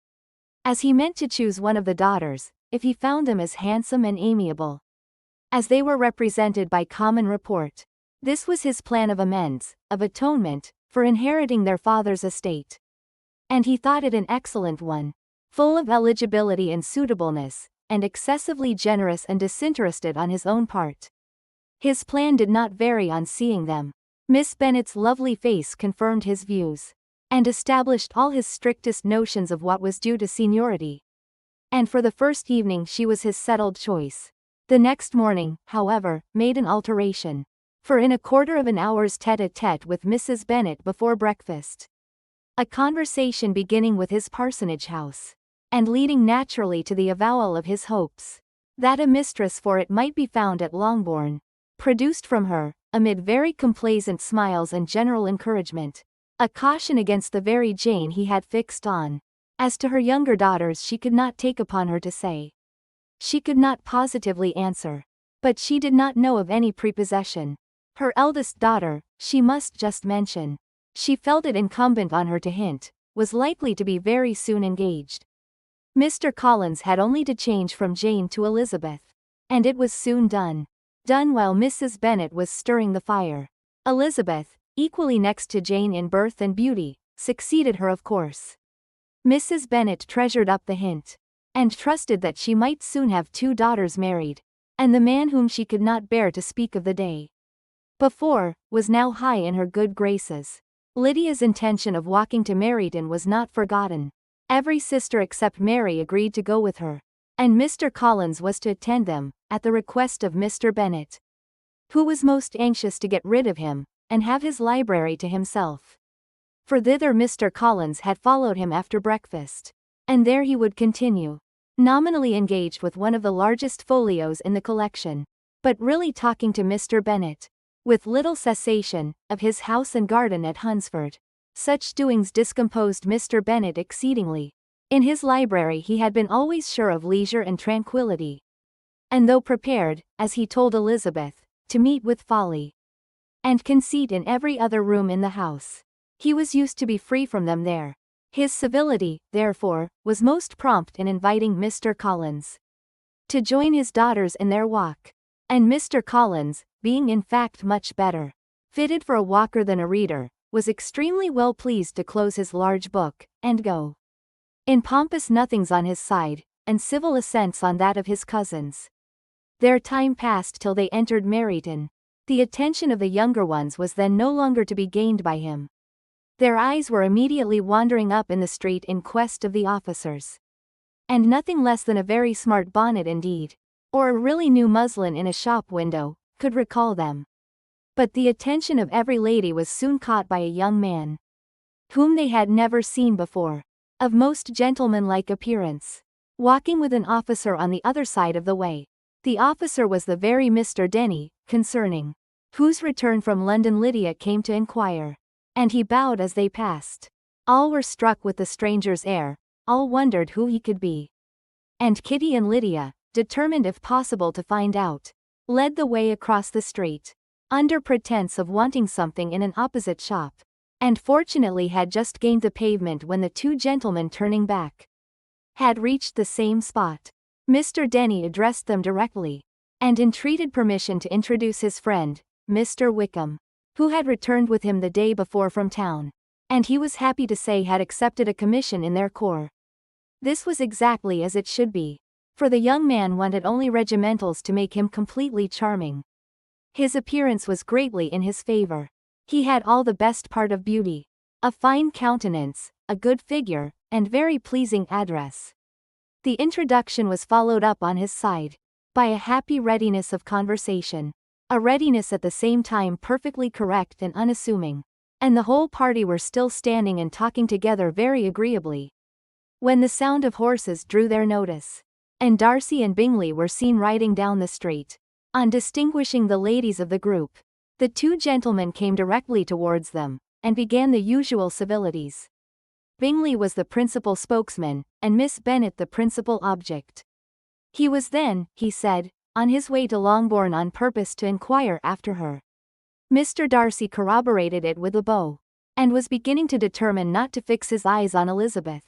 as he meant to choose one of the daughters, if he found them as handsome and amiable as they were represented by common report. This was his plan of amends, of atonement, for inheriting their father's estate. And he thought it an excellent one, full of eligibility and suitableness, and excessively generous and disinterested on his own part. His plan did not vary on seeing them. Miss Bennet's lovely face confirmed his views, and established all his strictest notions of what was due to seniority. And for the first evening she was his settled choice. The next morning, however, made an alteration, for in a quarter of an hour's tête-à-tête with Mrs. Bennet before breakfast, a conversation beginning with his parsonage house, and leading naturally to the avowal of his hopes that a mistress for it might be found at Longbourn, produced from her, amid very complaisant smiles and general encouragement, a caution against the very Jane he had fixed on. As to her younger daughters she could not take upon her to say. She could not positively answer. But she did not know of any prepossession. Her eldest daughter, she must just mention, she felt it incumbent on her to hint, was likely to be very soon engaged. Mr. Collins had only to change from Jane to Elizabeth, and it was soon done. Done while Mrs. Bennet was stirring the fire. Elizabeth, equally next to Jane in birth and beauty, succeeded her of course. Mrs. Bennet treasured up the hint, and trusted that she might soon have 2 daughters married, and the man whom she could not bear to speak of the day before, was now high in her good graces. Lydia's intention of walking to Meryton was not forgotten. Every sister except Mary agreed to go with her, and Mr. Collins was to attend them, at the request of Mr. Bennet, who was most anxious to get rid of him, and have his library to himself. For thither Mr. Collins had followed him after breakfast, and there he would continue, nominally engaged with one of the largest folios in the collection, but really talking to Mr. Bennet, with little cessation, of his house and garden at Hunsford. Such doings discomposed Mr. Bennet exceedingly. In his library he had been always sure of leisure and tranquillity, and though prepared, as he told Elizabeth, to meet with folly and conceit in every other room in the house, he was used to be free from them there. His civility, therefore, was most prompt in inviting Mr. Collins to join his daughters in their walk, and Mr. Collins, being in fact much better fitted for a walker than a reader, was extremely well pleased to close his large book, and go in pompous nothings on his side, and civil assents on that of his cousins. Their time passed till they entered Meryton. The attention of the younger ones was then no longer to be gained by him. Their eyes were immediately wandering up in the street in quest of the officers, and nothing less than a very smart bonnet indeed, or a really new muslin in a shop window, could recall them. But the attention of every lady was soon caught by a young man, whom they had never seen before, of most gentlemanlike appearance, walking with an officer on the other side of the way. The officer was the very Mr. Denny, concerning whose return from London Lydia came to inquire. And he bowed as they passed. All were struck with the stranger's air, all wondered who he could be. And Kitty and Lydia, determined if possible to find out, led the way across the street, under pretense of wanting something in an opposite shop, and fortunately had just gained the pavement when the two gentlemen turning back had reached the same spot. Mr. Denny addressed them directly, and entreated permission to introduce his friend, Mr. Wickham, who had returned with him the day before from town, and he was happy to say had accepted a commission in their corps. This was exactly as it should be, for the young man wanted only regimentals to make him completely charming. His appearance was greatly in his favor. He had all the best part of beauty, a fine countenance, a good figure, and very pleasing address. The introduction was followed up on his side by a happy readiness of conversation, a readiness at the same time perfectly correct and unassuming, and the whole party were still standing and talking together very agreeably, when the sound of horses drew their notice, and Darcy and Bingley were seen riding down the street. On distinguishing the ladies of the group, the two gentlemen came directly towards them, and began the usual civilities. Bingley was the principal spokesman, and Miss Bennet the principal object. He was then, he said, on his way to Longbourn on purpose to inquire after her. Mr. Darcy corroborated it with a bow, and was beginning to determine not to fix his eyes on Elizabeth,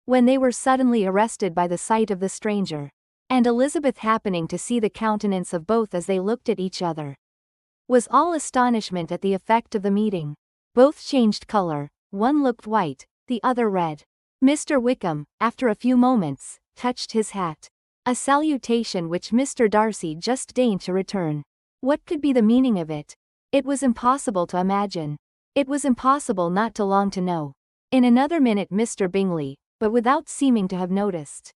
when they were suddenly arrested by the sight of the stranger, and Elizabeth, happening to see the countenance of both as they looked at each other, was all astonishment at the effect of the meeting. Both changed color, one looked white, the other red. Mr. Wickham, after a few moments, touched his hat, a salutation which Mr. Darcy just deigned to return. What could be the meaning of it? It was impossible to imagine. It was impossible not to long to know. In another minute Mr. Bingley, but without seeming to have noticed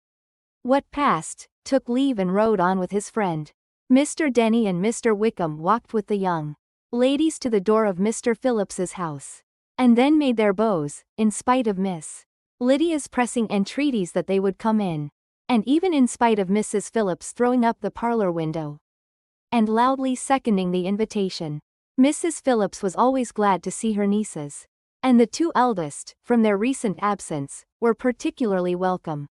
what passed, took leave and rode on with his friend. Mr. Denny and Mr. Wickham walked with the young ladies to the door of Mr. Phillips's house, and then made their bows, in spite of Miss Lydia's pressing entreaties that they would come in, and even in spite of Mrs. Phillips throwing up the parlor window and loudly seconding the invitation. Mrs. Phillips was always glad to see her nieces, and the two eldest, from their recent absence, were particularly welcome,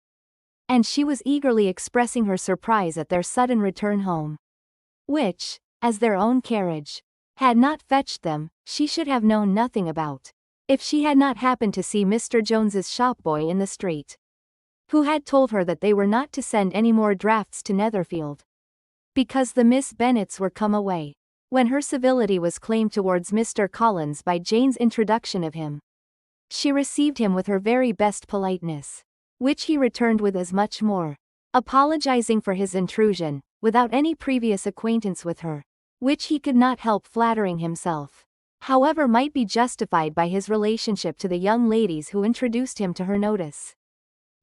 and she was eagerly expressing her surprise at their sudden return home, which, as their own carriage had not fetched them, she should have known nothing about, if she had not happened to see Mr. Jones's shopboy in the street, who had told her that they were not to send any more drafts to Netherfield, because the Miss Bennets were come away. When her civility was claimed towards Mr. Collins by Jane's introduction of him, she received him with her very best politeness, which he returned with as much more, apologizing for his intrusion, without any previous acquaintance with her, which he could not help flattering himself, however, might be justified by his relationship to the young ladies who introduced him to her notice.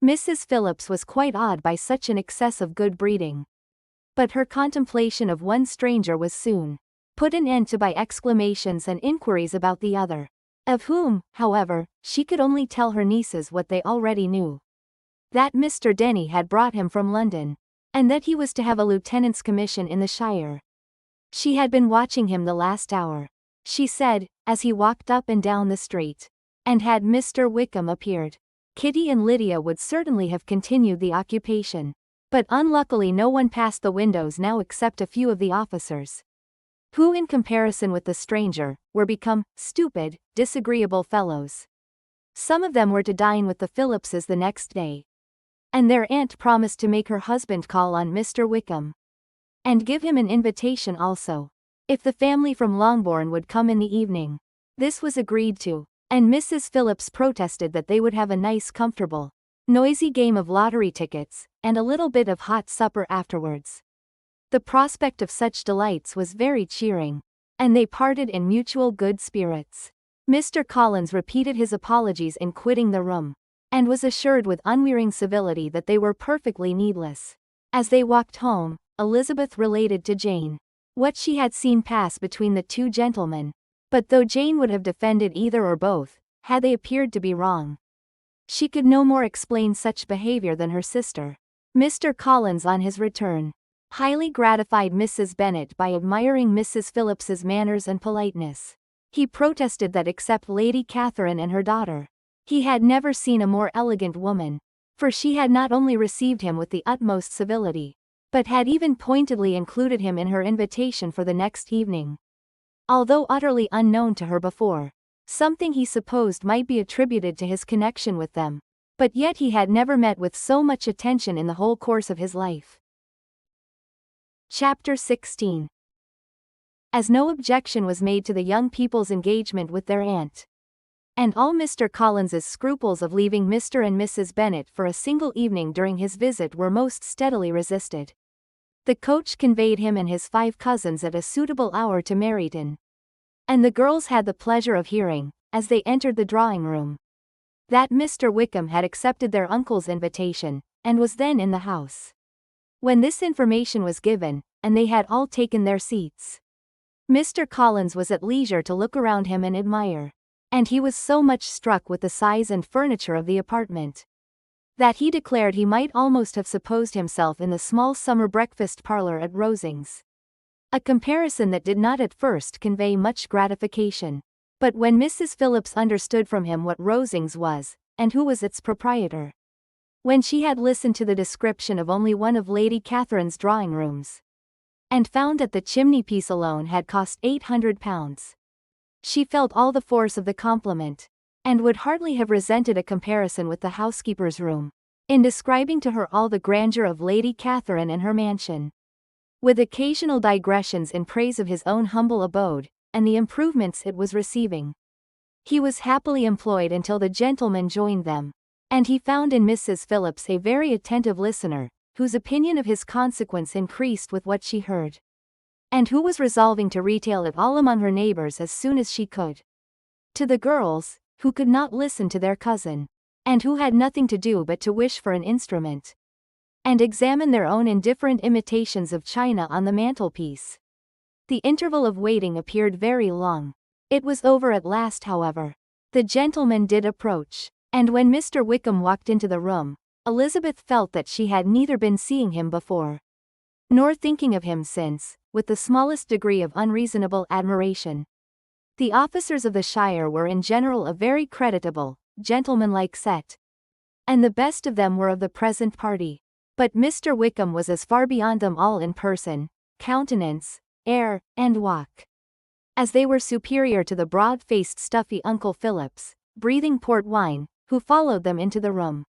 Mrs. Phillips was quite awed by such an excess of good breeding, but her contemplation of one stranger was soon put an end to by exclamations and inquiries about the other, of whom, however, she could only tell her nieces what they already knew, that Mr. Denny had brought him from London, and that he was to have a lieutenant's commission in the shire. She had been watching him the last hour, she said, as he walked up and down the street, and had Mr. Wickham appeared, Kitty and Lydia would certainly have continued the occupation, but unluckily no one passed the windows now except a few of the officers, who in comparison with the stranger, were become stupid, disagreeable fellows. Some of them were to dine with the Phillipses the next day, and their aunt promised to make her husband call on Mr. Wickham, and give him an invitation also, if the family from Longbourn would come in the evening. This was agreed to, and Mrs. Phillips protested that they would have a nice, comfortable, noisy game of lottery tickets, and a little bit of hot supper afterwards. The prospect of such delights was very cheering, and they parted in mutual good spirits. Mr. Collins repeated his apologies in quitting the room, and was assured with unwearying civility that they were perfectly needless. As they walked home, Elizabeth related to Jane what she had seen pass between the two gentlemen, but though Jane would have defended either or both, had they appeared to be wrong, she could no more explain such behavior than her sister. Mr. Collins, on his return highly gratified Mrs. Bennet by admiring Mrs. Phillips's manners and politeness. He protested that except Lady Catherine and her daughter, he had never seen a more elegant woman, for she had not only received him with the utmost civility, but had even pointedly included him in her invitation for the next evening. Although utterly unknown to her before, something he supposed might be attributed to his connection with them, but yet he had never met with so much attention in the whole course of his life. Chapter 16. As no objection was made to the young people's engagement with their aunt, and all Mr. Collins's scruples of leaving Mr. and Mrs. Bennet for a single evening during his visit were most steadily resisted, the coach conveyed him and his 5 cousins at a suitable hour to Meryton, and the girls had the pleasure of hearing, as they entered the drawing-room, that Mr. Wickham had accepted their uncle's invitation, and was then in the house. When this information was given, and they had all taken their seats, Mr. Collins was at leisure to look around him and admire, and he was so much struck with the size and furniture of the apartment, that he declared he might almost have supposed himself in the small summer breakfast parlour at Rosings. A comparison that did not at first convey much gratification, but when Mrs. Phillips understood from him what Rosings was, and who was its proprietor, when she had listened to the description of only one of Lady Catherine's drawing-rooms, and found that the chimney-piece alone had cost £800, she felt all the force of the compliment, and would hardly have resented a comparison with the housekeeper's room, in describing to her all the grandeur of Lady Catherine and her mansion, with occasional digressions in praise of his own humble abode, and the improvements it was receiving. He was happily employed until the gentlemen joined them, and he found in Mrs. Phillips a very attentive listener, whose opinion of his consequence increased with what she heard, and who was resolving to retail it all among her neighbours as soon as she could. To the girls, who could not listen to their cousin, and who had nothing to do but to wish for an instrument, and examine their own indifferent imitations of china on the mantelpiece, the interval of waiting appeared very long. It was over at last, however. The gentleman did approach, and when Mr. Wickham walked into the room, Elizabeth felt that she had neither been seeing him before, nor thinking of him since, with the smallest degree of unreasonable admiration. The officers of the shire were in general a very creditable, gentlemanlike set, and the best of them were of the present party, but Mr. Wickham was as far beyond them all in person, countenance, air, and walk, as they were superior to the broad-faced stuffy Uncle Phillips, breathing port wine, who followed them into the room.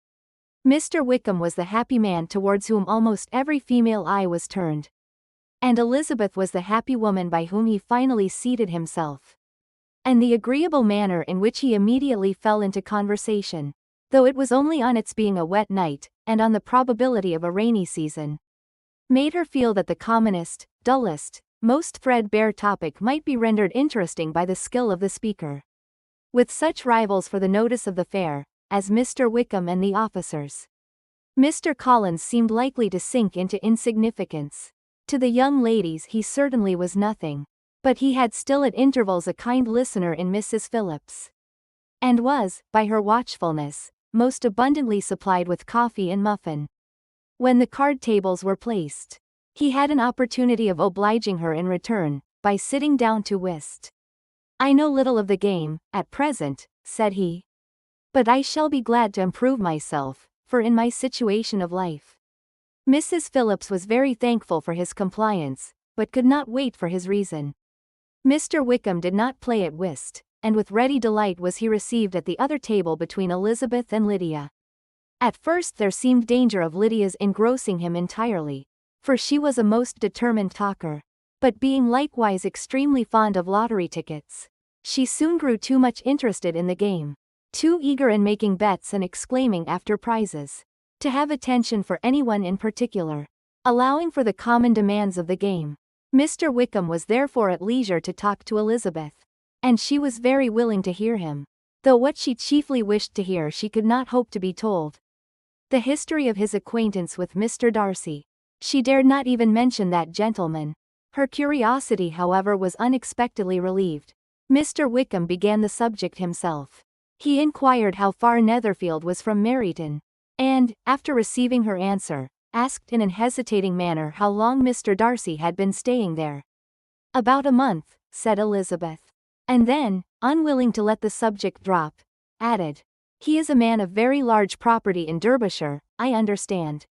Mr. Wickham was the happy man towards whom almost every female eye was turned, and Elizabeth was the happy woman by whom he finally seated himself, and the agreeable manner in which he immediately fell into conversation, though it was only on its being a wet night, and on the probability of a rainy season, made her feel that the commonest, dullest, most threadbare topic might be rendered interesting by the skill of the speaker. With such rivals for the notice of the fair, as Mr. Wickham and the officers, Mr. Collins seemed likely to sink into insignificance. To the young ladies he certainly was nothing, but he had still at intervals a kind listener in Mrs. Phillips, and was, by her watchfulness, most abundantly supplied with coffee and muffin. When the card tables were placed, he had an opportunity of obliging her in return, by sitting down to whist. "I know little of the game, at present," said he, "but I shall be glad to improve myself, for in my situation of life." Mrs. Phillips was very thankful for his compliance, but could not wait for his reason. Mr. Wickham did not play at whist, and with ready delight was he received at the other table between Elizabeth and Lydia. At first there seemed danger of Lydia's engrossing him entirely, for she was a most determined talker, but being likewise extremely fond of lottery tickets, she soon grew too much interested in the game, too eager in making bets and exclaiming after prizes, to have attention for anyone in particular. Allowing for the common demands of the game, Mr. Wickham was therefore at leisure to talk to Elizabeth, and she was very willing to hear him, though what she chiefly wished to hear she could not hope to be told. The history of his acquaintance with Mr. Darcy, she dared not even mention that gentleman. Her curiosity, however, was unexpectedly relieved. Mr. Wickham began the subject himself. He inquired how far Netherfield was from Meryton, and, after receiving her answer, asked in an hesitating manner how long Mr. Darcy had been staying there. "About a month," said Elizabeth. And then, unwilling to let the subject drop, added, "He is a man of very large property in Derbyshire, I understand."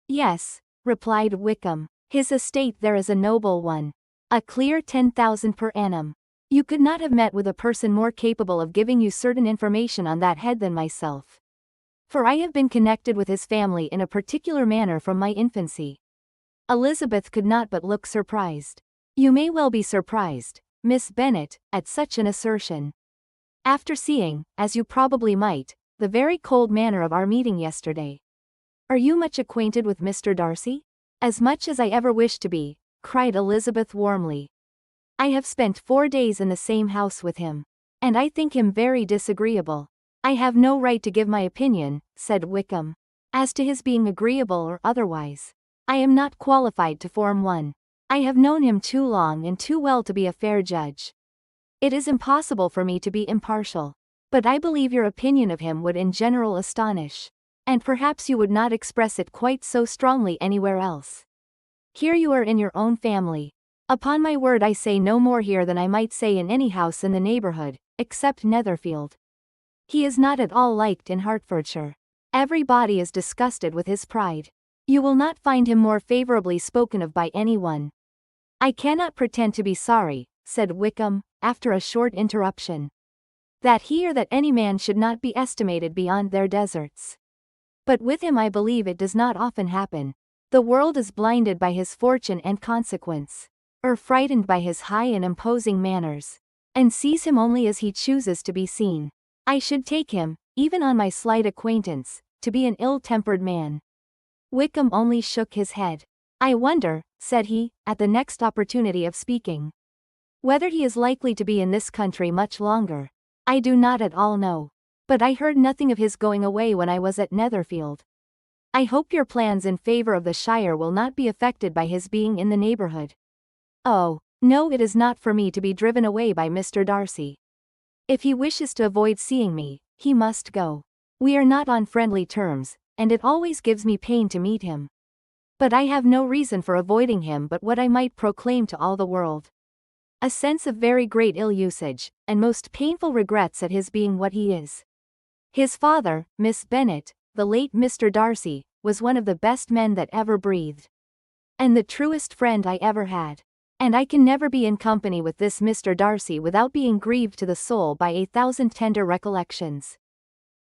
"Yes," replied Wickham. "His estate there is a noble one. A clear 10,000 per annum. You could not have met with a person more capable of giving you certain information on that head than myself. For I have been connected with his family in a particular manner from my infancy." Elizabeth could not but look surprised. "You may well be surprised, Miss Bennet, at such an assertion. After seeing, as you probably might, the very cold manner of our meeting yesterday. Are you much acquainted with Mr. Darcy?" "As much as I ever wish to be," cried Elizabeth warmly. "I have spent 4 days in the same house with him. And I think him very disagreeable." "I have no right to give my opinion," said Wickham, "as to his being agreeable or otherwise. I am not qualified to form one. I have known him too long and too well to be a fair judge. It is impossible for me to be impartial. But I believe your opinion of him would in general astonish. And perhaps you would not express it quite so strongly anywhere else. Here you are in your own family. Upon my word I say no more here than I might say in any house in the neighbourhood, except Netherfield. He is not at all liked in Hertfordshire. Everybody is disgusted with his pride. You will not find him more favourably spoken of by anyone." "I cannot pretend to be sorry," said Wickham, after a short interruption, "that he or that any man should not be estimated beyond their deserts. But with him I believe it does not often happen. The world is blinded by his fortune and consequence, or frightened by his high and imposing manners, and sees him only as he chooses to be seen. I should take him, even on my slight acquaintance, to be an ill-tempered man." Wickham only shook his head. "I wonder," said he, at the next opportunity of speaking, "whether he is likely to be in this country much longer. I do not at all know. But I heard nothing of his going away when I was at Netherfield. I hope your plans in favour of the Shire will not be affected by his being in the neighbourhood." "Oh, no, it is not for me to be driven away by Mr. Darcy. If he wishes to avoid seeing me, he must go. We are not on friendly terms, and it always gives me pain to meet him. But I have no reason for avoiding him but what I might proclaim to all the world. A sense of very great ill-usage, and most painful regrets at his being what he is. His father, Miss Bennet, the late Mr. Darcy, was one of the best men that ever breathed. And the truest friend I ever had. And I can never be in company with this Mr. Darcy without being grieved to the soul by 1,000 tender recollections.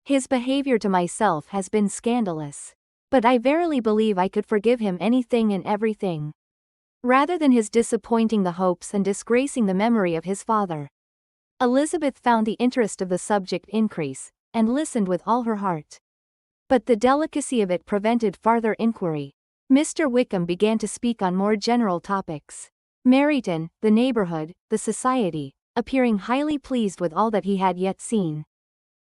His behaviour to myself has been scandalous. But I verily believe I could forgive him anything and everything, rather than his disappointing the hopes and disgracing the memory of his father." Elizabeth found the interest of the subject increase, and listened with all her heart. But the delicacy of it prevented farther inquiry. Mr. Wickham began to speak on more general topics. Meryton, the neighbourhood, the society, appearing highly pleased with all that he had yet seen.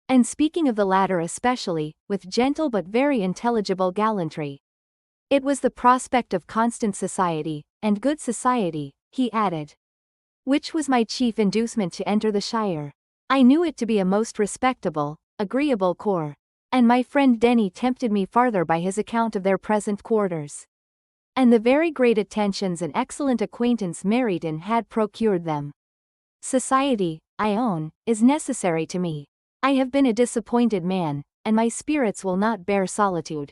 And speaking of the latter especially, with gentle but very intelligible gallantry. "It was the prospect of constant society, and good society," he added, "which was my chief inducement to enter the Shire. I knew it to be a most respectable, agreeable corps, and my friend Denny tempted me farther by his account of their present quarters, and the very great attentions and excellent acquaintance Meryton had procured them. Society, I own, is necessary to me. I have been a disappointed man, and my spirits will not bear solitude.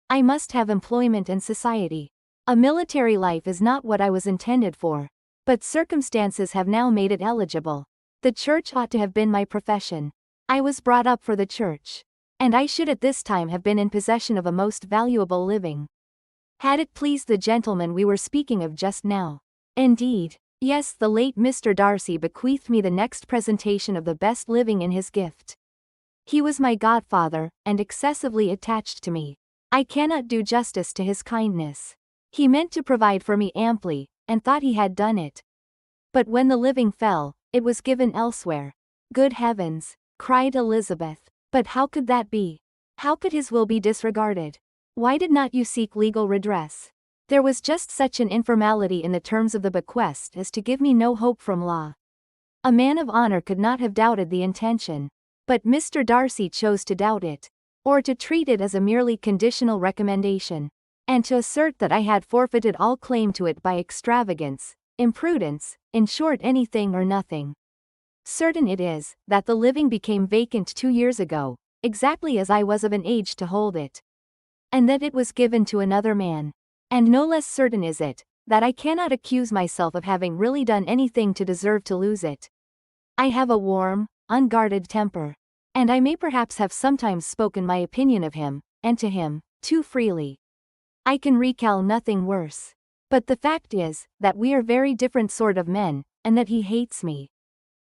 I must have employment and society. A military life is not what I was intended for, but circumstances have now made it eligible. The church ought to have been my profession. I was brought up for the church, and I should at this time have been in possession of a most valuable living, had it pleased the gentleman we were speaking of just now. Indeed, yes, the late Mr. Darcy bequeathed me the next presentation of the best living in his gift. He was my godfather, and excessively attached to me. I cannot do justice to his kindness. He meant to provide for me amply, and thought he had done it. But when the living fell, it was given elsewhere." "Good heavens!" cried Elizabeth. "But how could that be? How could his will be disregarded? Why did not you seek legal redress?" "There was just such an informality in the terms of the bequest as to give me no hope from law. A man of honour could not have doubted the intention. But Mr. Darcy chose to doubt it, or to treat it as a merely conditional recommendation. and to assert that I had forfeited all claim to it by extravagance, imprudence, in short anything or nothing. Certain it is, that the living became vacant 2 years ago, exactly as I was of an age to hold it, and that it was given to another man. And no less certain is it, that I cannot accuse myself of having really done anything to deserve to lose it. I have a warm, unguarded temper, and I may perhaps have sometimes spoken my opinion of him, and to him, too freely. I can recall nothing worse. But the fact is, that we are very different sort of men, and that he hates me.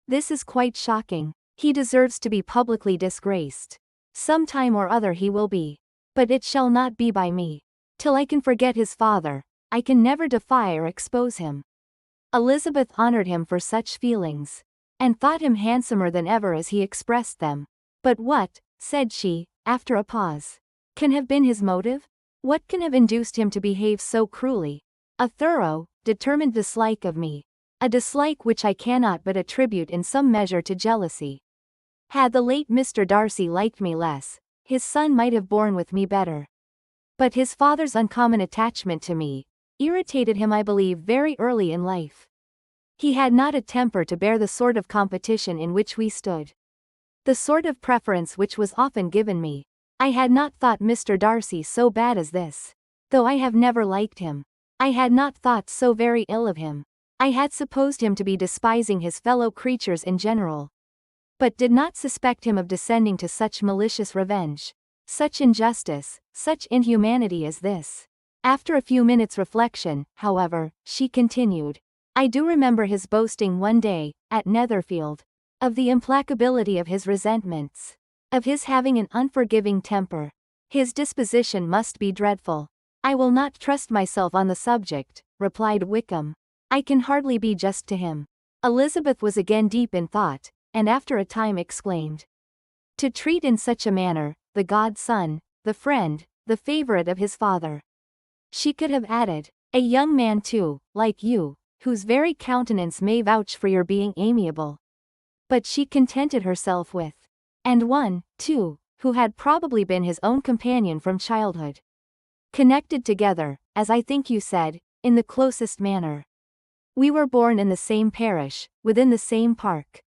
This is quite shocking. He deserves to be publicly disgraced. Some time or other he will be. But it shall not be by me. Till I can forget his father, I can never defy or expose him. Elizabeth honored him for such feelings, and thought him handsomer than ever as he expressed them. But what, said she, after a pause, can have been his motive? What can have induced him to behave so cruelly? A thorough, determined dislike of me. A dislike which I cannot but attribute in some measure to jealousy. Had the late Mr. Darcy liked me less, his son might have borne with me better. But his father's uncommon attachment to me irritated him, I believe, very early in life. He had not a temper to bear the sort of competition in which we stood. The sort of preference which was often given me. I had not thought Mr. Darcy so bad as this. Though I have never liked him, I had not thought so very ill of him. I had supposed him to be despising his fellow creatures in general, but did not suspect him of descending to such malicious revenge, such injustice, such inhumanity as this. After a few minutes' reflection, however, she continued, I do remember his boasting one day, at Netherfield, of the implacability of his resentments, of his having an unforgiving temper. His disposition must be dreadful. I will not trust myself on the subject, replied Wickham. I can hardly be just to him. Elizabeth was again deep in thought, and after a time exclaimed, to treat in such a manner, the godson, the friend, the favorite of his father. She could have added, a young man too, like you, whose very countenance may vouch for your being amiable. But she contented herself with, and one, too, who had probably been his own companion from childhood. Connected together, as I think you said, in the closest manner. We were born in the same parish, within the same park.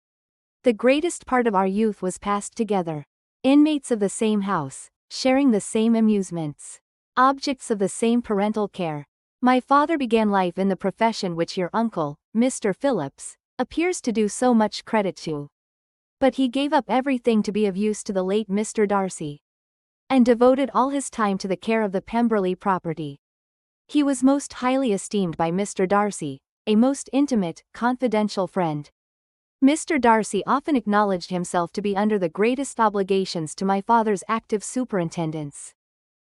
The greatest part of our youth was passed together. Inmates of the same house, sharing the same amusements. Objects of the same parental care. My father began life in the profession which your uncle, Mr. Phillips, appears to do so much credit to. But he gave up everything to be of use to the late Mr. Darcy, and devoted all his time to the care of the Pemberley property. He was most highly esteemed by Mr. Darcy, a most intimate, confidential friend. Mr. Darcy often acknowledged himself to be under the greatest obligations to my father's active superintendence.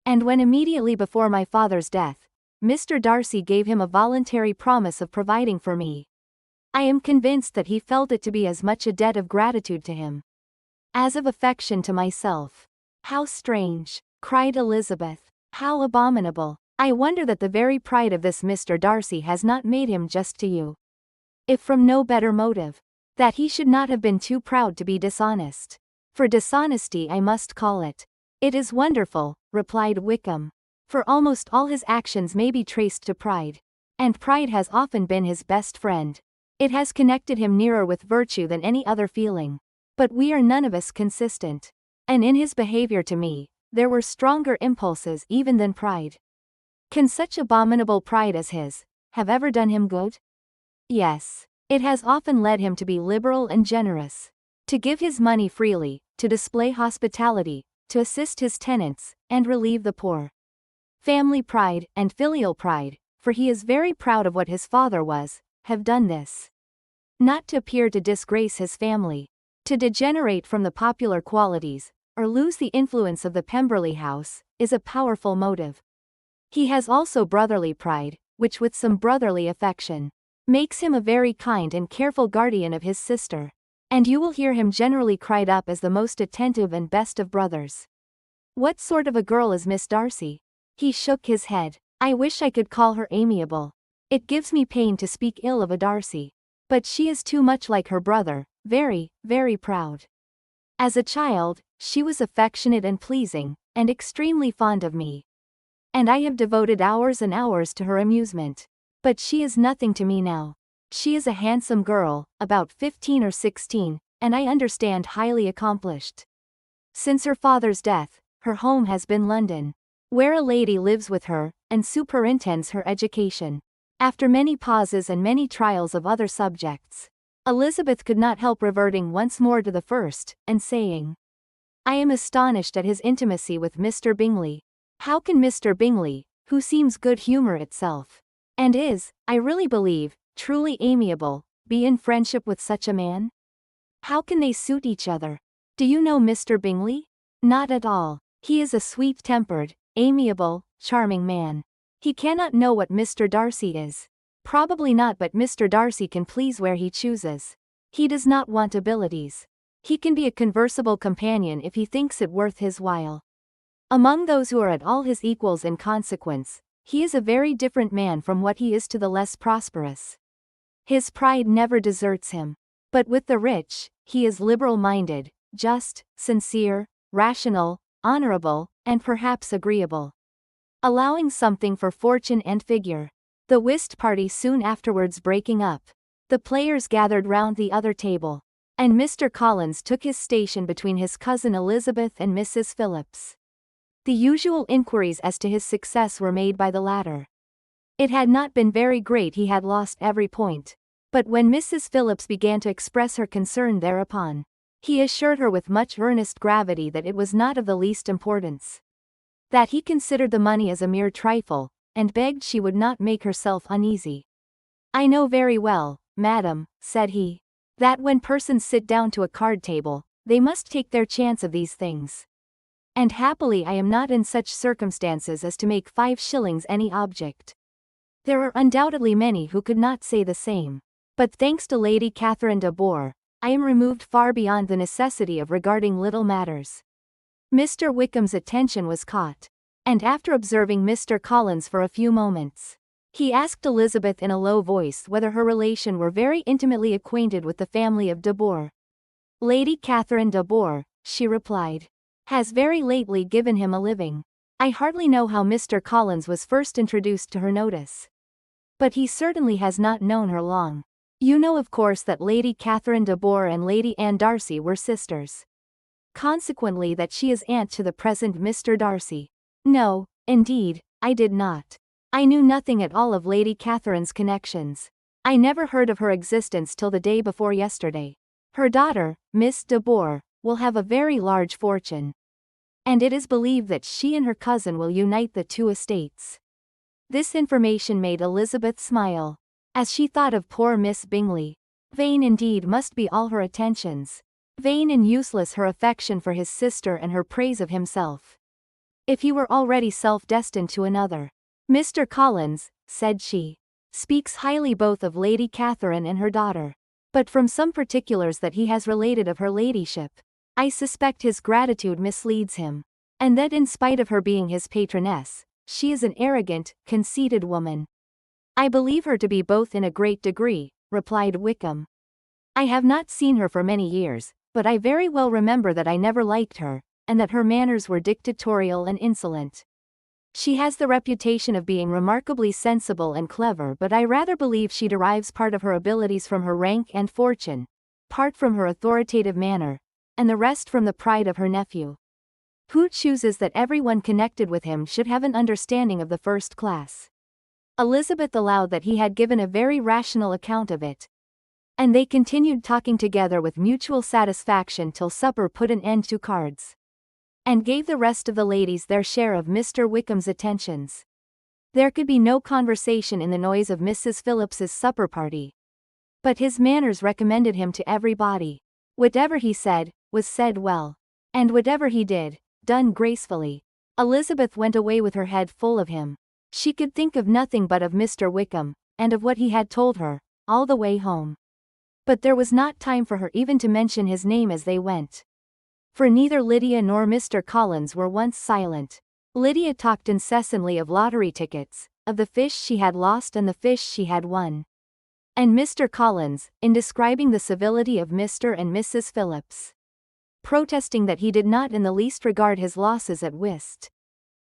And when immediately before my father's death, Mr. Darcy gave him a voluntary promise of providing for me, I am convinced that he felt it to be as much a debt of gratitude to him as of affection to myself. How strange, cried Elizabeth. How abominable. I wonder that the very pride of this Mr. Darcy has not made him just to you. If from no better motive, that he should not have been too proud to be dishonest. For dishonesty I must call it. It is wonderful, replied Wickham. For almost all his actions may be traced to pride. And pride has often been his best friend. It has connected him nearer with virtue than any other feeling. But we are none of us consistent. And in his behavior to me, there were stronger impulses even than pride. Can such abominable pride as his have ever done him good? Yes. It has often led him to be liberal and generous, to give his money freely, to display hospitality, to assist his tenants, and relieve the poor. Family pride, and filial pride, for he is very proud of what his father was, have done this. Not to appear to disgrace his family, to degenerate from the popular qualities, or lose the influence of the Pemberley house, is a powerful motive. He has also brotherly pride, which with some brotherly affection, makes him a very kind and careful guardian of his sister. And you will hear him generally cried up as the most attentive and best of brothers. What sort of a girl is Miss Darcy? He shook his head. I wish I could call her amiable. It gives me pain to speak ill of a Darcy. But she is too much like her brother, very, very proud. As a child, she was affectionate and pleasing, and extremely fond of me. and I have devoted hours and hours to her amusement. But she is nothing to me now. She is a handsome girl, about 15 or 16, and I understand highly accomplished. Since her father's death, her home has been London, where a lady lives with her, and superintends her education. After many pauses and many trials of other subjects, Elizabeth could not help reverting once more to the first, and saying, I am astonished at his intimacy with Mr. Bingley. How can Mr. Bingley, who seems good humour itself, and is, I really believe, truly amiable, be in friendship with such a man? How can they suit each other? Do you know Mr. Bingley? Not at all. He is a sweet-tempered, amiable, charming man. He cannot know what Mr. Darcy is. Probably not, but Mr. Darcy can please where he chooses. He does not want abilities. He can be a conversable companion if he thinks it worth his while. Among those who are at all his equals in consequence, he is a very different man from what he is to the less prosperous. His pride never deserts him. But with the rich, he is liberal-minded, just, sincere, rational, honorable, and perhaps agreeable. Allowing something for fortune and figure. The whist party soon afterwards breaking up, the players gathered round the other table, and Mr. Collins took his station between his cousin Elizabeth and Mrs. Phillips. The usual inquiries as to his success were made by the latter. It had not been very great, he had lost every point. But when Mrs. Phillips began to express her concern thereupon, he assured her with much earnest gravity that it was not of the least importance. That he considered the money as a mere trifle, and begged she would not make herself uneasy. I know very well, madam, said he, that when persons sit down to a card table, they must take their chance of these things. And happily I am not in such circumstances as to make 5 shillings any object. There are undoubtedly many who could not say the same. But thanks to Lady Catherine de Bourgh, I am removed far beyond the necessity of regarding little matters. Mr. Wickham's attention was caught, and after observing Mr. Collins for a few moments, he asked Elizabeth in a low voice whether her relation were very intimately acquainted with the family of de Bourgh. Lady Catherine de Bourgh, she replied, has very lately given him a living. I hardly know how Mr. Collins was first introduced to her notice. But he certainly has not known her long. You know of course that Lady Catherine de Bourgh and Lady Anne Darcy were sisters. Consequently that she is aunt to the present Mr. Darcy. No, indeed, I did not. I knew nothing at all of Lady Catherine's connections. I never heard of her existence till the day before yesterday. Her daughter, Miss de Bourgh, will have a very large fortune. And it is believed that she and her cousin will unite the 2 estates. This information made Elizabeth smile, as she thought of poor Miss Bingley. Vain indeed must be all her attentions. Vain and useless her affection for his sister and her praise of himself, if he were already self-destined to another. Mr. Collins, said she, speaks highly both of Lady Catherine and her daughter. But from some particulars that he has related of her ladyship, I suspect his gratitude misleads him, and that in spite of her being his patroness, she is an arrogant, conceited woman. I believe her to be both in a great degree, replied Wickham. I have not seen her for many years, but I very well remember that I never liked her, and that her manners were dictatorial and insolent. She has the reputation of being remarkably sensible and clever, but I rather believe she derives part of her abilities from her rank and fortune, part from her authoritative manner, and the rest from the pride of her nephew, who chooses that everyone connected with him should have an understanding of the first class. Elizabeth allowed that he had given a very rational account of it, and they continued talking together with mutual satisfaction till supper put an end to cards, and gave the rest of the ladies their share of Mr. Wickham's attentions. There could be no conversation in the noise of Mrs. Phillips's supper party, but his manners recommended him to everybody. Whatever he said, was said well, and whatever he did, done gracefully. Elizabeth went away with her head full of him. She could think of nothing but of Mr. Wickham, and of what he had told her, all the way home. But there was not time for her even to mention his name as they went, for neither Lydia nor Mr. Collins were once silent. Lydia talked incessantly of lottery tickets, of the fish she had lost and the fish she had won. And Mr. Collins, in describing the civility of Mr. and Mrs. Phillips, protesting that he did not in the least regard his losses at whist.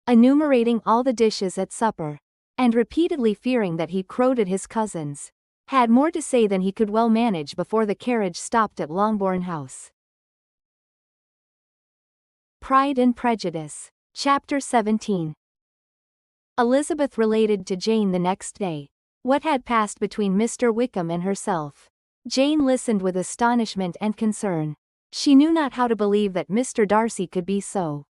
enumerating all the dishes at supper, and repeatedly fearing that he crowed at his cousins, had more to say than he could well manage before the carriage stopped at Longbourn House. Pride and Prejudice. Chapter 17. Elizabeth related to Jane the next day what had passed between Mr. Wickham and herself. Jane listened with astonishment and concern. She knew not how to believe that Mr. Darcy could be so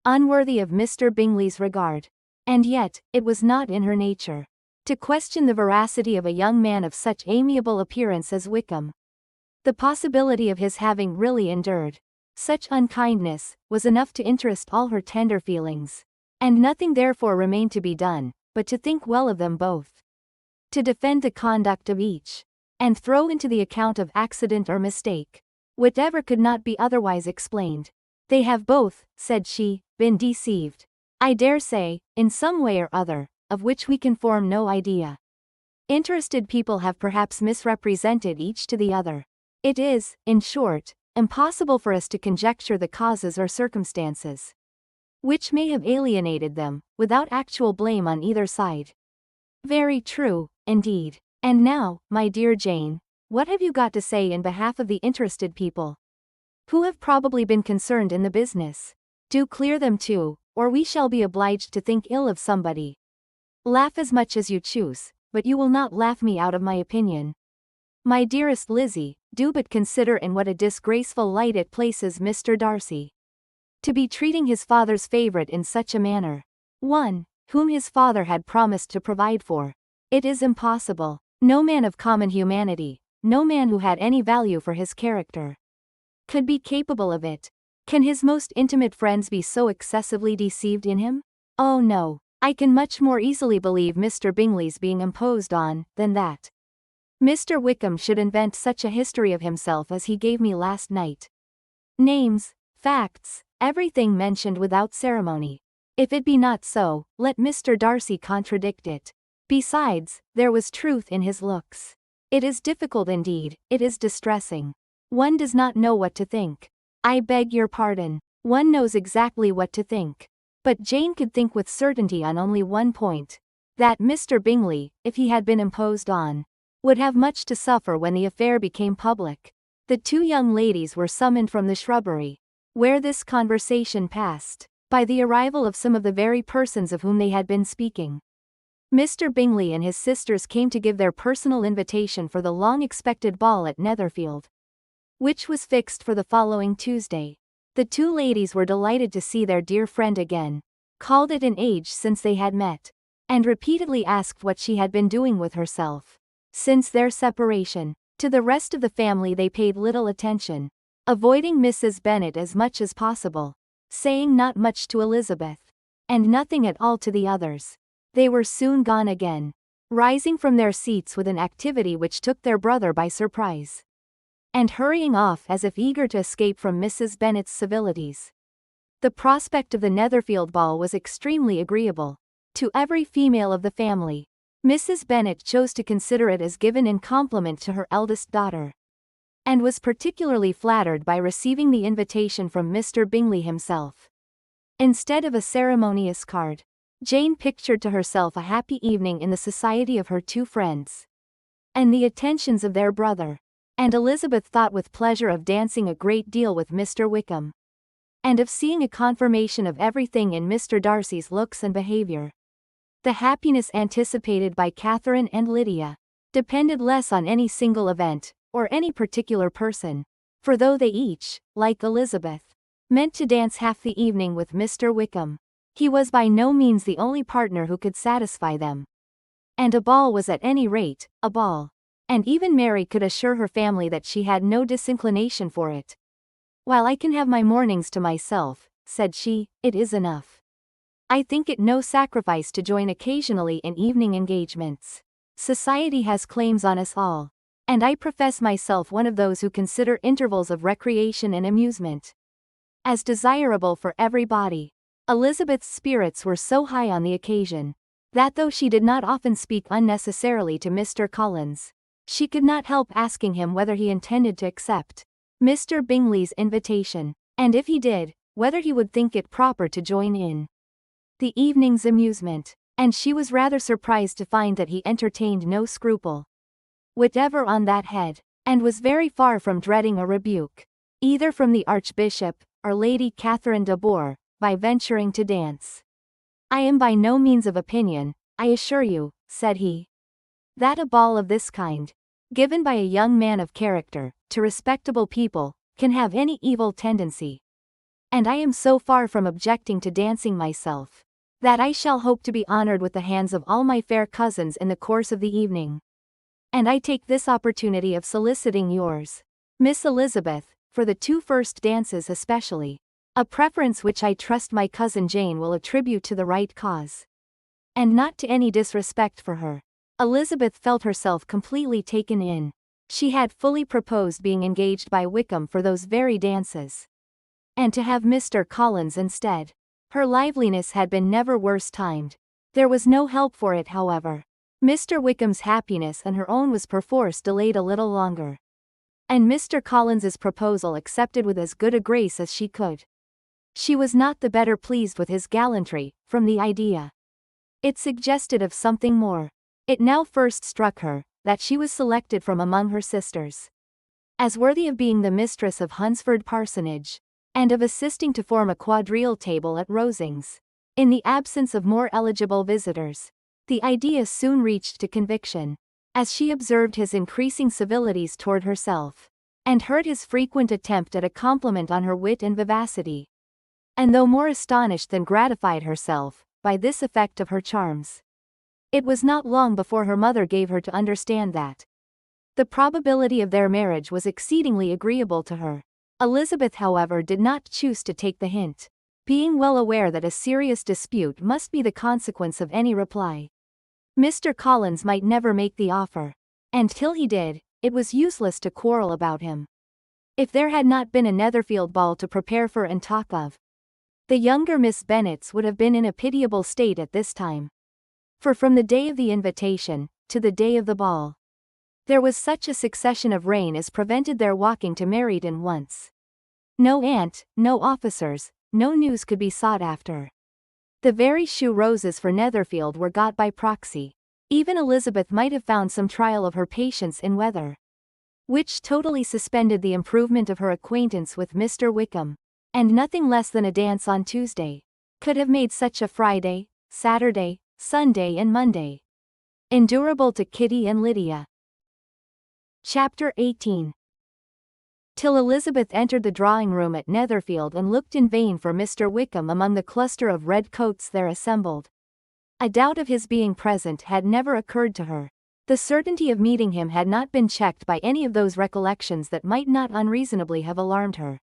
unworthy of Mr. Bingley's regard. And yet, it was not in her nature to question the veracity of a young man of such amiable appearance as Wickham. The possibility of his having really endured such unkindness was enough to interest all her tender feelings, and nothing therefore remained to be done, but to think well of them both, to defend the conduct of each, and throw into the account of accident or mistake whatever could not be otherwise explained. They have both, said she, been deceived, I dare say, in some way or other, of which we can form no idea. Interested people have perhaps misrepresented each to the other. It is, in short, impossible for us to conjecture the causes or circumstances which may have alienated them, without actual blame on either side. Very true, indeed. And now, my dear Jane, what have you got to say in behalf of the interested people, who have probably been concerned in the business? Do clear them too, or we shall be obliged to think ill of somebody. Laugh as much as you choose, but you will not laugh me out of my opinion. My dearest Lizzie, do but consider in what a disgraceful light it places Mr. Darcy. To be treating his father's favourite in such a manner. One, whom his father had promised to provide for. It is impossible. No man of common humanity, no man who had any value for his character, could be capable of it. Can his most intimate friends be so excessively deceived in him? Oh no, I can much more easily believe Mr. Bingley's being imposed on, than that Mr. Wickham should invent such a history of himself as he gave me last night. Names, facts, everything mentioned without ceremony. If it be not so, let Mr. Darcy contradict it. Besides, there was truth in his looks. It is difficult indeed, it is distressing. One does not know what to think. I beg your pardon. One knows exactly what to think. But Jane could think with certainty on only one point. That Mr. Bingley, if he had been imposed on, would have much to suffer when the affair became public. The two young ladies were summoned from the shrubbery, where this conversation passed, by the arrival of some of the very persons of whom they had been speaking. Mr. Bingley and his sisters came to give their personal invitation for the long-expected ball at Netherfield, which was fixed for the following Tuesday. The two ladies were delighted to see their dear friend again, called it an age since they had met, and repeatedly asked what she had been doing with herself since their separation. To the rest of the family they paid little attention, avoiding Mrs. Bennet as much as possible, saying not much to Elizabeth, and nothing at all to the others. They were soon gone again, rising from their seats with an activity which took their brother by surprise, and hurrying off as if eager to escape from Mrs. Bennet's civilities. The prospect of the Netherfield ball was extremely agreeable to every female of the family. Mrs. Bennet chose to consider it as given in compliment to her eldest daughter, and was particularly flattered by receiving the invitation from Mr. Bingley himself, instead of a ceremonious card. Jane pictured to herself a happy evening in the society of her two friends, and the attentions of their brother, and Elizabeth thought with pleasure of dancing a great deal with Mr. Wickham, and of seeing a confirmation of everything in Mr. Darcy's looks and behaviour. The happiness anticipated by Catherine and Lydia depended less on any single event, or any particular person, for though they each, like Elizabeth, meant to dance half the evening with Mr. Wickham, he was by no means the only partner who could satisfy them. And a ball was at any rate, a ball. And even Mary could assure her family that she had no disinclination for it. While I can have my mornings to myself, said she, it is enough. I think it no sacrifice to join occasionally in evening engagements. Society has claims on us all, and I profess myself one of those who consider intervals of recreation and amusement as desirable for everybody. Elizabeth's spirits were so high on the occasion, that though she did not often speak unnecessarily to Mr. Collins, she could not help asking him whether he intended to accept Mr. Bingley's invitation, and if he did, whether he would think it proper to join in. the evening's amusement, and she was rather surprised to find that he entertained no scruple whatever on that head, and was very far from dreading a rebuke, either from the Archbishop, or Lady Catherine de Bourgh, by venturing to dance. "I am by no means of opinion, I assure you," said he, "that a ball of this kind, given by a young man of character, to respectable people, can have any evil tendency. And I am so far from objecting to dancing myself, that I shall hope to be honored with the hands of all my fair cousins in the course of the evening. And I take this opportunity of soliciting yours, Miss Elizabeth, for the 2 first dances especially, a preference which I trust my cousin Jane will attribute to the right cause, and not to any disrespect for her." Elizabeth felt herself completely taken in. She had fully proposed being engaged by Wickham for those very dances, and to have Mr. Collins instead. Her liveliness had been never worse timed. There was no help for it, however. Mr. Wickham's happiness and her own was perforce delayed a little longer, and Mr. Collins's proposal accepted with as good a grace as she could. She was not the better pleased with his gallantry, from the idea it suggested of something more. It now first struck her, that she was selected from among her sisters as worthy of being the mistress of Hunsford Parsonage, and of assisting to form a quadrille table at Rosings, in the absence of more eligible visitors. The idea soon reached to conviction, as she observed his increasing civilities toward herself, and heard his frequent attempt at a compliment on her wit and vivacity. And though more astonished than gratified herself by this effect of her charms, it was not long before her mother gave her to understand that the probability of their marriage was exceedingly agreeable to her. Elizabeth, however, did not choose to take the hint, being well aware that a serious dispute must be the consequence of any reply. Mr. Collins might never make the offer, and till he did, it was useless to quarrel about him. If there had not been a Netherfield ball to prepare for and talk of, the younger Miss Bennets would have been in a pitiable state at this time. For from the day of the invitation, to the day of the ball, there was such a succession of rain as prevented their walking to Meryton once. No aunt, no officers, no news could be sought after. The very shoe roses for Netherfield were got by proxy. Even Elizabeth might have found some trial of her patience in weather, which totally suspended the improvement of her acquaintance with Mr. Wickham, and nothing less than a dance on Tuesday could have made such a Friday, Saturday, Sunday and Monday endurable to Kitty and Lydia. Chapter 18. Till Elizabeth entered the drawing-room at Netherfield and looked in vain for Mr. Wickham among the cluster of red coats there assembled. A doubt of his being present had never occurred to her. The certainty of meeting him had not been checked by any of those recollections that might not unreasonably have alarmed her.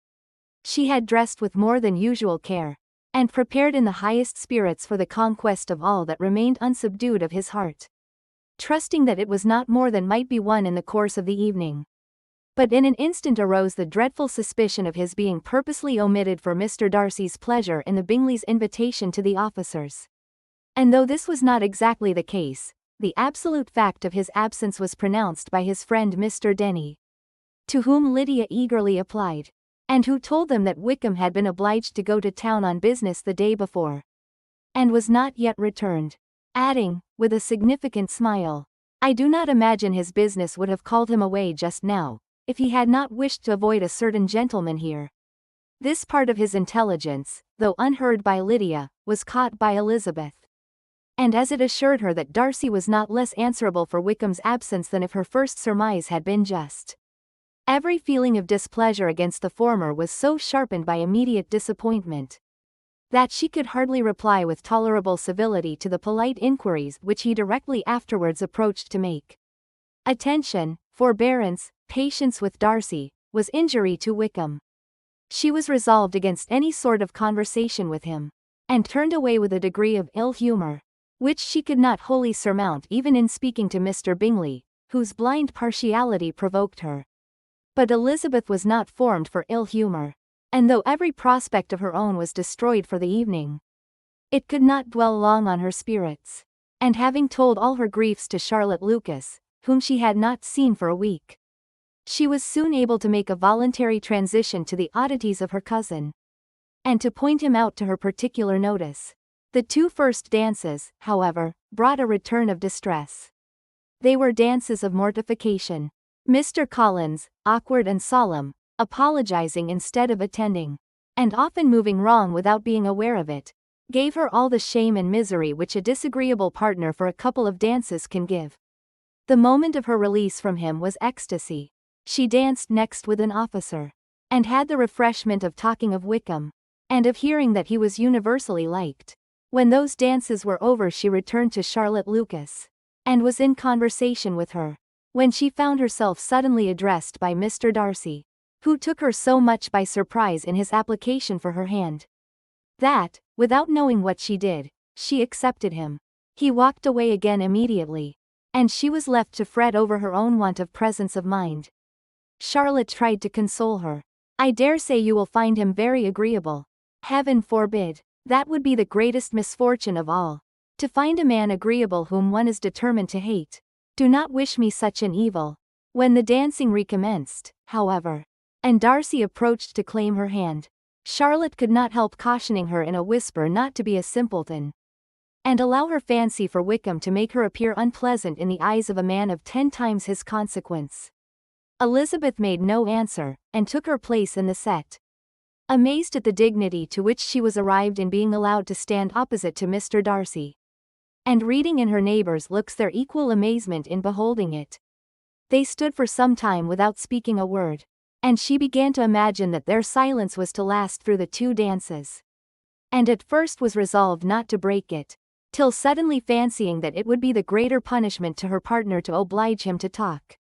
She had dressed with more than usual care, and prepared in the highest spirits for the conquest of all that remained unsubdued of his heart, trusting that it was not more than might be won in the course of the evening. But in an instant arose the dreadful suspicion of his being purposely omitted for Mr. Darcy's pleasure in the Bingleys' invitation to the officers. And though this was not exactly the case, the absolute fact of his absence was pronounced by his friend Mr. Denny, to whom Lydia eagerly applied, and who told them that Wickham had been obliged to go to town on business the day before, and was not yet returned, adding, with a significant smile, "I do not imagine his business would have called him away just now, if he had not wished to avoid a certain gentleman here." This part of his intelligence, though unheard by Lydia, was caught by Elizabeth, and as it assured her that Darcy was not less answerable for Wickham's absence than if her first surmise had been just, every feeling of displeasure against the former was so sharpened by immediate disappointment, that she could hardly reply with tolerable civility to the polite inquiries which he directly afterwards approached to make. Attention, forbearance, patience with Darcy, was injury to Wickham. She was resolved against any sort of conversation with him, and turned away with a degree of ill humor, which she could not wholly surmount even in speaking to Mr. Bingley, whose blind partiality provoked her. But Elizabeth was not formed for ill humor, and though every prospect of her own was destroyed for the evening, it could not dwell long on her spirits, and having told all her griefs to Charlotte Lucas, whom she had not seen for a week, she was soon able to make a voluntary transition to the oddities of her cousin, and to point him out to her particular notice. The 2 first dances, however, brought a return of distress. They were dances of mortification. Mr. Collins, awkward and solemn, apologizing instead of attending, and often moving wrong without being aware of it, gave her all the shame and misery which a disagreeable partner for a couple of dances can give. The moment of her release from him was ecstasy. She danced next with an officer, and had the refreshment of talking of Wickham, and of hearing that he was universally liked. When those dances were over she returned to Charlotte Lucas, and was in conversation with her, when she found herself suddenly addressed by Mr. Darcy, who took her so much by surprise in his application for her hand, that, without knowing what she did, she accepted him. He walked away again immediately, and she was left to fret over her own want of presence of mind. Charlotte tried to console her. "I dare say you will find him very agreeable." "Heaven forbid. That would be the greatest misfortune of all. To find a man agreeable whom one is determined to hate. Do not wish me such an evil." When the dancing recommenced, however, and Darcy approached to claim her hand, Charlotte could not help cautioning her in a whisper not to be a simpleton, and allow her fancy for Wickham to make her appear unpleasant in the eyes of a man of 10 times his consequence. Elizabeth made no answer, and took her place in the set. Amazed at the dignity to which she was arrived in being allowed to stand opposite to Mr. Darcy, and reading in her neighbours' looks their equal amazement in beholding it, they stood for some time without speaking a word, and she began to imagine that their silence was to last through the 2 dances, and at first was resolved not to break it, till suddenly fancying that it would be the greater punishment to her partner to oblige him to talk,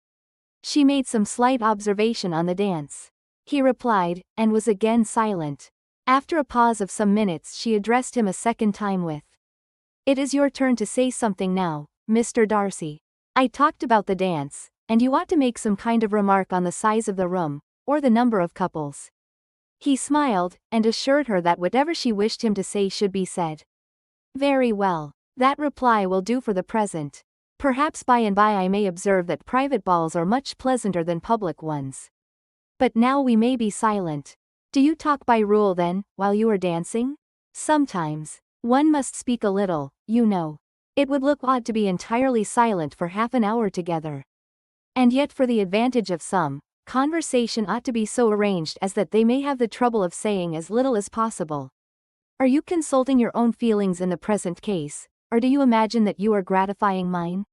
she made some slight observation on the dance. He replied, and was again silent. After a pause of some minutes she addressed him a second time with, "It is your turn to say something now, Mr. Darcy. I talked about the dance, and you ought to make some kind of remark on the size of the room, or the number of couples." He smiled, and assured her that whatever she wished him to say should be said. "Very well. That reply will do for the present. Perhaps by and by I may observe that private balls are much pleasanter than public ones. But now we may be silent." "Do you talk by rule then, while you are dancing?" "Sometimes. One must speak a little, you know. It would look odd to be entirely silent for half an hour together. And yet for the advantage of some, conversation ought to be so arranged as that they may have the trouble of saying as little as possible." "Are you consulting your own feelings in the present case, or do you imagine that you are gratifying mine?"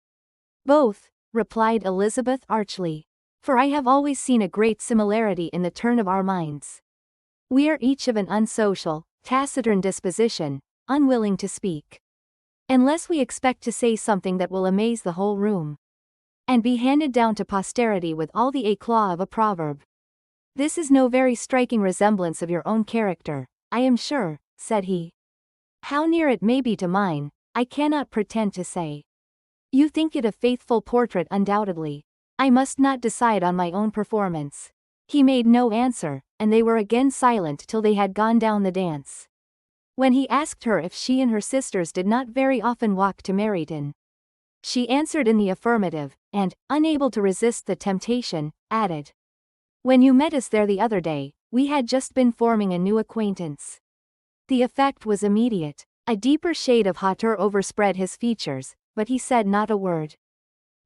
"Both," replied Elizabeth archly. "For I have always seen a great similarity in the turn of our minds. We are each of an unsocial, taciturn disposition, unwilling to speak, unless we expect to say something that will amaze the whole room, and be handed down to posterity with all the éclat of a proverb." "This is no very striking resemblance of your own character, I am sure," said he. "How near it may be to mine, I cannot pretend to say." "You think it a faithful portrait undoubtedly. I must not decide on my own performance." He made no answer, and they were again silent till they had gone down the dance, when he asked her if she and her sisters did not very often walk to Meryton. She answered in the affirmative, and, unable to resist the temptation, added, "When you met us there the other day, we had just been forming a new acquaintance." The effect was immediate. A deeper shade of hauteur overspread his features, but he said not a word.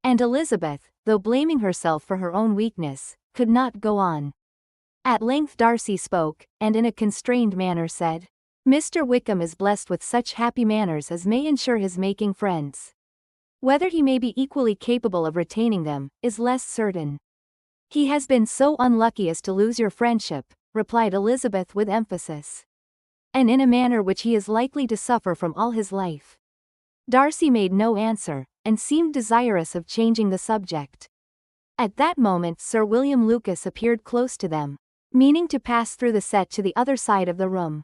And Elizabeth, though blaming herself for her own weakness, could not go on. At length Darcy spoke, and in a constrained manner said, "Mr. Wickham is blessed with such happy manners as may ensure his making friends. Whether he may be equally capable of retaining them, is less certain." "He has been so unlucky as to lose your friendship," replied Elizabeth with emphasis, "and in a manner which he is likely to suffer from all his life." Darcy made no answer, and seemed desirous of changing the subject. At that moment Sir William Lucas appeared close to them, meaning to pass through the set to the other side of the room.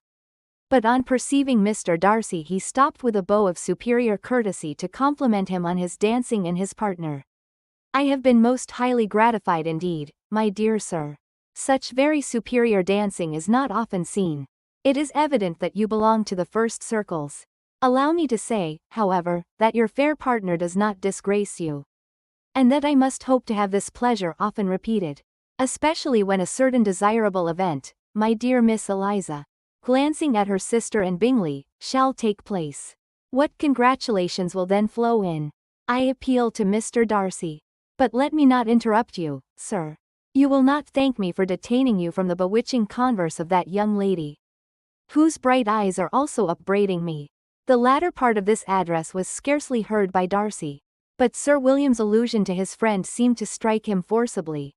But on perceiving Mr. Darcy he stopped with a bow of superior courtesy to compliment him on his dancing and his partner. "I have been most highly gratified indeed, my dear sir. Such very superior dancing is not often seen. It is evident that you belong to the first circles. Allow me to say, however, that your fair partner does not disgrace you, and that I must hope to have this pleasure often repeated, especially when a certain desirable event, my dear Miss Eliza, glancing at her sister and Bingley, shall take place. What congratulations will then flow in. I appeal to Mr. Darcy. But let me not interrupt you, sir. You will not thank me for detaining you from the bewitching converse of that young lady, whose bright eyes are also upbraiding me. The latter part of this address was scarcely heard by Darcy, but Sir William's allusion to his friend seemed to strike him forcibly,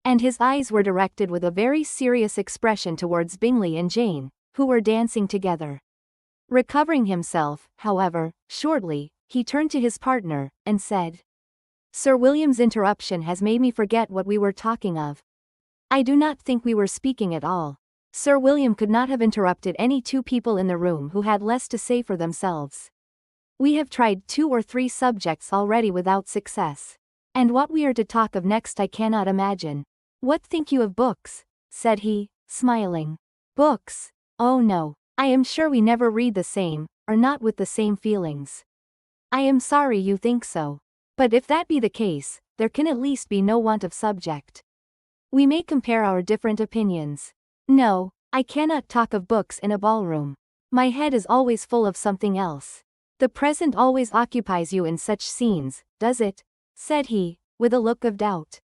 and his eyes were directed with a very serious expression towards Bingley and Jane, who were dancing together. Recovering himself, however, shortly, he turned to his partner, and said, Sir William's interruption has made me forget what we were talking of. I do not think we were speaking at all. Sir William could not have interrupted any two people in the room who had less to say for themselves. We have tried 2 or 3 subjects already without success. And what we are to talk of next I cannot imagine. What think you of books? Said he, smiling. Books? Oh no. I am sure we never read the same, or not with the same feelings. I am sorry you think so. But if that be the case, there can at least be no want of subject. We may compare our different opinions. No, I cannot talk of books in a ballroom. My head is always full of something else. The present always occupies you in such scenes, does it? Said he, with a look of doubt.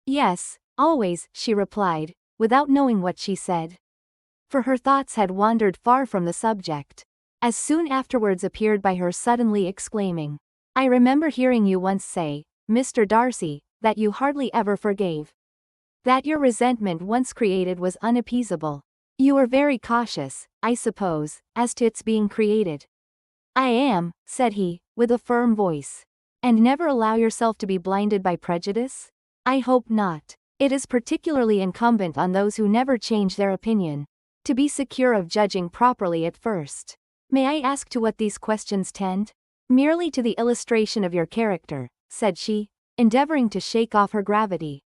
Yes, always, she replied, without knowing what she said. For her thoughts had wandered far from the subject. As soon afterwards appeared by her suddenly exclaiming, I remember hearing you once say, Mr. Darcy, that you hardly ever forgave. That your resentment once created was unappeasable. You were very cautious, I suppose, as to its being created. I am, said he, with a firm voice. And never allow yourself to be blinded by prejudice? I hope not. It is particularly incumbent on those who never change their opinion, to be secure of judging properly at first. May I ask to what these questions tend? Merely to the illustration of your character, said she, endeavoring to shake off her gravity.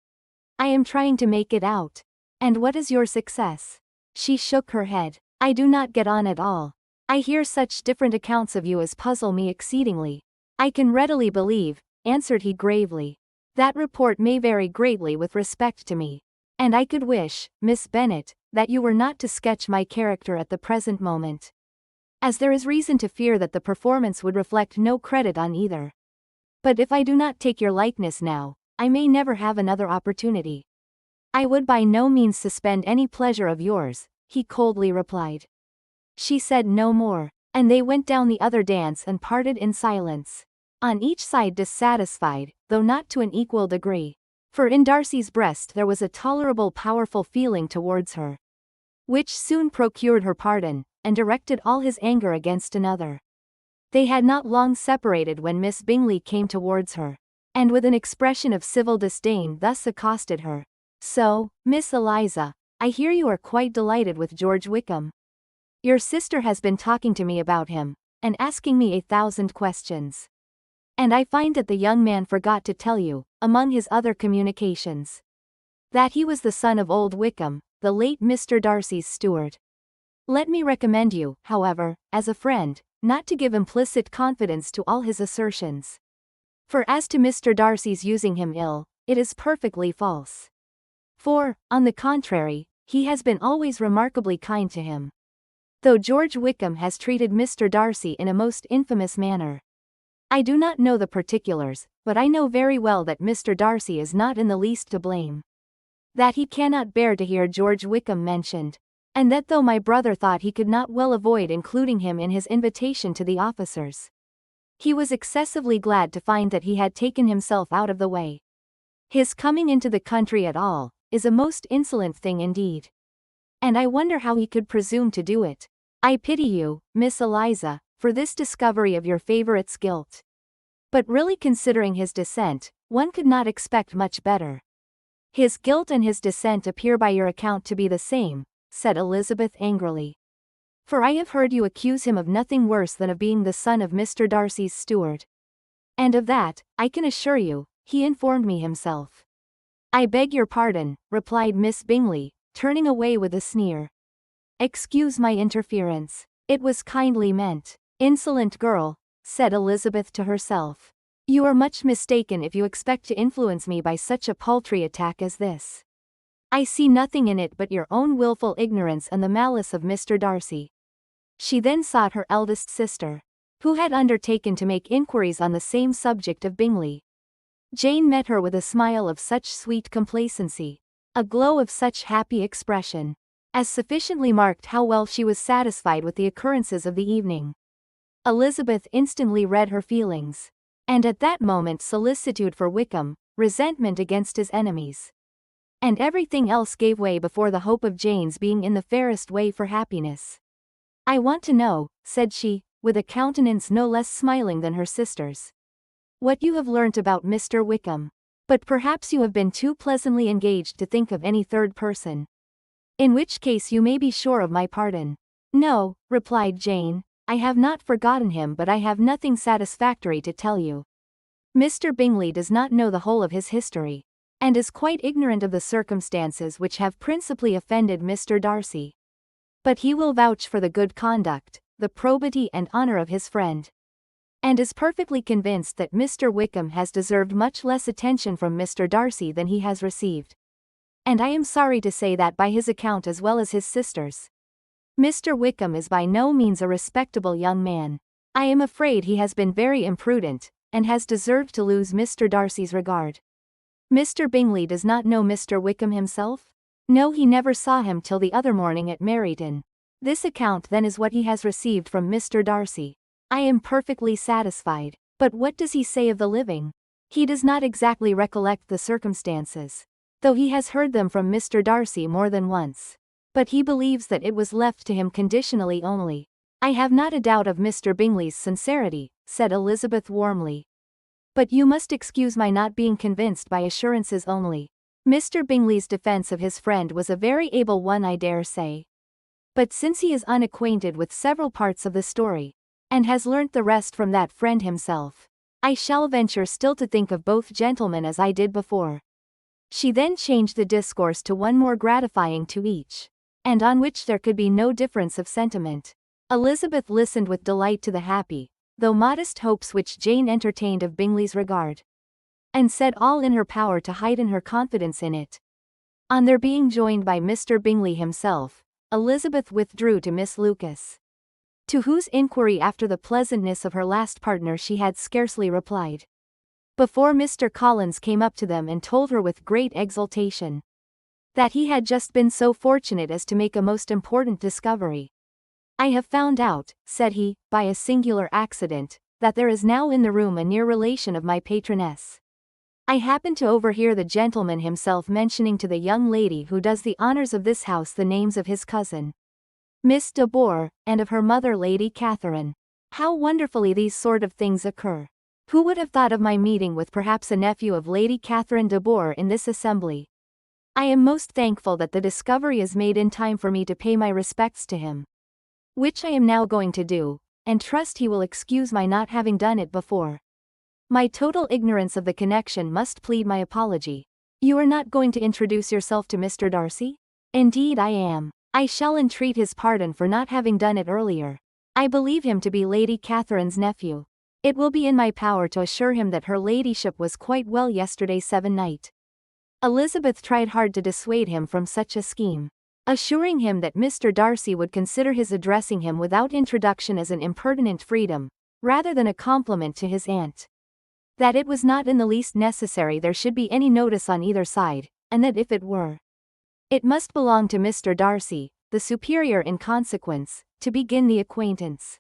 I am trying to make it out. And what is your success? She shook her head. I do not get on at all. I hear such different accounts of you as puzzle me exceedingly. I can readily believe, answered he gravely, that report may vary greatly with respect to me. And I could wish, Miss Bennet, that you were not to sketch my character at the present moment, as there is reason to fear that the performance would reflect no credit on either. But if I do not take your likeness now, I may never have another opportunity. I would by no means suspend any pleasure of yours, he coldly replied. She said no more, and they went down the other dance and parted in silence, on each side dissatisfied, though not to an equal degree. For in Darcy's breast there was a tolerable powerful feeling towards her, which soon procured her pardon, and directed all his anger against another. They had not long separated when Miss Bingley came towards her, and with an expression of civil disdain thus accosted her. So, Miss Eliza, I hear you are quite delighted with George Wickham. Your sister has been talking to me about him, and asking me 1,000 questions. And I find that the young man forgot to tell you, among his other communications, that he was the son of old Wickham, the late Mr. Darcy's steward. Let me recommend you, however, as a friend, not to give implicit confidence to all his assertions. For as to Mr. Darcy's using him ill, it is perfectly false. For, on the contrary, he has been always remarkably kind to him. Though George Wickham has treated Mr. Darcy in a most infamous manner. I do not know the particulars, but I know very well that Mr. Darcy is not in the least to blame. That he cannot bear to hear George Wickham mentioned, and that though my brother thought he could not well avoid including him in his invitation to the officers, he was excessively glad to find that he had taken himself out of the way. His coming into the country at all is a most insolent thing indeed. And I wonder how he could presume to do it. I pity you, Miss Eliza, for this discovery of your favourite's guilt. But really considering his descent, one could not expect much better. His guilt and his descent appear by your account to be the same, said Elizabeth angrily. For I have heard you accuse him of nothing worse than of being the son of Mr. Darcy's steward. And of that, I can assure you, he informed me himself. I beg your pardon, replied Miss Bingley, turning away with a sneer. Excuse my interference. It was kindly meant. Insolent girl, said Elizabeth to herself. You are much mistaken if you expect to influence me by such a paltry attack as this. I see nothing in it but your own wilful ignorance and the malice of Mr. Darcy." She then sought her eldest sister, who had undertaken to make inquiries on the same subject of Bingley. Jane met her with a smile of such sweet complacency, a glow of such happy expression, as sufficiently marked how well she was satisfied with the occurrences of the evening. Elizabeth instantly read her feelings, and at that moment solicitude for Wickham, resentment against his enemies, and everything else gave way before the hope of Jane's being in the fairest way for happiness. "I want to know," said she, with a countenance no less smiling than her sister's, "what you have learnt about Mr. Wickham. But perhaps you have been too pleasantly engaged to think of any third person. In which case you may be sure of my pardon." "No," replied Jane, "I have not forgotten him, but I have nothing satisfactory to tell you. Mr. Bingley does not know the whole of his history, and is quite ignorant of the circumstances which have principally offended Mr. Darcy. But he will vouch for the good conduct, the probity and honour of his friend, and is perfectly convinced that Mr. Wickham has deserved much less attention from Mr. Darcy than he has received. And I am sorry to say that by his account as well as his sister's, Mr. Wickham is by no means a respectable young man. I am afraid he has been very imprudent, and has deserved to lose Mr. Darcy's regard." "Mr. Bingley does not know Mr. Wickham himself?" "No, he never saw him till the other morning at Meryton. This account then is what he has received from Mr. Darcy. I am perfectly satisfied. But what does he say of the living?" "He does not exactly recollect the circumstances, though he has heard them from Mr. Darcy more than once. But he believes that it was left to him conditionally only." "I have not a doubt of Mr. Bingley's sincerity," said Elizabeth warmly. "But you must excuse my not being convinced by assurances only. Mr. Bingley's defence of his friend was a very able one, I dare say. But since he is unacquainted with several parts of the story, and has learnt the rest from that friend himself, I shall venture still to think of both gentlemen as I did before." She then changed the discourse to one more gratifying to each, and on which there could be no difference of sentiment. Elizabeth listened with delight to the happy, though modest hopes which Jane entertained of Bingley's regard, and said all in her power to heighten her confidence in it. On their being joined by Mr. Bingley himself, Elizabeth withdrew to Miss Lucas, to whose inquiry after the pleasantness of her last partner she had scarcely replied, before Mr. Collins came up to them and told her with great exultation that he had just been so fortunate as to make a most important discovery. "I have found out," said he, "by a singular accident, that there is now in the room a near relation of my patroness. I happened to overhear the gentleman himself mentioning to the young lady who does the honours of this house the names of his cousin, Miss de Bourgh, and of her mother Lady Catherine. How wonderfully these sort of things occur! Who would have thought of my meeting with perhaps a nephew of Lady Catherine de Bourgh in this assembly? I am most thankful that the discovery is made in time for me to pay my respects to him, which I am now going to do, and trust he will excuse my not having done it before. My total ignorance of the connection must plead my apology. You are not going to introduce yourself to Mr. Darcy?" "Indeed I am. I shall entreat his pardon for not having done it earlier. I believe him to be Lady Catherine's nephew. It will be in my power to assure him that her ladyship was quite well yesterday se'nnight." Elizabeth tried hard to dissuade him from such a scheme, assuring him that Mr. Darcy would consider his addressing him without introduction as an impertinent freedom, rather than a compliment to his aunt. That it was not in the least necessary there should be any notice on either side, and that if it were, it must belong to Mr. Darcy, the superior in consequence, to begin the acquaintance.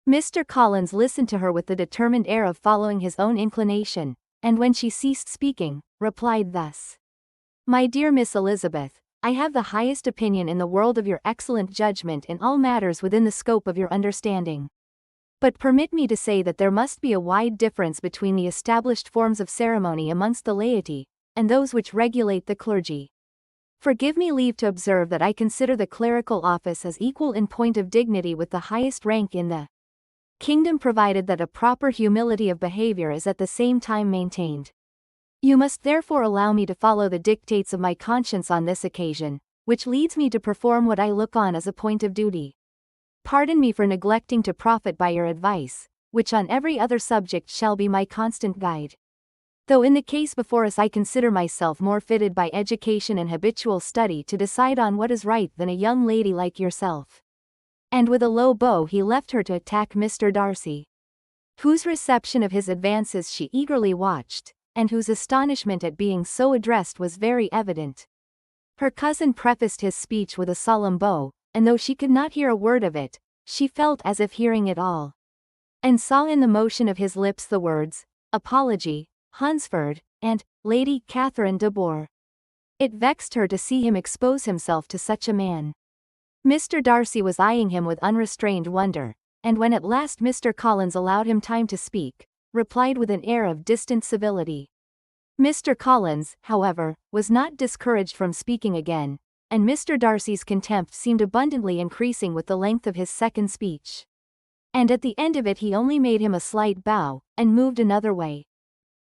Mr. Collins listened to her with the determined air of following his own inclination, and when she ceased speaking, replied thus: "My dear Miss Elizabeth, I have the highest opinion in the world of your excellent judgment in all matters within the scope of your understanding. But permit me to say that there must be a wide difference between the established forms of ceremony amongst the laity, and those which regulate the clergy. Forgive me leave to observe that I consider the clerical office as equal in point of dignity with the highest rank in the kingdom, provided that a proper humility of behavior is at the same time maintained. You must therefore allow me to follow the dictates of my conscience on this occasion, which leads me to perform what I look on as a point of duty. Pardon me for neglecting to profit by your advice, which on every other subject shall be my constant guide. Though in the case before us I consider myself more fitted by education and habitual study to decide on what is right than a young lady like yourself. And with a low bow he left her to attack Mr. Darcy, whose reception of his advances she eagerly watched, and whose astonishment at being so addressed was very evident. Her cousin prefaced his speech with a solemn bow, and though she could not hear a word of it, she felt as if hearing it all, and saw in the motion of his lips the words, apology, Hunsford, and Lady Catherine de Bourgh. It vexed her to see him expose himself to such a man. Mr. Darcy was eyeing him with unrestrained wonder, and when at last Mr. Collins allowed him time to speak, replied with an air of distant civility. Mr. Collins, however, was not discouraged from speaking again, and Mr. Darcy's contempt seemed abundantly increasing with the length of his second speech. And at the end of it he only made him a slight bow, and moved another way.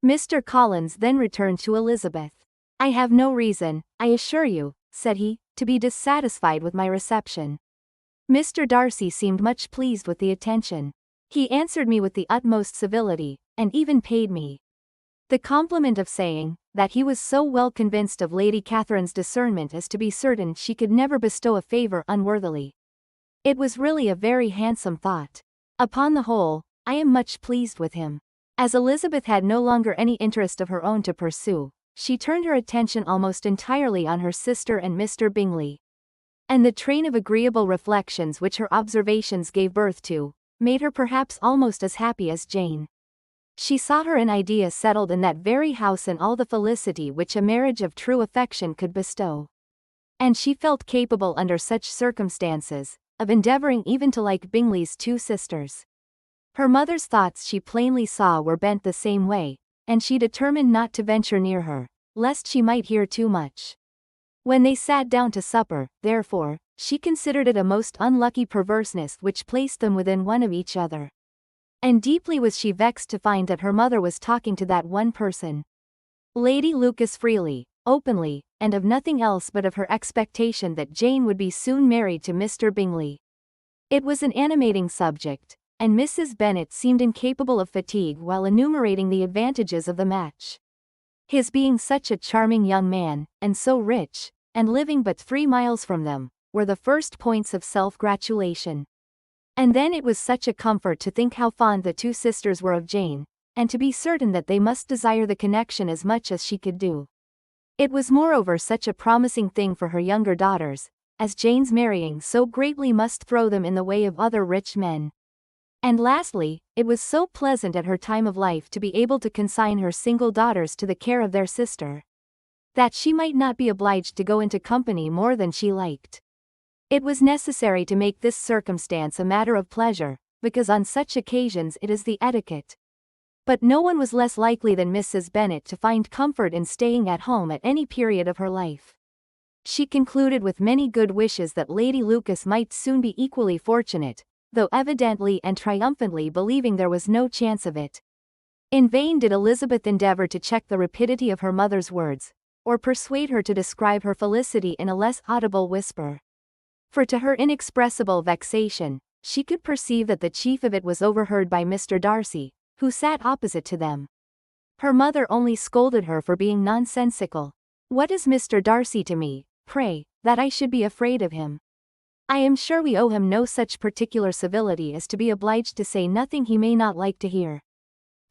Mr. Collins then returned to Elizabeth. I have no reason, I assure you, said he, to be dissatisfied with my reception. Mr. Darcy seemed much pleased with the attention. He answered me with the utmost civility, and even paid me the compliment of saying, that he was so well convinced of Lady Catherine's discernment as to be certain she could never bestow a favour unworthily. It was really a very handsome thought. Upon the whole, I am much pleased with him. As Elizabeth had no longer any interest of her own to pursue, she turned her attention almost entirely on her sister and Mr. Bingley. And the train of agreeable reflections which her observations gave birth to, made her perhaps almost as happy as Jane. She saw her in idea settled in that very house and all the felicity which a marriage of true affection could bestow. And she felt capable under such circumstances, of endeavouring even to like Bingley's two sisters. Her mother's thoughts she plainly saw were bent the same way, and she determined not to venture near her, lest she might hear too much. When they sat down to supper, therefore, she considered it a most unlucky perverseness which placed them within one of each other. And deeply was she vexed to find that her mother was talking to that one person, Lady Lucas, freely, openly, and of nothing else but of her expectation that Jane would be soon married to Mr. Bingley. It was an animating subject, and Mrs. Bennet seemed incapable of fatigue while enumerating the advantages of the match. His being such a charming young man, and so rich, and living but 3 miles from them, were the first points of self-gratulation. And then it was such a comfort to think how fond the two sisters were of Jane, and to be certain that they must desire the connection as much as she could do. It was moreover such a promising thing for her younger daughters, as Jane's marrying so greatly must throw them in the way of other rich men. And lastly, it was so pleasant at her time of life to be able to consign her single daughters to the care of their sister, that she might not be obliged to go into company more than she liked. It was necessary to make this circumstance a matter of pleasure, because on such occasions it is the etiquette. But no one was less likely than Mrs. Bennet to find comfort in staying at home at any period of her life. She concluded with many good wishes that Lady Lucas might soon be equally fortunate, though evidently and triumphantly believing there was no chance of it. In vain did Elizabeth endeavour to check the rapidity of her mother's words, or persuade her to describe her felicity in a less audible whisper. For to her inexpressible vexation, she could perceive that the chief of it was overheard by Mr. Darcy, who sat opposite to them. Her mother only scolded her for being nonsensical. What is Mr. Darcy to me, pray, that I should be afraid of him? I am sure we owe him no such particular civility as to be obliged to say nothing he may not like to hear.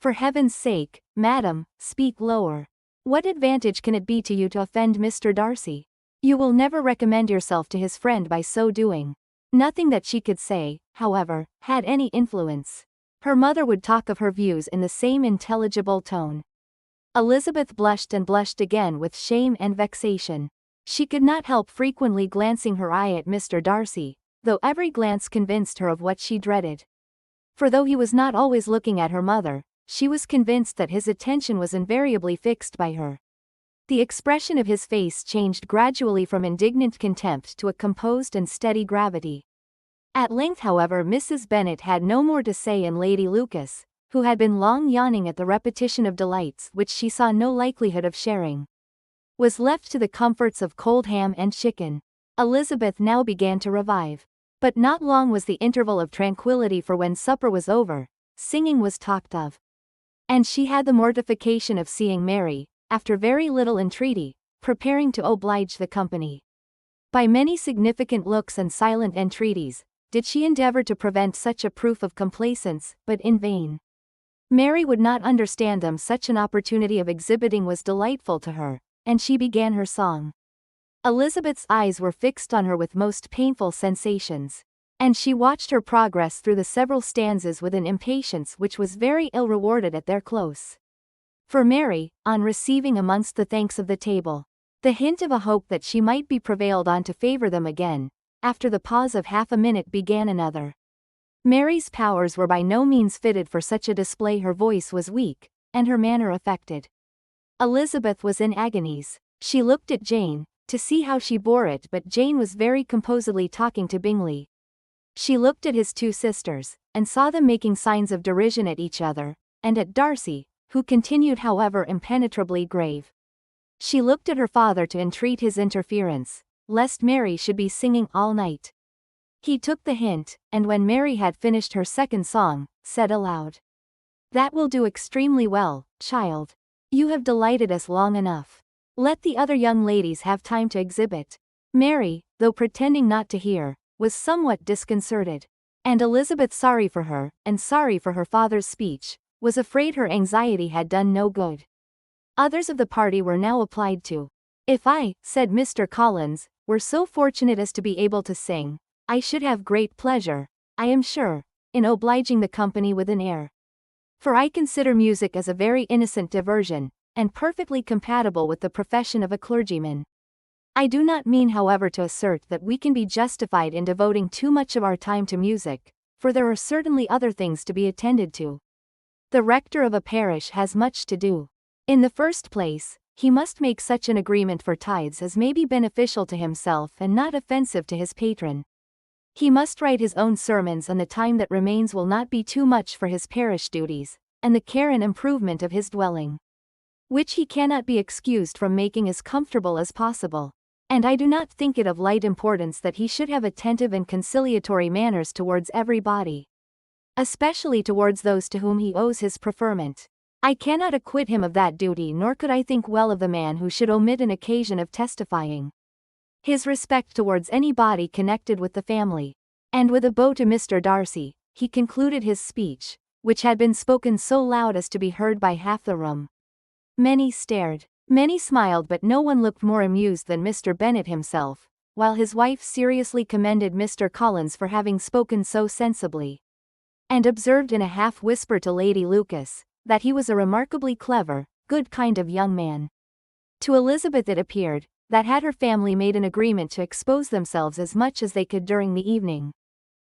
For heaven's sake, madam, speak lower. What advantage can it be to you to offend Mr. Darcy? You will never recommend yourself to his friend by so doing. Nothing that she could say, however, had any influence. Her mother would talk of her views in the same intelligible tone. Elizabeth blushed and blushed again with shame and vexation. She could not help frequently glancing her eye at Mr. Darcy, though every glance convinced her of what she dreaded. For though he was not always looking at her mother, she was convinced that his attention was invariably fixed by her. The expression of his face changed gradually from indignant contempt to a composed and steady gravity. At length, however, Mrs. Bennet had no more to say, and Lady Lucas, who had been long yawning at the repetition of delights which she saw no likelihood of sharing, was left to the comforts of cold ham and chicken. Elizabeth now began to revive. But not long was the interval of tranquillity, for when supper was over, singing was talked of. And she had the mortification of seeing Mary, after very little entreaty, preparing to oblige the company. By many significant looks and silent entreaties, did she endeavor to prevent such a proof of complaisance, but in vain. Mary would not understand them. Such an opportunity of exhibiting was delightful to her, and she began her song. Elizabeth's eyes were fixed on her with most painful sensations, and she watched her progress through the several stanzas with an impatience which was very ill rewarded at their close. For Mary, on receiving amongst the thanks of the table, the hint of a hope that she might be prevailed on to favour them again, after the pause of half a minute began another. Mary's powers were by no means fitted for such a display. Her voice was weak, and her manner affected. Elizabeth was in agonies. She looked at Jane, to see how she bore it, but Jane was very composedly talking to Bingley. She looked at his two sisters, and saw them making signs of derision at each other, and at Darcy, who continued however impenetrably grave. She looked at her father to entreat his interference, lest Mary should be singing all night. He took the hint, and when Mary had finished her second song, said aloud, "That will do extremely well, child. You have delighted us long enough. Let the other young ladies have time to exhibit." Mary, though pretending not to hear, was somewhat disconcerted. And Elizabeth, sorry for her, and sorry for her father's speech, was afraid her anxiety had done no good. Others of the party were now applied to. "If I," said Mr. Collins, "were so fortunate as to be able to sing, I should have great pleasure, I am sure, in obliging the company with an air. For I consider music as a very innocent diversion, and perfectly compatible with the profession of a clergyman. I do not mean, however, to assert that we can be justified in devoting too much of our time to music, for there are certainly other things to be attended to. The rector of a parish has much to do. In the first place, he must make such an agreement for tithes as may be beneficial to himself and not offensive to his patron. He must write his own sermons, and the time that remains will not be too much for his parish duties, and the care and improvement of his dwelling, which he cannot be excused from making as comfortable as possible. And I do not think it of light importance that he should have attentive and conciliatory manners towards everybody, especially towards those to whom he owes his preferment. I cannot acquit him of that duty, nor could I think well of the man who should omit an occasion of testifying his respect towards anybody connected with the family." And with a bow to Mr. Darcy, he concluded his speech, which had been spoken so loud as to be heard by half the room. Many stared, many smiled, but no one looked more amused than Mr. Bennet himself, while his wife seriously commended Mr. Collins for having spoken so sensibly, and observed in a half-whisper to Lady Lucas, that he was a remarkably clever, good kind of young man. To Elizabeth it appeared, that had her family made an agreement to expose themselves as much as they could during the evening,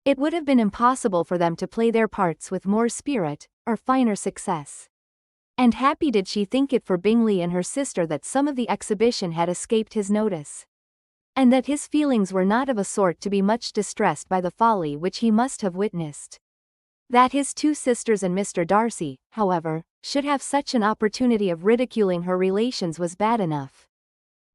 it would have been impossible for them to play their parts with more spirit, or finer success. And happy did she think it for Bingley and her sister that some of the exhibition had escaped his notice, and that his feelings were not of a sort to be much distressed by the folly which he must have witnessed. That his two sisters and Mr. Darcy, however, should have such an opportunity of ridiculing her relations was bad enough,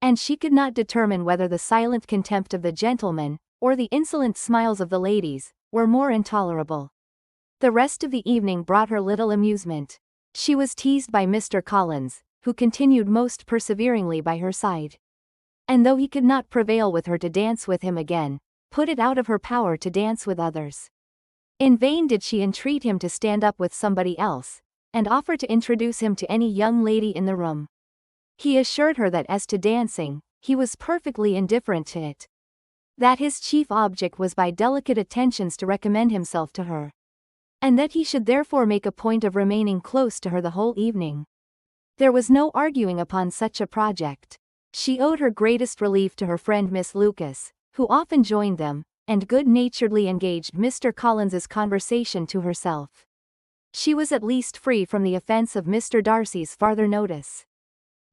and she could not determine whether the silent contempt of the gentlemen, or the insolent smiles of the ladies, were more intolerable. The rest of the evening brought her little amusement. She was teased by Mr. Collins, who continued most perseveringly by her side, and though he could not prevail with her to dance with him again, put it out of her power to dance with others. In vain did she entreat him to stand up with somebody else, and offer to introduce him to any young lady in the room. He assured her that as to dancing, he was perfectly indifferent to it, that his chief object was by delicate attentions to recommend himself to her, and that he should therefore make a point of remaining close to her the whole evening. There was no arguing upon such a project. She owed her greatest relief to her friend Miss Lucas, who often joined them, and good-naturedly engaged Mr. Collins's conversation to herself. She was at least free from the offence of Mr. Darcy's farther notice.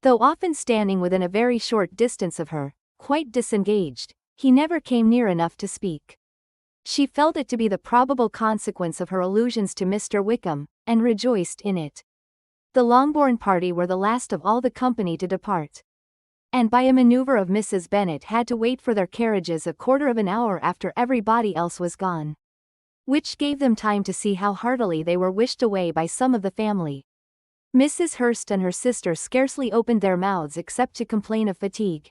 Though often standing within a very short distance of her, quite disengaged, he never came near enough to speak. She felt it to be the probable consequence of her allusions to Mr. Wickham, and rejoiced in it. The Longbourn party were the last of all the company to depart, and by a manoeuvre of Mrs. Bennet had to wait for their carriages a quarter of an hour after everybody else was gone, which gave them time to see how heartily they were wished away by some of the family. Mrs. Hurst and her sister scarcely opened their mouths except to complain of fatigue,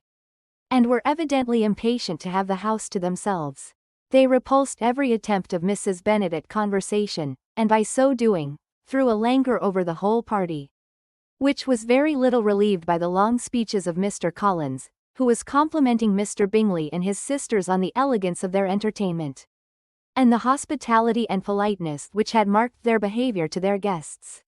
and were evidently impatient to have the house to themselves. They repulsed every attempt of Mrs. Bennet at conversation, and by so doing, threw a languor over the whole party, which was very little relieved by the long speeches of Mr. Collins, who was complimenting Mr. Bingley and his sisters on the elegance of their entertainment, and the hospitality and politeness which had marked their behaviour to their guests.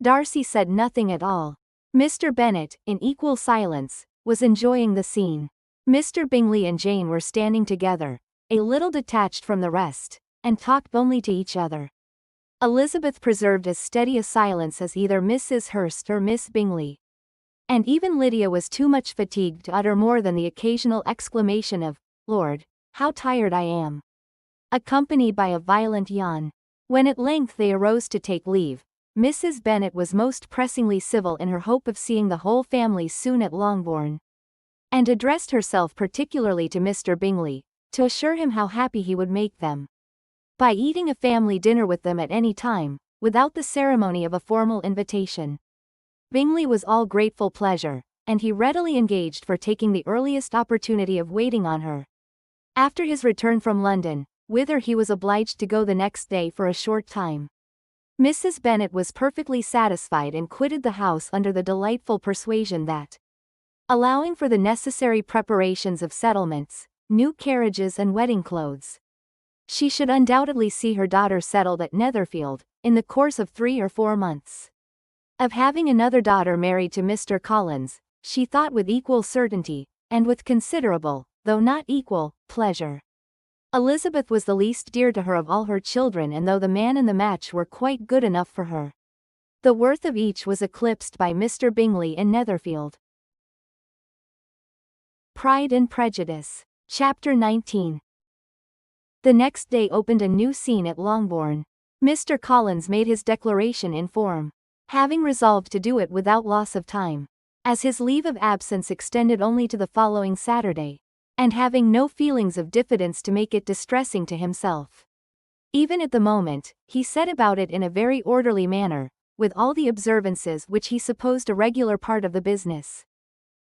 Darcy said nothing at all. Mr. Bennet, in equal silence, was enjoying the scene. Mr. Bingley and Jane were standing together, a little detached from the rest, and talked only to each other. Elizabeth preserved as steady a silence as either Mrs. Hurst or Miss Bingley, and even Lydia was too much fatigued to utter more than the occasional exclamation of, "Lord, how tired I am," accompanied by a violent yawn. When at length they arose to take leave, Mrs. Bennet was most pressingly civil in her hope of seeing the whole family soon at Longbourn, and addressed herself particularly to Mr. Bingley, to assure him how happy he would make them by eating a family dinner with them at any time, without the ceremony of a formal invitation. Bingley was all grateful pleasure, and he readily engaged for taking the earliest opportunity of waiting on her. After his return from London, whither he was obliged to go the next day for a short time, Mrs. Bennet was perfectly satisfied and quitted the house under the delightful persuasion that, allowing for the necessary preparations of settlements, new carriages and wedding clothes, she should undoubtedly see her daughter settled at Netherfield, in the course of 3 or 4 months. Of having another daughter married to Mr. Collins, she thought with equal certainty, and with considerable, though not equal, pleasure. Elizabeth was the least dear to her of all her children, and though the man and the match were quite good enough for her, the worth of each was eclipsed by Mr. Bingley in Netherfield. Pride and Prejudice. Chapter 19. The next day opened a new scene at Longbourn. Mr. Collins made his declaration in form, having resolved to do it without loss of time, as his leave of absence extended only to the following Saturday, and having no feelings of diffidence to make it distressing to himself. Even at the moment, he set about it in a very orderly manner, with all the observances which he supposed a regular part of the business.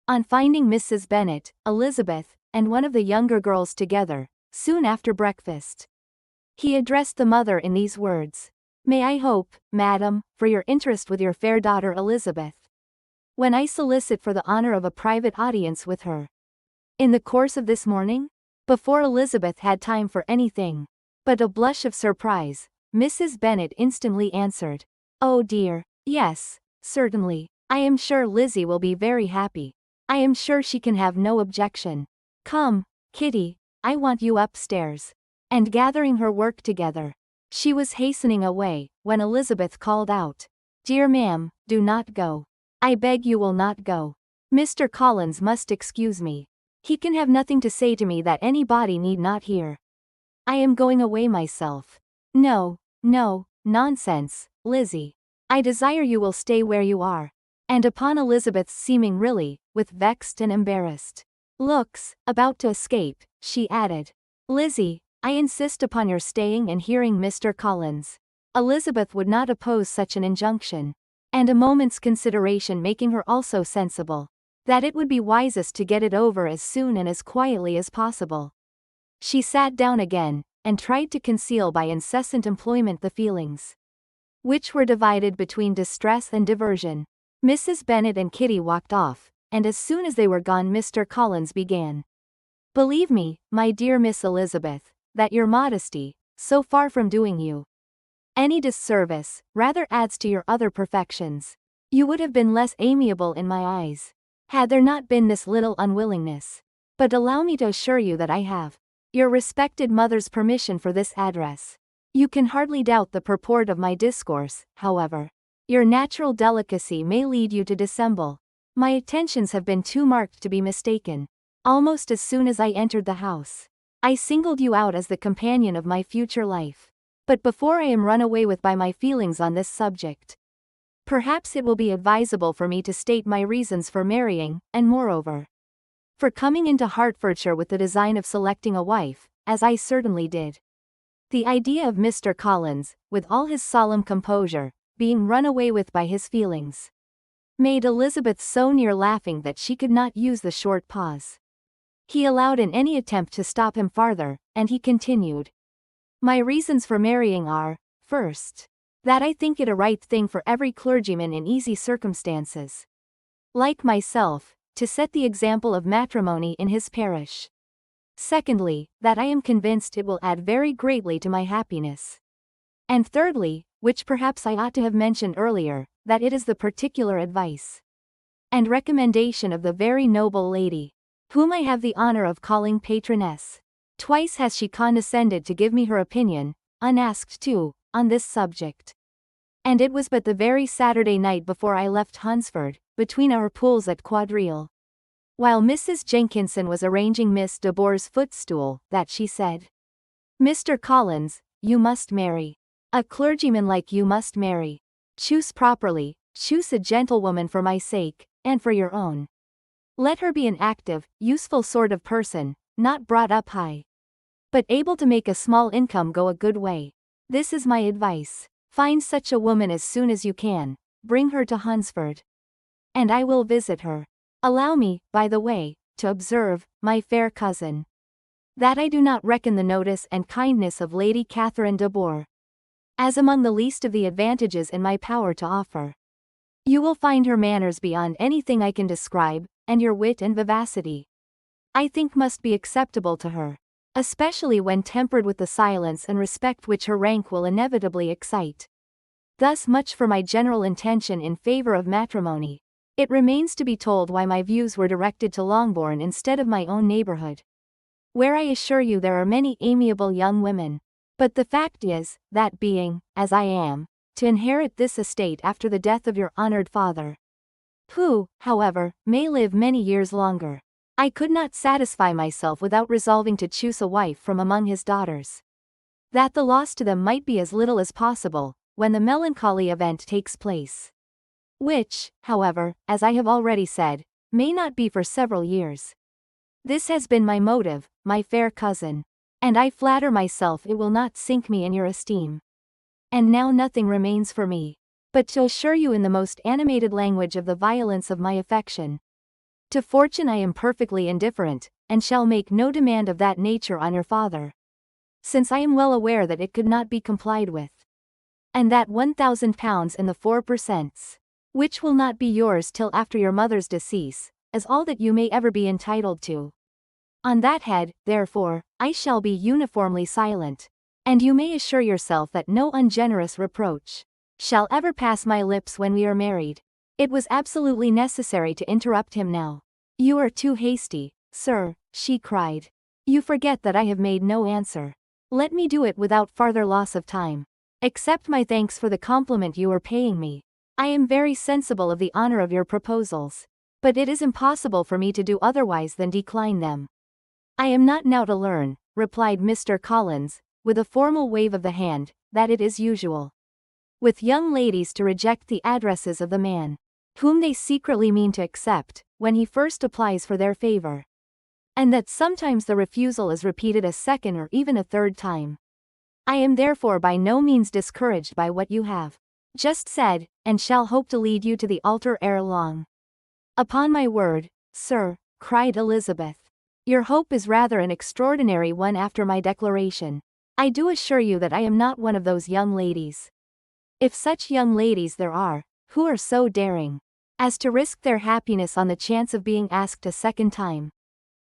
On finding Mrs. Bennet, Elizabeth, and one of the younger girls together, soon after breakfast, he addressed the mother in these words: "May I hope, madam, for your interest with your fair daughter Elizabeth, when I solicit for the honor of a private audience with her, in the course of this morning?" Before Elizabeth had time for anything but a blush of surprise, Mrs. Bennet instantly answered, "Oh dear, yes, certainly. I am sure Lizzie will be very happy. I am sure she can have no objection. Come, Kitty, I want you upstairs." And gathering her work together, she was hastening away, when Elizabeth called out, "Dear ma'am, do not go. I beg you will not go. Mr. Collins must excuse me. He can have nothing to say to me that anybody need not hear. I am going away myself." "No, no, nonsense, Lizzie. I desire you will stay where you are." And upon Elizabeth's seeming really, with vexed and embarrassed looks, about to escape, she added, "Lizzie, I insist upon your staying and hearing Mr. Collins." Elizabeth would not oppose such an injunction, and a moment's consideration making her also sensible that it would be wisest to get it over as soon and as quietly as possible, she sat down again, and tried to conceal by incessant employment the feelings which were divided between distress and diversion. Mrs. Bennet and Kitty walked off, and as soon as they were gone Mr. Collins began: "Believe me, my dear Miss Elizabeth, that your modesty, so far from doing you any disservice, rather adds to your other perfections. You would have been less amiable in my eyes, had there not been this little unwillingness. But allow me to assure you that I have your respected mother's permission for this address. You can hardly doubt the purport of my discourse, however. Your natural delicacy may lead you to dissemble. My attentions have been too marked to be mistaken. Almost as soon as I entered the house, I singled you out as the companion of my future life. But before I am run away with by my feelings on this subject, perhaps it will be advisable for me to state my reasons for marrying, and moreover, for coming into Hertfordshire with the design of selecting a wife, as I certainly did." The idea of Mr. Collins, with all his solemn composure, being run away with by his feelings, made Elizabeth so near laughing that she could not use the short pause he allowed in any attempt to stop him farther, and he continued. My reasons for marrying are, first, that I think it a right thing for every clergyman in easy circumstances, like myself, to set the example of matrimony in his parish. Secondly, that I am convinced it will add very greatly to my happiness. And thirdly, which perhaps I ought to have mentioned earlier, that it is the particular advice and recommendation of the very noble lady, whom I have the honor of calling patroness. Twice has she condescended to give me her opinion, unasked too, on this subject. And it was but the very Saturday night before I left Hunsford, between our pools at Quadrille, while Mrs. Jenkinson was arranging Miss de Bourgh's footstool, that she said, Mr. Collins, you must marry. A clergyman like you must marry. Choose properly, choose a gentlewoman for my sake, and for your own. Let her be an active, useful sort of person, not brought up high, but able to make a small income go a good way. This is my advice. Find such a woman as soon as you can, bring her to Hunsford, and I will visit her. Allow me, by the way, to observe, my fair cousin, that I do not reckon the notice and kindness of Lady Catherine de Bourgh as among the least of the advantages in my power to offer. You will find her manners beyond anything I can describe, and your wit and vivacity, I think, must be acceptable to her, especially when tempered with the silence and respect which her rank will inevitably excite. Thus much for my general intention in favor of matrimony. It remains to be told why my views were directed to Longbourn instead of my own neighborhood, where I assure you there are many amiable young women. But the fact is, that being, as I am, to inherit this estate after the death of your honored father, who, however, may live many years longer, I could not satisfy myself without resolving to choose a wife from among his daughters, that the loss to them might be as little as possible, when the melancholy event takes place, which, however, as I have already said, may not be for several years. This has been my motive, my fair cousin, and I flatter myself it will not sink me in your esteem. And now nothing remains for me but to assure you in the most animated language of the violence of my affection. To fortune I am perfectly indifferent, and shall make no demand of that nature on your father, since I am well aware that it could not be complied with, and that £1,000 and the 4 per cents, which will not be yours till after your mother's decease, is all that you may ever be entitled to. On that head, therefore, I shall be uniformly silent, and you may assure yourself that no ungenerous reproach shall ever pass my lips when we are married. It was absolutely necessary to interrupt him now. You are too hasty, sir, she cried. You forget that I have made no answer. Let me do it without farther loss of time. Accept my thanks for the compliment you are paying me. I am very sensible of the honor of your proposals, but it is impossible for me to do otherwise than decline them. I am not now to learn, replied Mr. Collins, with a formal wave of the hand, that it is usual with young ladies to reject the addresses of the man whom they secretly mean to accept, when he first applies for their favor, and that sometimes the refusal is repeated a second or even a third time. I am therefore by no means discouraged by what you have just said, and shall hope to lead you to the altar ere long. Upon my word, sir, cried Elizabeth, your hope is rather an extraordinary one after my declaration. I do assure you that I am not one of those young ladies, if such young ladies there are, who are so daring as to risk their happiness on the chance of being asked a second time.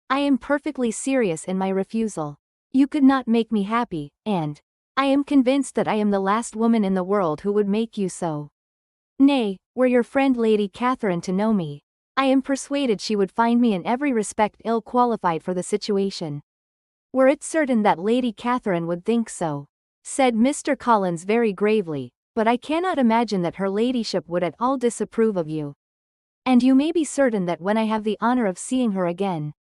I am perfectly serious in my refusal. You could not make me happy, and I am convinced that I am the last woman in the world who would make you so. Nay, were your friend Lady Catherine to know me, I am persuaded she would find me in every respect ill qualified for the situation. Were it certain that Lady Catherine would think so, said Mr. Collins very gravely, but I cannot imagine that her ladyship would at all disapprove of you. And you may be certain that when I have the honor of seeing her again,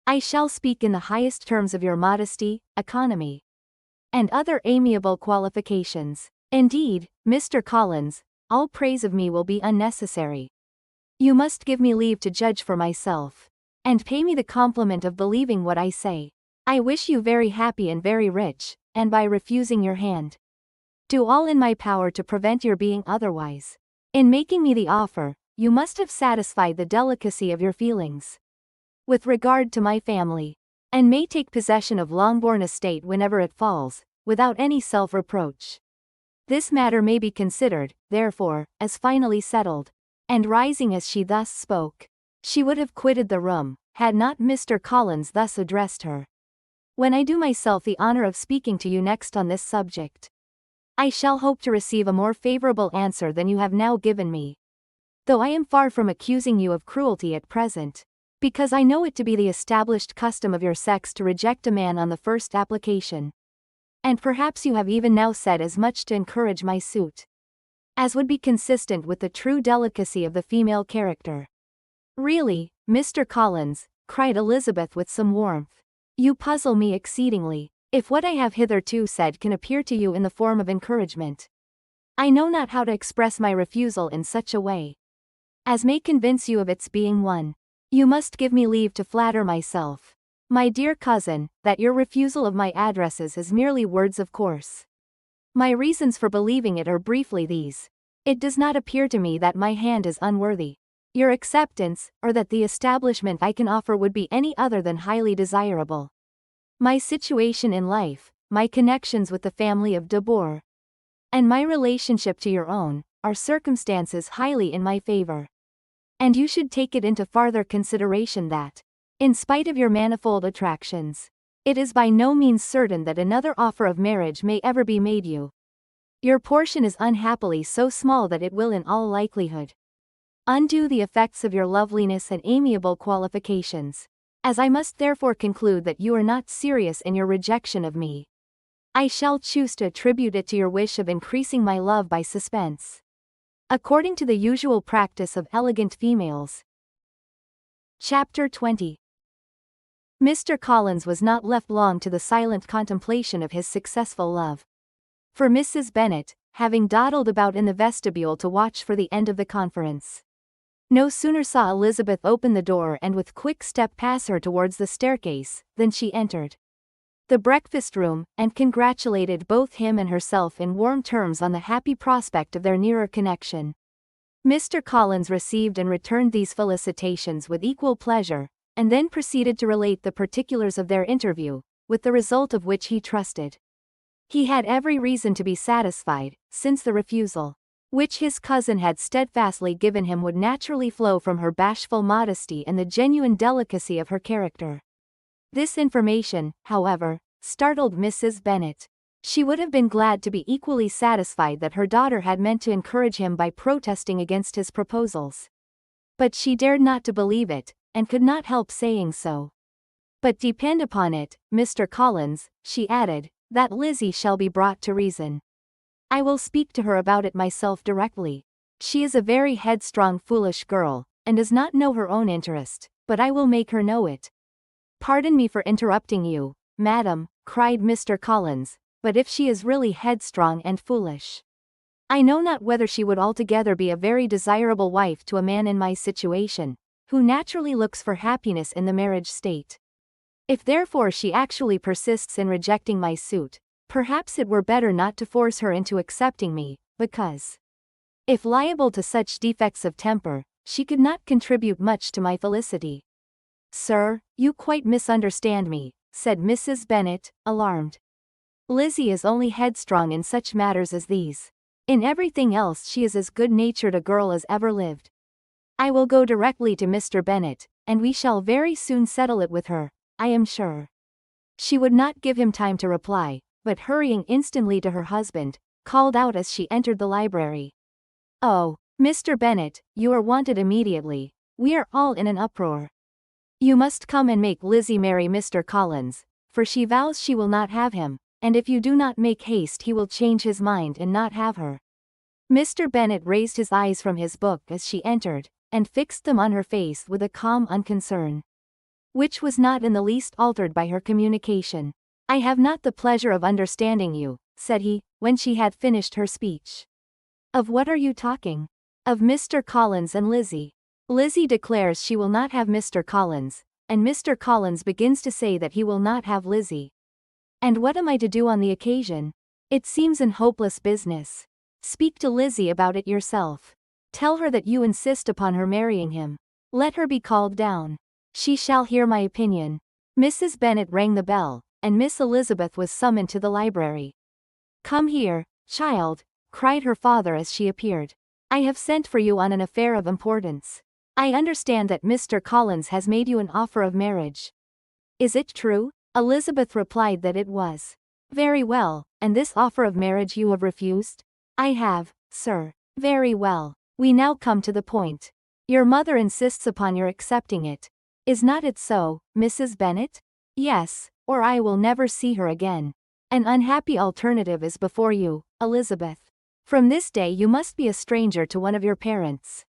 I shall speak in the highest terms of your modesty, economy, and other amiable qualifications. Indeed, Mr. Collins, all praise of me will be unnecessary. You must give me leave to judge for myself, and pay me the compliment of believing what I say. I wish you very happy and very rich, and by refusing your hand, do all in my power to prevent your being otherwise. In making me the offer, you must have satisfied the delicacy of your feelings with regard to my family, and may take possession of Longbourn estate whenever it falls, without any self-reproach. This matter may be considered, therefore, as finally settled. And rising as she thus spoke, she would have quitted the room, had not Mr. Collins thus addressed her. When I do myself the honor of speaking to you next on this subject, I shall hope to receive a more favorable answer than you have now given me. Though I am far from accusing you of cruelty at present, because I know it to be the established custom of your sex to reject a man on the first application. And perhaps you have even now said as much to encourage my suit as would be consistent with the true delicacy of the female character. Really, Mr. Collins, cried Elizabeth with some warmth, you puzzle me exceedingly. If what I have hitherto said can appear to you in the form of encouragement, I know not how to express my refusal in such a way as may convince you of its being one. You must give me leave to flatter myself, my dear cousin, that your refusal of my addresses is merely words of course. My reasons for believing it are briefly these. It does not appear to me that my hand is unworthy your acceptance, or that the establishment I can offer would be any other than highly desirable. My situation in life, my connections with the family of de Bourgh, and my relationship to your own, are circumstances highly in my favor. And you should take it into farther consideration that, in spite of your manifold attractions, it is by no means certain that another offer of marriage may ever be made you. Your portion is unhappily so small that it will in all likelihood undo the effects of your loveliness and amiable qualifications. As I must therefore conclude that you are not serious in your rejection of me, I shall choose to attribute it to your wish of increasing my love by suspense, according to the usual practice of elegant females. Chapter 20. Mr. Collins was not left long to the silent contemplation of his successful love. For Mrs. Bennet, having dawdled about in the vestibule to watch for the end of the conference, no sooner saw Elizabeth open the door and with quick step pass her towards the staircase, than she entered the breakfast room, and congratulated both him and herself in warm terms on the happy prospect of their nearer connection. Mr. Collins received and returned these felicitations with equal pleasure, and then proceeded to relate the particulars of their interview, with the result of which he trusted he had every reason to be satisfied, since the refusal which his cousin had steadfastly given him would naturally flow from her bashful modesty and the genuine delicacy of her character. This information, however, startled Mrs. Bennet. She would have been glad to be equally satisfied that her daughter had meant to encourage him by protesting against his proposals. But she dared not to believe it, and could not help saying so. But depend upon it, Mr. Collins, she added, that Lizzie shall be brought to reason. I will speak to her about it myself directly. She is a very headstrong foolish girl, and does not know her own interest, but I will make her know it. Pardon me for interrupting you, madam, cried Mr. Collins, but if she is really headstrong and foolish, I know not whether she would altogether be a very desirable wife to a man in my situation, who naturally looks for happiness in the marriage state. If therefore she actually persists in rejecting my suit, perhaps it were better not to force her into accepting me, because, if liable to such defects of temper, she could not contribute much to my felicity. Sir, you quite misunderstand me, said Mrs. Bennet, alarmed. Lizzie is only headstrong in such matters as these. In everything else she is as good-natured a girl as ever lived. I will go directly to Mr. Bennet, and we shall very soon settle it with her, I am sure. She would not give him time to reply, but hurrying instantly to her husband, called out as she entered the library. Oh, Mr. Bennet, you are wanted immediately. We are all in an uproar. You must come and make Lizzie marry Mr. Collins, for she vows she will not have him, and if you do not make haste he will change his mind and not have her. Mr. Bennet raised his eyes from his book as she entered, and fixed them on her face with a calm unconcern, which was not in the least altered by her communication. I have not the pleasure of understanding you, said he, when she had finished her speech. Of what are you talking? Of Mr. Collins and Lizzie. Lizzie declares she will not have Mr. Collins, and Mr. Collins begins to say that he will not have Lizzie. And what am I to do on the occasion? It seems an hopeless business. Speak to Lizzie about it yourself. Tell her that you insist upon her marrying him. Let her be called down. She shall hear my opinion." Mrs. Bennet rang the bell, and Miss Elizabeth was summoned to the library. "Come here, child," cried her father as she appeared. "I have sent for you on an affair of importance. I understand that Mr. Collins has made you an offer of marriage." "Is it true?" Elizabeth replied that it was. "Very well, and this offer of marriage you have refused?" "I have, sir." "Very well. We now come to the point. Your mother insists upon your accepting it. Is not it so, Mrs. Bennet?" "Yes, or I will never see her again. An unhappy alternative is before you, Elizabeth. From this day you must be a stranger to one of your parents.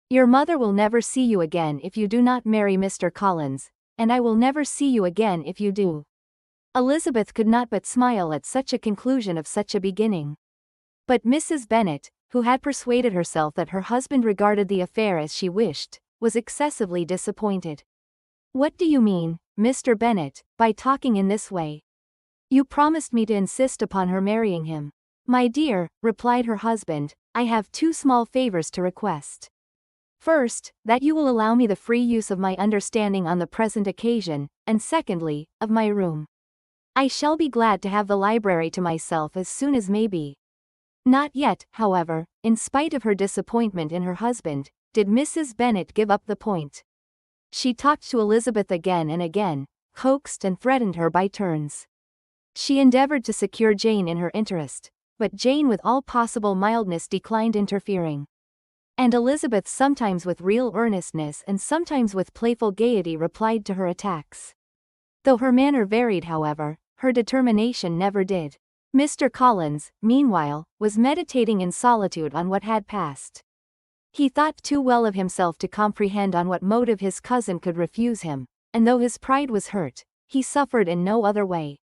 Your mother will never see you again if you do not marry Mr. Collins, and I will never see you again if you do." Elizabeth could not but smile at such a conclusion of such a beginning. But Mrs. Bennet, who had persuaded herself that her husband regarded the affair as she wished, was excessively disappointed. "What do you mean, Mr. Bennet, by talking in this way? You promised me to insist upon her marrying him." "My dear," replied her husband, "I have two small favors to request. First, that you will allow me the free use of my understanding on the present occasion, and secondly, of my room. I shall be glad to have the library to myself as soon as may be." Not yet, however, in spite of her disappointment in her husband, did Mrs. Bennet give up the point. She talked to Elizabeth again and again, coaxed and threatened her by turns. She endeavored to secure Jane in her interest, but Jane with all possible mildness declined interfering. And Elizabeth sometimes with real earnestness and sometimes with playful gaiety replied to her attacks. Though her manner varied, however, her determination never did. Mr. Collins, meanwhile, was meditating in solitude on what had passed. He thought too well of himself to comprehend on what motive his cousin could refuse him, and though his pride was hurt, he suffered in no other way.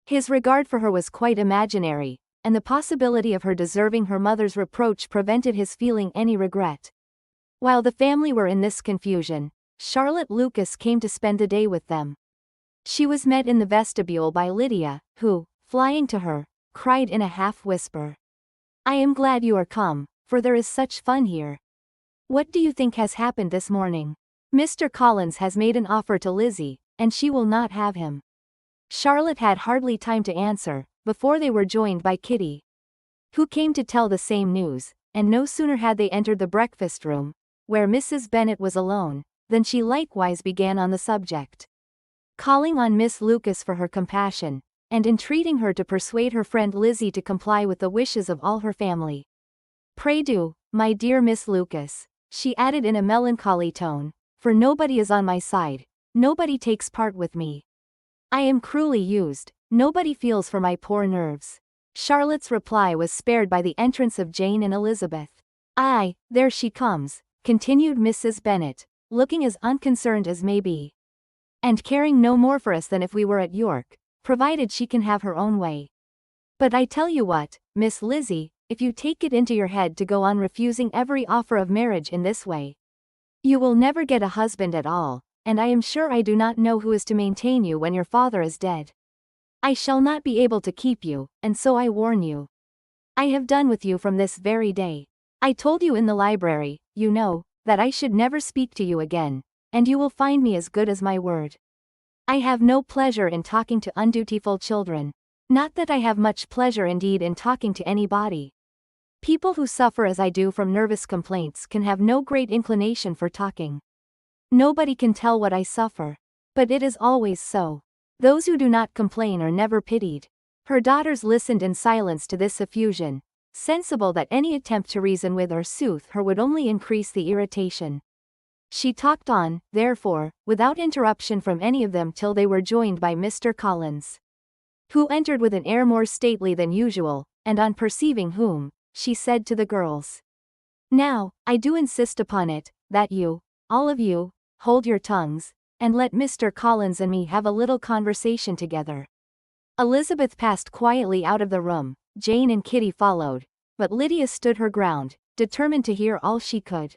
His regard for her was quite imaginary, and the possibility of her deserving her mother's reproach prevented his feeling any regret. While the family were in this confusion, Charlotte Lucas came to spend the day with them. She was met in the vestibule by Lydia, who, flying to her, cried in a half-whisper, "I am glad you are come, for there is such fun here. What do you think has happened this morning? Mr. Collins has made an offer to Lizzie, and she will not have him." Charlotte had hardly time to answer, before they were joined by Kitty, who came to tell the same news, and no sooner had they entered the breakfast room, where Mrs. Bennet was alone, than she likewise began on the subject. Calling on Miss Lucas for her compassion, and entreating her to persuade her friend Lizzie to comply with the wishes of all her family. "Pray do, my dear Miss Lucas," she added in a melancholy tone, "for nobody is on my side, nobody takes part with me. I am cruelly used, nobody feels for my poor nerves." Charlotte's reply was spared by the entrance of Jane and Elizabeth. "Aye, there she comes," continued Mrs. Bennet, looking as unconcerned as may be, "and caring no more for us than if we were at York, provided she can have her own way. But I tell you what, Miss Lizzie, if you take it into your head to go on refusing every offer of marriage in this way, you will never get a husband at all, and I am sure I do not know who is to maintain you when your father is dead. I shall not be able to keep you, and so I warn you. I have done with you from this very day. I told you in the library, you know, that I should never speak to you again, and you will find me as good as my word. I have no pleasure in talking to undutiful children. Not that I have much pleasure indeed in talking to anybody. People who suffer as I do from nervous complaints can have no great inclination for talking. Nobody can tell what I suffer. But it is always so. Those who do not complain are never pitied." Her daughters listened in silence to this effusion, sensible that any attempt to reason with or soothe her would only increase the irritation. She talked on, therefore, without interruption from any of them till they were joined by Mr. Collins, who entered with an air more stately than usual, and on perceiving whom, she said to the girls, "Now, I do insist upon it, that you, all of you, hold your tongues, and let Mr. Collins and me have a little conversation together." Elizabeth passed quietly out of the room, Jane and Kitty followed, but Lydia stood her ground, determined to hear all she could.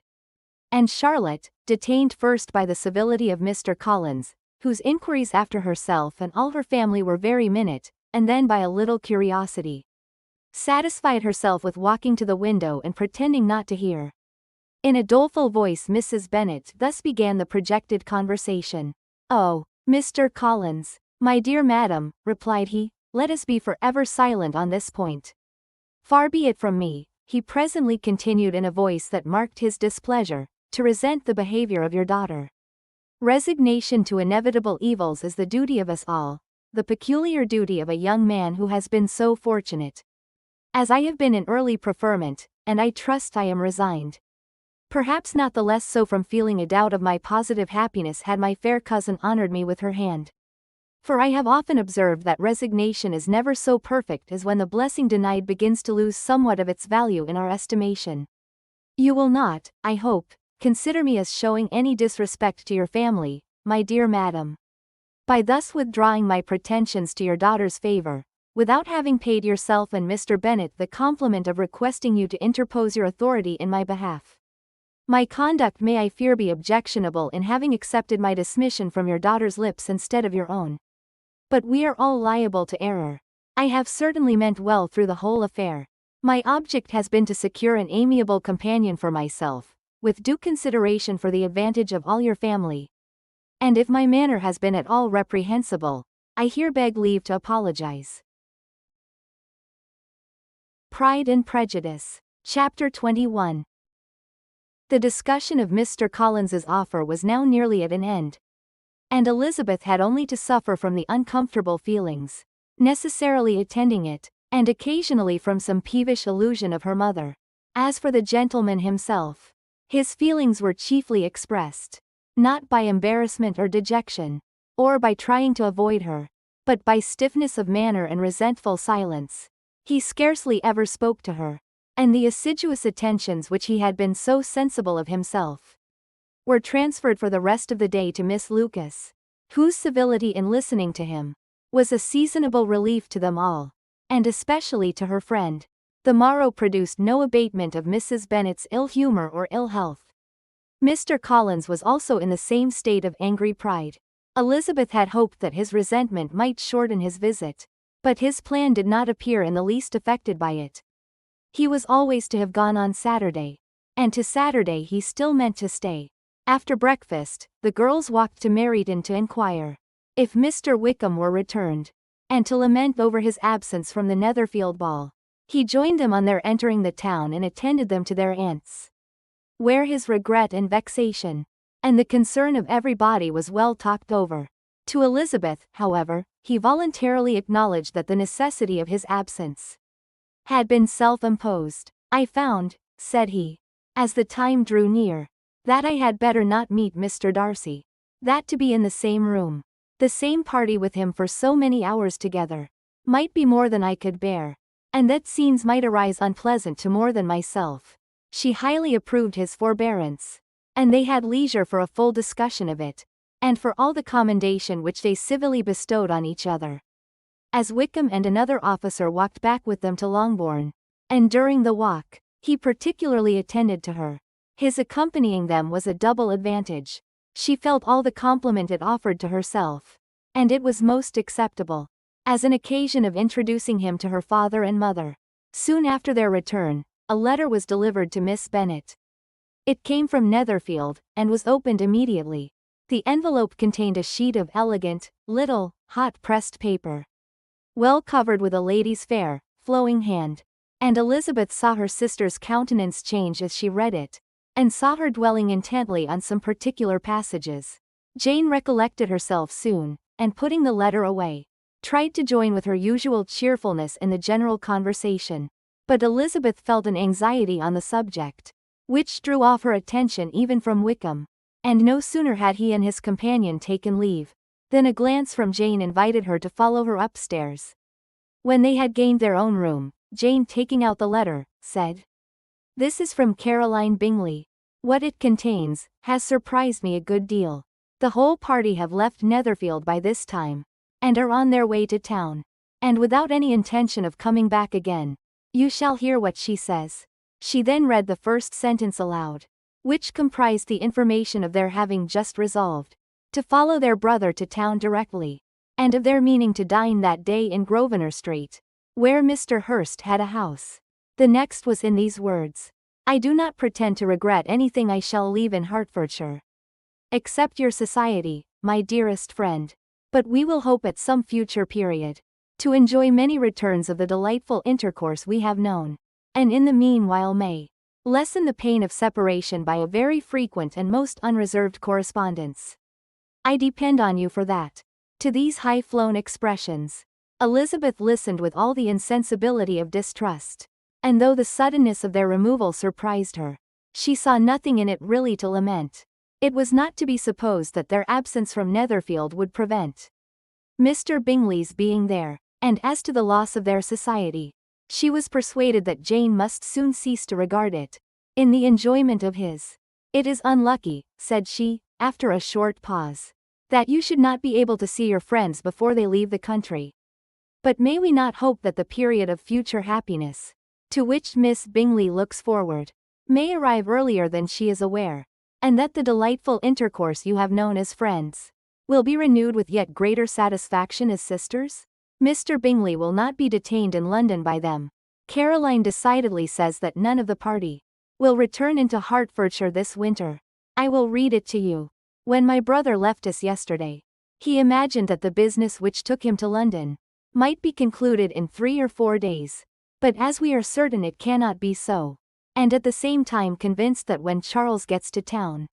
And Charlotte, detained first by the civility of Mr. Collins, whose inquiries after herself and all her family were very minute, and then by a little curiosity, satisfied herself with walking to the window and pretending not to hear. In a doleful voice Mrs. Bennet thus began the projected conversation. "Oh, Mr. Collins, my dear madam," replied he, "let us be forever silent on this point. Far be it from me," he presently continued in a voice that marked his displeasure, "to resent the behavior of your daughter. Resignation to inevitable evils is the duty of us all, the peculiar duty of a young man who has been so fortunate as I have been in early preferment, and I trust I am resigned. Perhaps not the less so from feeling a doubt of my positive happiness had my fair cousin honored me with her hand. For I have often observed that resignation is never so perfect as when the blessing denied begins to lose somewhat of its value in our estimation. You will not, I hope, consider me as showing any disrespect to your family, my dear madam, by thus withdrawing my pretensions to your daughter's favor, without having paid yourself and Mr. Bennet the compliment of requesting you to interpose your authority in my behalf. My conduct may I fear be objectionable in having accepted my dismission from your daughter's lips instead of your own. But we are all liable to error. I have certainly meant well through the whole affair. My object has been to secure an amiable companion for myself, with due consideration for the advantage of all your family. And if my manner has been at all reprehensible, I here beg leave to apologize." Pride and Prejudice. Chapter 21. The discussion of Mr. Collins's offer was now nearly at an end, and Elizabeth had only to suffer from the uncomfortable feelings necessarily attending it, and occasionally from some peevish allusion of her mother. As for the gentleman himself, his feelings were chiefly expressed, not by embarrassment or dejection, or by trying to avoid her, but by stiffness of manner and resentful silence. He scarcely ever spoke to her, and the assiduous attentions which he had been so sensible of himself were transferred for the rest of the day to Miss Lucas, whose civility in listening to him was a seasonable relief to them all, and especially to her friend. The morrow produced no abatement of Mrs. Bennet's ill humor or ill health. Mr. Collins was also in the same state of angry pride. Elizabeth had hoped that his resentment might shorten his visit, but his plan did not appear in the least affected by it. He was always to have gone on Saturday, and to Saturday he still meant to stay. After breakfast, the girls walked to Meryton to inquire if Mr. Wickham were returned, and to lament over his absence from the Netherfield ball. He joined them on their entering the town and attended them to their aunt's, where his regret and vexation, and the concern of everybody was well talked over. To Elizabeth, however, he voluntarily acknowledged that the necessity of his absence had been self-imposed. "I found," said he, as the time drew near, "that I had better not meet Mr. Darcy. That to be in the same room, the same party with him for so many hours together, might be more than I could bear, and that scenes might arise unpleasant to more than myself." She highly approved his forbearance, and they had leisure for a full discussion of it, and for all the commendation which they civilly bestowed on each other. As Wickham and another officer walked back with them to Longbourn, and during the walk, he particularly attended to her, his accompanying them was a double advantage. She felt all the compliment it offered to herself, and it was most acceptable, as an occasion of introducing him to her father and mother. Soon after their return, a letter was delivered to Miss Bennet. It came from Netherfield, and was opened immediately. The envelope contained a sheet of elegant, little, hot-pressed paper, well covered with a lady's fair, flowing hand, and Elizabeth saw her sister's countenance change as she read it, and saw her dwelling intently on some particular passages. Jane recollected herself soon, and putting the letter away, tried to join with her usual cheerfulness in the general conversation, but Elizabeth felt an anxiety on the subject, which drew off her attention even from Wickham, and no sooner had he and his companion taken leave, than a glance from Jane invited her to follow her upstairs. When they had gained their own room, Jane, taking out the letter, said, "This is from Caroline Bingley. What it contains has surprised me a good deal. The whole party have left Netherfield by this time, and are on their way to town, and without any intention of coming back again. You shall hear what she says." She then read the first sentence aloud, which comprised the information of their having just resolved to follow their brother to town directly, and of their meaning to dine that day in Grosvenor Street. where Mr. Hurst had a house. The next was in these words: I do not pretend to regret anything I shall leave in Hertfordshire, except your society, my dearest friend. But we will hope at some future period to enjoy many returns of the delightful intercourse we have known, and in the meanwhile may lessen the pain of separation by a very frequent and most unreserved correspondence. I depend on you for that. To these high-flown expressions, Elizabeth listened with all the insensibility of distrust, and though the suddenness of their removal surprised her, she saw nothing in it really to lament. It was not to be supposed that their absence from Netherfield would prevent Mr. Bingley's being there, and as to the loss of their society, she was persuaded that Jane must soon cease to regard it in the enjoyment of his. It is unlucky, said she, after a short pause, that you should not be able to see your friends before they leave the country. But may we not hope that the period of future happiness, to which Miss Bingley looks forward, may arrive earlier than she is aware, and that the delightful intercourse you have known as friends will be renewed with yet greater satisfaction as sisters? Mr. Bingley will not be detained in London by them. Caroline decidedly says that none of the party will return into Hertfordshire this winter. I will read it to you. When my brother left us yesterday, he imagined that the business which took him to London might be concluded in 3 or 4 days, but as we are certain it cannot be so, and at the same time convinced that when Charles gets to town,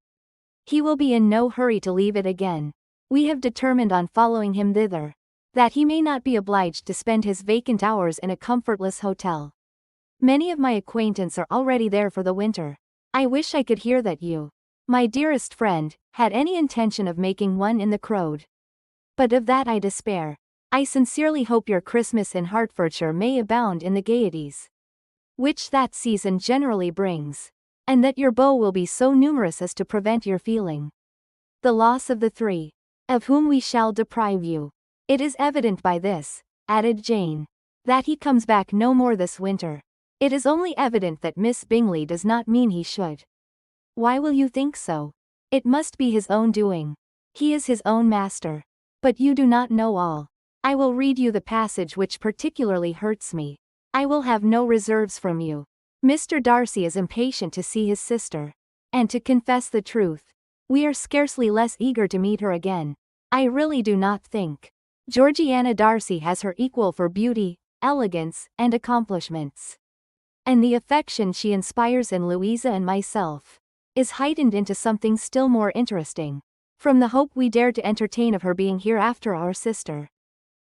he will be in no hurry to leave it again, we have determined on following him thither, that he may not be obliged to spend his vacant hours in a comfortless hotel. Many of my acquaintance are already there for the winter. I wish I could hear that you, my dearest friend, had any intention of making one in the Crowd. But of that I despair. I sincerely hope your Christmas in Hertfordshire may abound in the gaieties which that season generally brings, and that your beaux will be so numerous as to prevent your feeling the loss of the 3, of whom we shall deprive you. It is evident by this, added Jane, that he comes back no more this winter. It is only evident that Miss Bingley does not mean he should. Why will you think so? It must be his own doing. He is his own master. But you do not know all. I will read you the passage which particularly hurts me. I will have no reserves from you. Mr. Darcy is impatient to see his sister. And to confess the truth, we are scarcely less eager to meet her again. I really do not think Georgiana Darcy has her equal for beauty, elegance, and accomplishments. And the affection she inspires in Louisa and myself is heightened into something still more interesting from the hope we dare to entertain of her being hereafter our sister.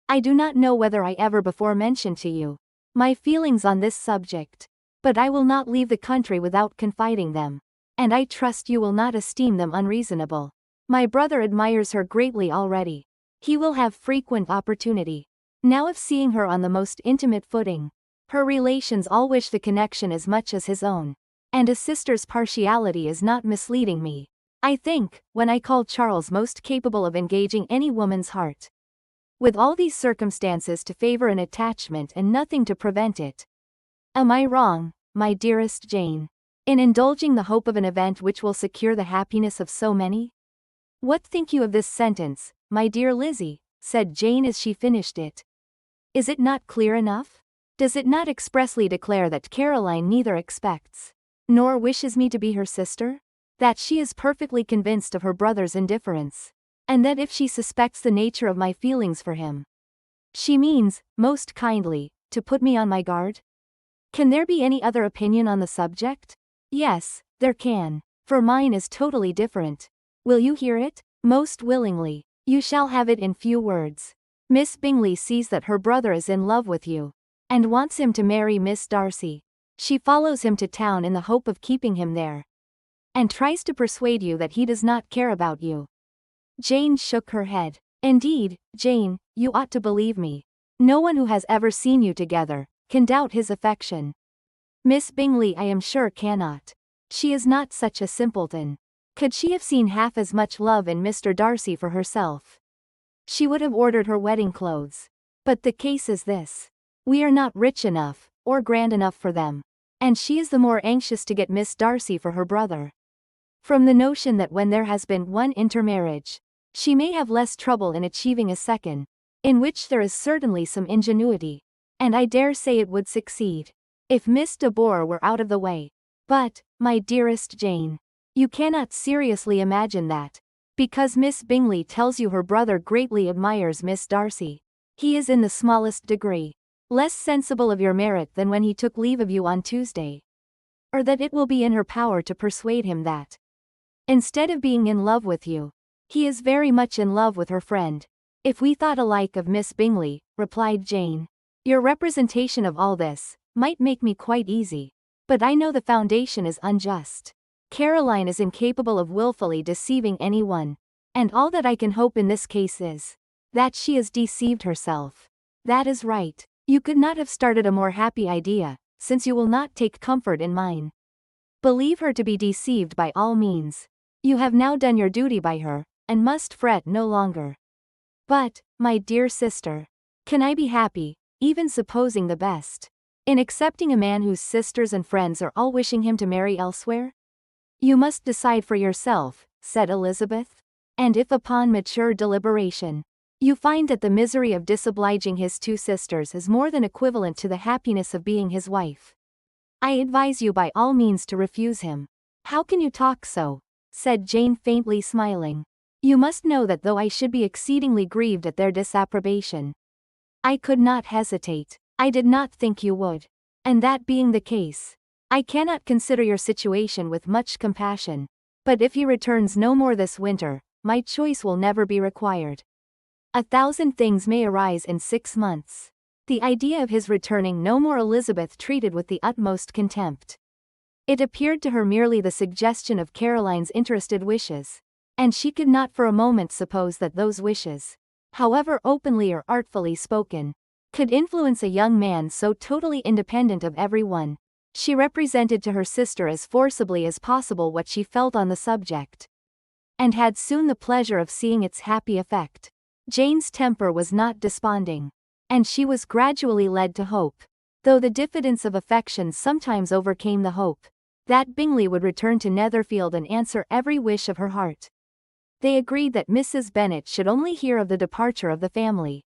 I do not know whether I ever before mentioned to you my feelings on this subject, but I will not leave the country without confiding them, and I trust you will not esteem them unreasonable. My brother admires her greatly already. He will have frequent opportunity now of seeing her on the most intimate footing. Her relations all wish the connection as much as his own, and a sister's partiality is not misleading me, I think, when I call Charles most capable of engaging any woman's heart. With all these circumstances to favor an attachment and nothing to prevent it, am I wrong, my dearest Jane, in indulging the hope of an event which will secure the happiness of so many? What think you of this sentence, my dear Lizzie? Said Jane as she finished it. Is it not clear enough? Does it not expressly declare that Caroline neither expects nor wishes me to be her sister? That she is perfectly convinced of her brother's indifference, and that if she suspects the nature of my feelings for him, she means, most kindly, to put me on my guard? Can there be any other opinion on the subject? Yes, there can, for mine is totally different. Will you hear it? Most willingly. You shall have it in few words. Miss Bingley sees that her brother is in love with you, and wants him to marry Miss Darcy. She follows him to town in the hope of keeping him there, and tries to persuade you that he does not care about you. Jane shook her head. Indeed, Jane, you ought to believe me. No one who has ever seen you together can doubt his affection. Miss Bingley, I am sure, cannot. She is not such a simpleton. Could she have seen half as much love in Mr. Darcy for herself, she would have ordered her wedding clothes. But the case is this. We are not rich enough, or grand enough for them, and she is the more anxious to get Miss Darcy for her brother, from the notion that when there has been one intermarriage, she may have less trouble in achieving a second, in which there is certainly some ingenuity. and I dare say it would succeed, if Miss de Bourgh were out of the way. But, my dearest Jane, you cannot seriously imagine that, because Miss Bingley tells you her brother greatly admires Miss Darcy, he is in the smallest degree less sensible of your merit than when he took leave of you on Tuesday. Or that it will be in her power to persuade him that, instead of being in love with you, he is very much in love with her friend. If we thought alike of Miss Bingley, replied Jane, your representation of all this might make me quite easy, but I know the foundation is unjust. Caroline is incapable of willfully deceiving anyone, and all that I can hope in this case is that she has deceived herself. That is right. You could not have started a more happy idea, since you will not take comfort in mine. Believe her to be deceived by all means. You have now done your duty by her, and must fret no longer. But, my dear sister, can I be happy, even supposing the best, in accepting a man whose sisters and friends are all wishing him to marry elsewhere? You must decide for yourself, said Elizabeth. And if upon mature deliberation, you find that the misery of disobliging his two sisters is more than equivalent to the happiness of being his wife, I advise you by all means to refuse him. How can you talk so? Said Jane faintly smiling. You must know that though I should be exceedingly grieved at their disapprobation, I could not hesitate. I did not think you would. And that being the case, I cannot consider your situation with much compassion. But if he returns no more this winter, my choice will never be required. 1,000 things may arise in 6 months. The idea of his returning no more Elizabeth treated with the utmost contempt. It appeared to her merely the suggestion of Caroline's interested wishes, and she could not for a moment suppose that those wishes, however openly or artfully spoken, could influence a young man so totally independent of everyone. She represented to her sister as forcibly as possible what she felt on the subject, and had soon the pleasure of seeing its happy effect. Jane's temper was not desponding, and she was gradually led to hope, though the diffidence of affection sometimes overcame the hope, that Bingley would return to Netherfield and answer every wish of her heart. They agreed that Mrs. Bennet should only hear of the departure of the family,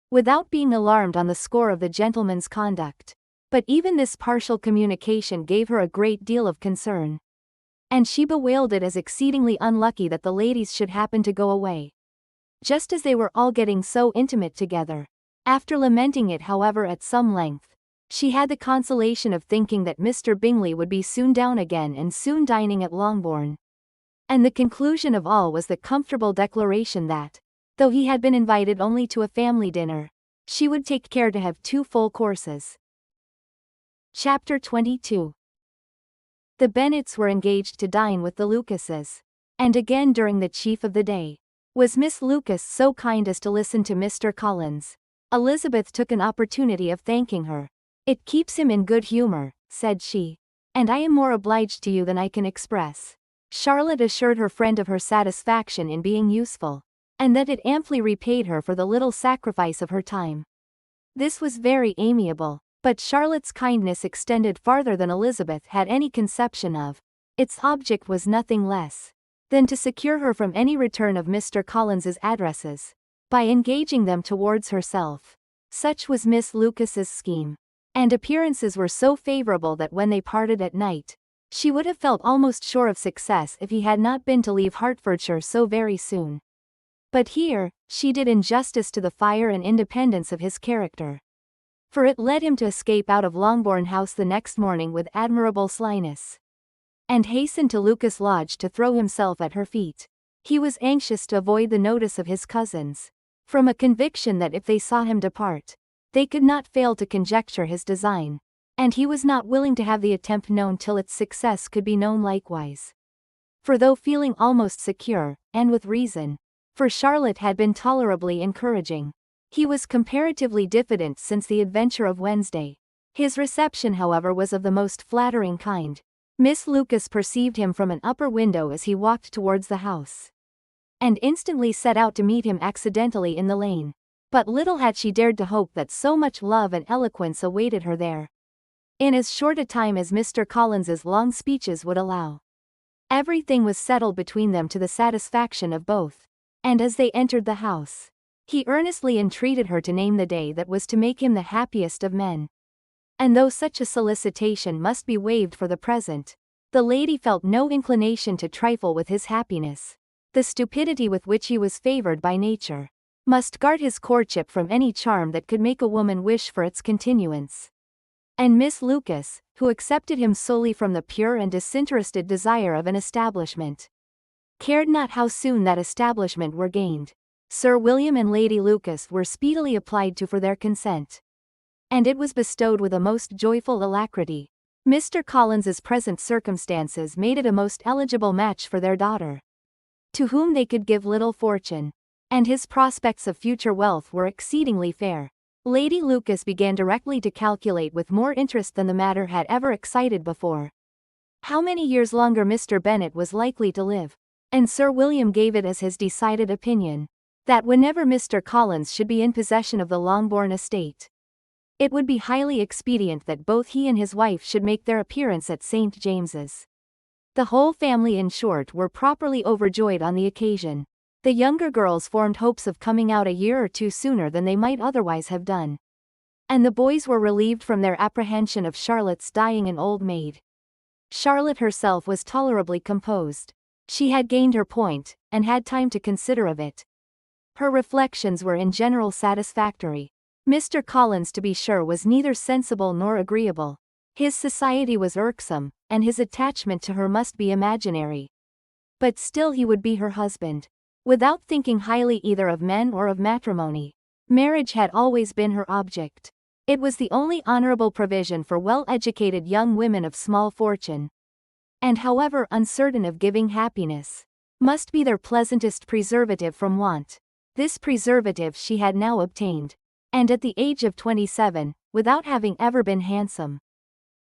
without being alarmed on the score of the gentleman's conduct. But even this partial communication gave her a great deal of concern, and she bewailed it as exceedingly unlucky that the ladies should happen to go away, just as they were all getting so intimate together. After lamenting it however at some length, she had the consolation of thinking that Mr. Bingley would be soon down again and soon dining at Longbourn. And the conclusion of all was the comfortable declaration that, though he had been invited only to a family dinner, she would take care to have 2 full courses. Chapter 22. The Bennets were engaged to dine with the Lucases, and again during the chief of the day was Miss Lucas so kind as to listen to Mr. Collins. Elizabeth took an opportunity of thanking her. It keeps him in good humor, said she, and I am more obliged to you than I can express. Charlotte assured her friend of her satisfaction in being useful, and that it amply repaid her for the little sacrifice of her time. This was very amiable, but Charlotte's kindness extended farther than Elizabeth had any conception of. Its object was nothing less than to secure her from any return of Mr. Collins's addresses, by engaging them towards herself. Such was Miss Lucas's scheme, and appearances were so favorable that when they parted at night, she would have felt almost sure of success if he had not been to leave Hertfordshire so very soon. But here, she did injustice to the fire and independence of his character, for it led him to escape out of Longbourn House the next morning with admirable slyness, and hasten to Lucas Lodge to throw himself at her feet. He was anxious to avoid the notice of his cousins, from a conviction that if they saw him depart, they could not fail to conjecture his design, and he was not willing to have the attempt known till its success could be known likewise. For though feeling almost secure, and with reason, for Charlotte had been tolerably encouraging, he was comparatively diffident since the adventure of Wednesday. His reception however was of the most flattering kind. Miss Lucas perceived him from an upper window as he walked towards the house, and instantly set out to meet him accidentally in the lane. But little had she dared to hope that so much love and eloquence awaited her there, in as short a time as Mr. Collins's long speeches would allow. Everything was settled between them to the satisfaction of both, and as they entered the house, He earnestly entreated her to name the day that was to make him the happiest of men. And though such a solicitation must be waived for the present, the lady felt no inclination to trifle with his happiness. The stupidity with which he was favored by nature must guard his courtship from any charm that could make a woman wish for its continuance. And Miss Lucas, who accepted him solely from the pure and disinterested desire of an establishment, cared not how soon that establishment were gained. Sir William and Lady Lucas were speedily applied to for their consent, and it was bestowed with a most joyful alacrity. Mr. Collins's present circumstances made it a most eligible match for their daughter, to whom they could give little fortune, and his prospects of future wealth were exceedingly fair. Lady Lucas began directly to calculate with more interest than the matter had ever excited before how many years longer Mr. Bennet was likely to live, and Sir William gave it as his decided opinion that whenever Mr. Collins should be in possession of the Longbourn estate, it would be highly expedient that both he and his wife should make their appearance at St. James's. The whole family, in short, were properly overjoyed on the occasion. The younger girls formed hopes of coming out a year or two sooner than they might otherwise have done, and the boys were relieved from their apprehension of Charlotte's dying an old maid. Charlotte herself was tolerably composed. She had gained her point, and had time to consider of it. Her reflections were in general satisfactory. Mr. Collins, to be sure, was neither sensible nor agreeable. His society was irksome, and his attachment to her must be imaginary. But still he would be her husband, without thinking highly either of men or of matrimony. Marriage had always been her object. It was the only honorable provision for well-educated young women of small fortune, and however uncertain of giving happiness, must be their pleasantest preservative from want. This preservative she had now obtained, and at the age of 27, without having ever been handsome.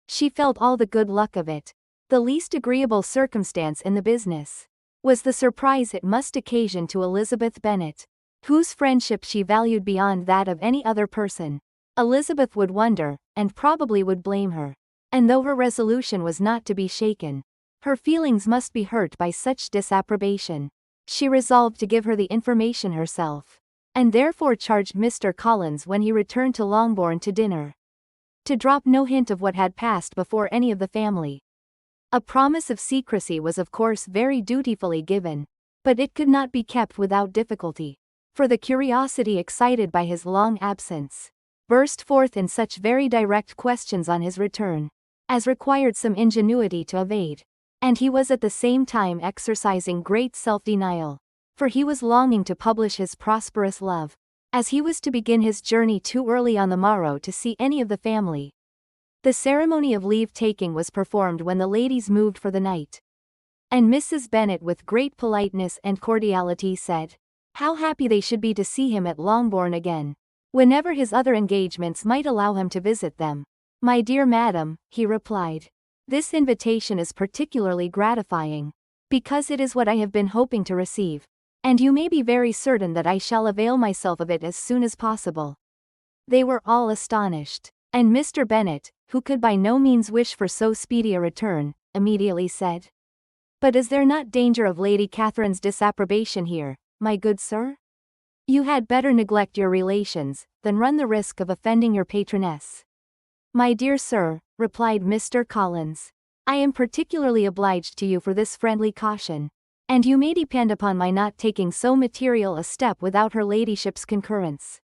She felt all the good luck of it. The least agreeable circumstance in the business was the surprise it must occasion to Elizabeth Bennet, whose friendship she valued beyond that of any other person. Elizabeth would wonder, and probably would blame her, and though her resolution was not to be shaken, her feelings must be hurt by such disapprobation. She resolved to give her the information herself, and therefore charged Mr. Collins when he returned to Longbourn to dinner, to drop no hint of what had passed before any of the family. A promise of secrecy was of course very dutifully given, but it could not be kept without difficulty, for the curiosity excited by his long absence burst forth in such very direct questions on his return, as required some ingenuity to evade, and he was at the same time exercising great self-denial, for he was longing to publish his prosperous love, as he was to begin his journey too early on the morrow to see any of the family. The ceremony of leave-taking was performed when the ladies moved for the night, and Mrs. Bennet with great politeness and cordiality said, how happy they should be to see him at Longbourn again, whenever his other engagements might allow him to visit them. My dear madam, he replied, this invitation is particularly gratifying, because it is what I have been hoping to receive, and you may be very certain that I shall avail myself of it as soon as possible. They were all astonished, and Mr. Bennet, who could by no means wish for so speedy a return, immediately said, but is there not danger of Lady Catherine's disapprobation here, my good sir? You had better neglect your relations, than run the risk of offending your patroness. My dear sir, replied Mr. Collins, I am particularly obliged to you for this friendly caution, and you may depend upon my not taking so material a step without her ladyship's concurrence.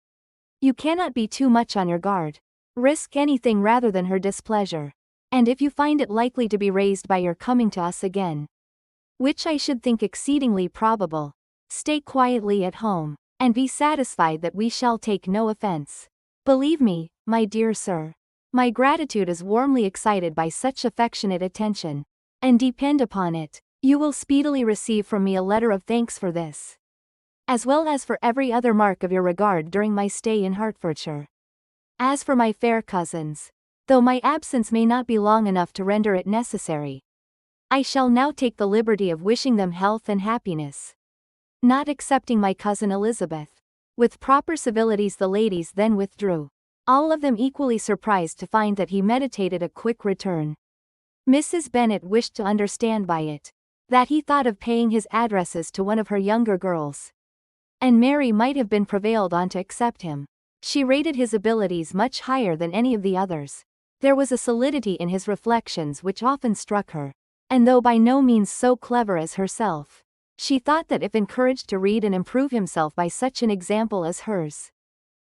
You cannot be too much on your guard. Risk anything rather than her displeasure, and if you find it likely to be raised by your coming to us again, which I should think exceedingly probable, stay quietly at home, and be satisfied that we shall take no offense. Believe me, my dear sir, my gratitude is warmly excited by such affectionate attention, and depend upon it, you will speedily receive from me a letter of thanks for this, as well as for every other mark of your regard during my stay in Hertfordshire. As for my fair cousins, though my absence may not be long enough to render it necessary, I shall now take the liberty of wishing them health and happiness, not excepting my cousin Elizabeth. With proper civilities the ladies then withdrew, all of them equally surprised to find that he meditated a quick return. Mrs. Bennet wished to understand by it that he thought of paying his addresses to one of her younger girls, and Mary might have been prevailed on to accept him. She rated his abilities much higher than any of the others. There was a solidity in his reflections which often struck her, and though by no means so clever as herself, she thought that if encouraged to read and improve himself by such an example as hers,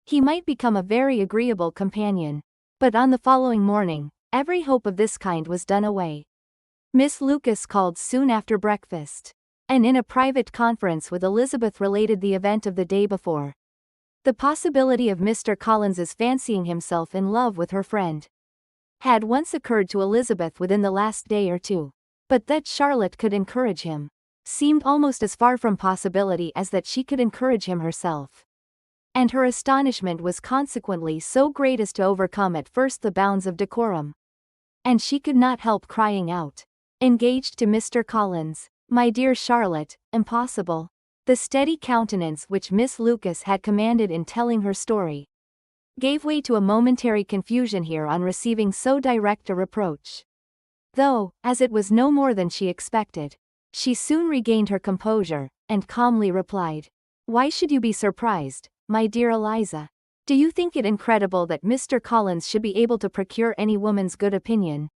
he might become a very agreeable companion. But on the following morning, every hope of this kind was done away. Miss Lucas called soon after breakfast, and in a private conference with Elizabeth related the event of the day before. The possibility of Mr. Collins's fancying himself in love with her friend had once occurred to Elizabeth within the last day or two, but that Charlotte could encourage him seemed almost as far from possibility as that she could encourage him herself. And her astonishment was consequently so great as to overcome at first the bounds of decorum. And she could not help crying out, "Engaged to Mr. Collins, my dear Charlotte, impossible." The steady countenance which Miss Lucas had commanded in telling her story gave way to a momentary confusion here on receiving so direct a reproach. Though, as it was no more than she expected, she soon regained her composure, and calmly replied, "Why should you be surprised, my dear Eliza? Do you think it incredible that Mr. Collins should be able to procure any woman's good opinion,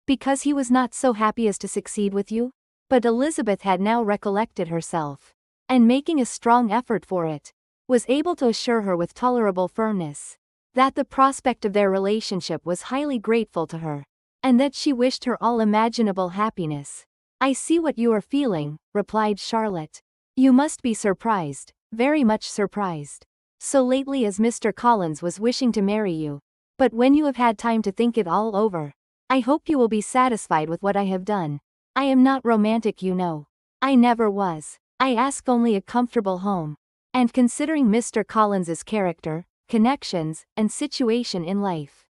because he was not so happy as to succeed with you?" But Elizabeth had now recollected herself, and making a strong effort for it, was able to assure her with tolerable firmness that the prospect of their relationship was highly grateful to her, and that she wished her all imaginable happiness. "I see what you are feeling," replied Charlotte. "You must be surprised, very much surprised, so lately as Mr. Collins was wishing to marry you. But when you have had time to think it all over, I hope you will be satisfied with what I have done. I am not romantic, you know. I never was. I ask only a comfortable home. And considering Mr. Collins's character, connections, and situation in life,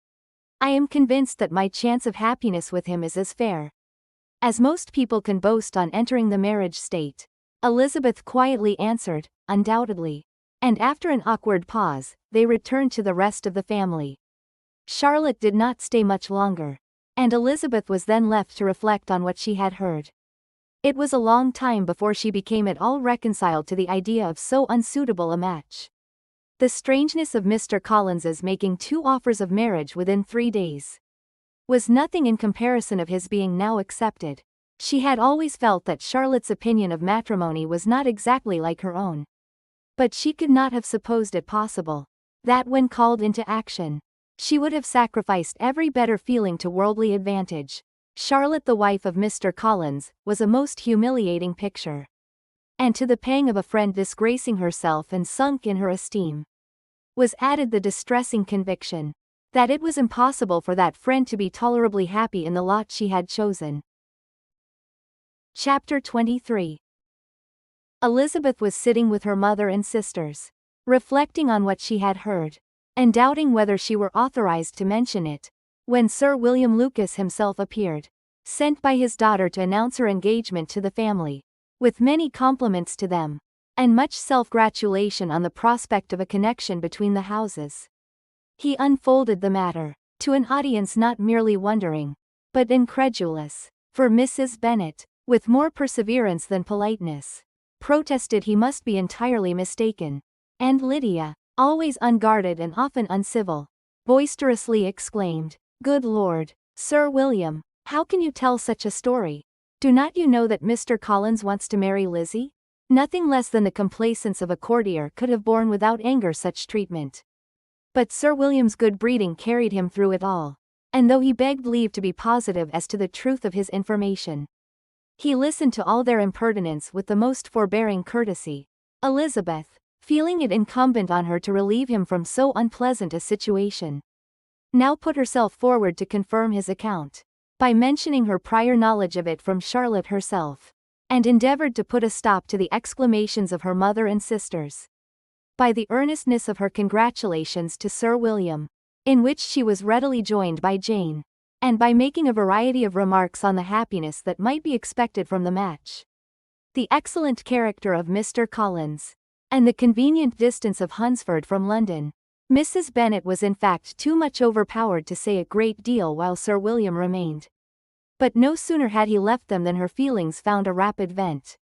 I am convinced that my chance of happiness with him is as fair as most people can boast on entering the marriage state." Elizabeth quietly answered, "Undoubtedly." And after an awkward pause, they returned to the rest of the family. Charlotte did not stay much longer, and Elizabeth was then left to reflect on what she had heard. It was a long time before she became at all reconciled to the idea of so unsuitable a match. The strangeness of Mr. Collins's making 2 offers of marriage within 3 days was nothing in comparison of his being now accepted. She had always felt that Charlotte's opinion of matrimony was not exactly like her own. But she could not have supposed it possible that when called into action, she would have sacrificed every better feeling to worldly advantage. Charlotte, the wife of Mr. Collins, was a most humiliating picture. And to the pang of a friend disgracing herself and sunk in her esteem, was added the distressing conviction that it was impossible for that friend to be tolerably happy in the lot she had chosen. Chapter 23. Elizabeth was sitting with her mother and sisters, reflecting on what she had heard, and doubting whether she were authorized to mention it, when Sir William Lucas himself appeared, sent by his daughter to announce her engagement to the family, with many compliments to them, and much self-gratulation on the prospect of a connection between the houses. He unfolded the matter to an audience not merely wondering, but incredulous, for Mrs. Bennet, with more perseverance than politeness, protested he must be entirely mistaken, and Lydia, always unguarded and often uncivil, boisterously exclaimed, "Good Lord, Sir William, how can you tell such a story? Do not you know that Mr. Collins wants to marry Lizzie?" Nothing less than the complacence of a courtier could have borne without anger such treatment. But Sir William's good breeding carried him through it all, and though he begged leave to be positive as to the truth of his information, he listened to all their impertinence with the most forbearing courtesy. Elizabeth, feeling it incumbent on her to relieve him from so unpleasant a situation, now put herself forward to confirm his account, by mentioning her prior knowledge of it from Charlotte herself, and endeavored to put a stop to the exclamations of her mother and sisters by the earnestness of her congratulations to Sir William, in which she was readily joined by Jane, and by making a variety of remarks on the happiness that might be expected from the match, the excellent character of Mr. Collins, and the convenient distance of Hunsford from London. Mrs. Bennet was in fact too much overpowered to say a great deal while Sir William remained. But no sooner had he left them than her feelings found a rapid vent.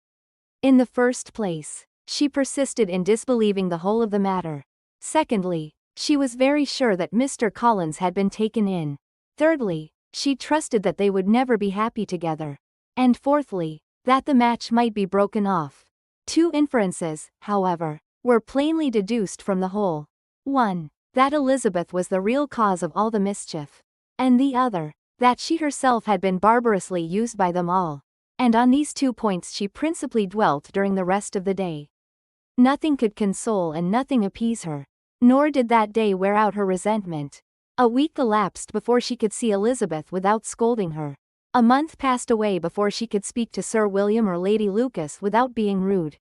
In the first place, she persisted in disbelieving the whole of the matter. Secondly, she was very sure that Mr. Collins had been taken in. Thirdly, she trusted that they would never be happy together. And fourthly, that the match might be broken off. Two inferences, however, were plainly deduced from the whole. One, that Elizabeth was the real cause of all the mischief. And the other, that she herself had been barbarously used by them all. And on these 2 points she principally dwelt during the rest of the day. Nothing could console and nothing appease her. Nor did that day wear out her resentment. A week elapsed before she could see Elizabeth without scolding her. A month passed away before she could speak to Sir William or Lady Lucas without being rude.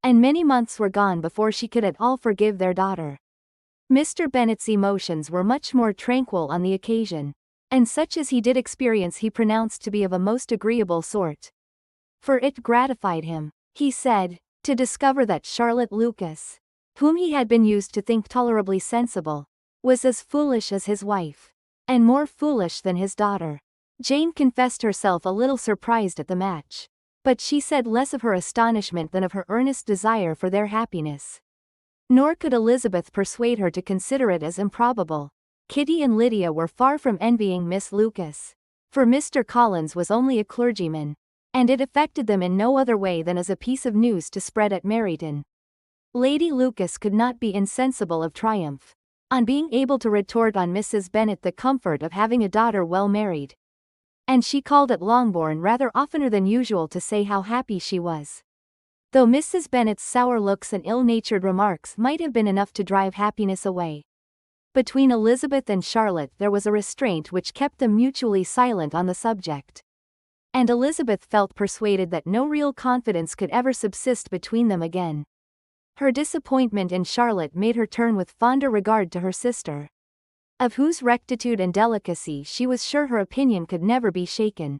And many months were gone before she could at all forgive their daughter. Mr. Bennet's emotions were much more tranquil on the occasion, and such as he did experience he pronounced to be of a most agreeable sort. For it gratified him, he said, to discover that Charlotte Lucas, whom he had been used to think tolerably sensible, was as foolish as his wife, and more foolish than his daughter. Jane confessed herself a little surprised at the match, but she said less of her astonishment than of her earnest desire for their happiness. Nor could Elizabeth persuade her to consider it as improbable. Kitty and Lydia were far from envying Miss Lucas, for Mr. Collins was only a clergyman, and it affected them in no other way than as a piece of news to spread at Meryton. Lady Lucas could not be insensible of triumph, on being able to retort on Mrs. Bennet the comfort of having a daughter well married. And she called at Longbourn rather oftener than usual to say how happy she was. Though Mrs. Bennet's sour looks and ill-natured remarks might have been enough to drive happiness away. Between Elizabeth and Charlotte there was a restraint which kept them mutually silent on the subject. And Elizabeth felt persuaded that no real confidence could ever subsist between them again. Her disappointment in Charlotte made her turn with fonder regard to her sister, of whose rectitude and delicacy she was sure her opinion could never be shaken,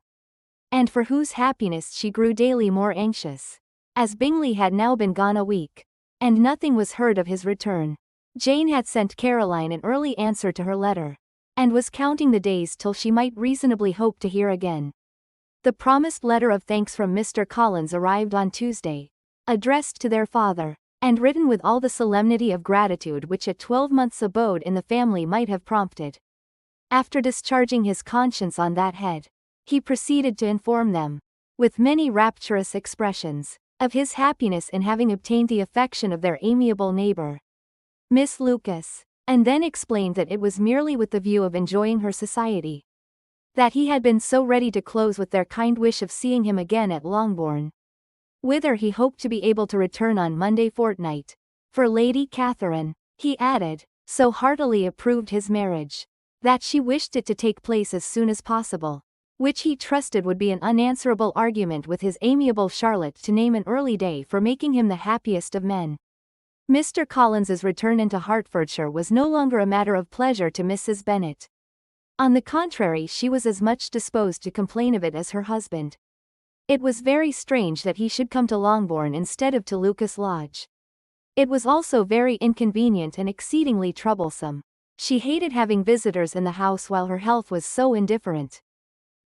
and for whose happiness she grew daily more anxious. As Bingley had now been gone a week, and nothing was heard of his return, Jane had sent Caroline an early answer to her letter, and was counting the days till she might reasonably hope to hear again. The promised letter of thanks from Mr. Collins arrived on Tuesday, addressed to their father, and written with all the solemnity of gratitude which a 12 months' abode in the family might have prompted. After discharging his conscience on that head, he proceeded to inform them, with many rapturous expressions, of his happiness in having obtained the affection of their amiable neighbour, Miss Lucas, and then explained that it was merely with the view of enjoying her society, that he had been so ready to close with their kind wish of seeing him again at Longbourn, whither he hoped to be able to return on Monday fortnight. For Lady Catherine, he added, so heartily approved his marriage, that she wished it to take place as soon as possible, which he trusted would be an unanswerable argument with his amiable Charlotte to name an early day for making him the happiest of men. Mr. Collins's return into Hertfordshire was no longer a matter of pleasure to Mrs. Bennet. On the contrary, she was as much disposed to complain of it as her husband. It was very strange that he should come to Longbourn instead of to Lucas Lodge. It was also very inconvenient and exceedingly troublesome. She hated having visitors in the house while her health was so indifferent.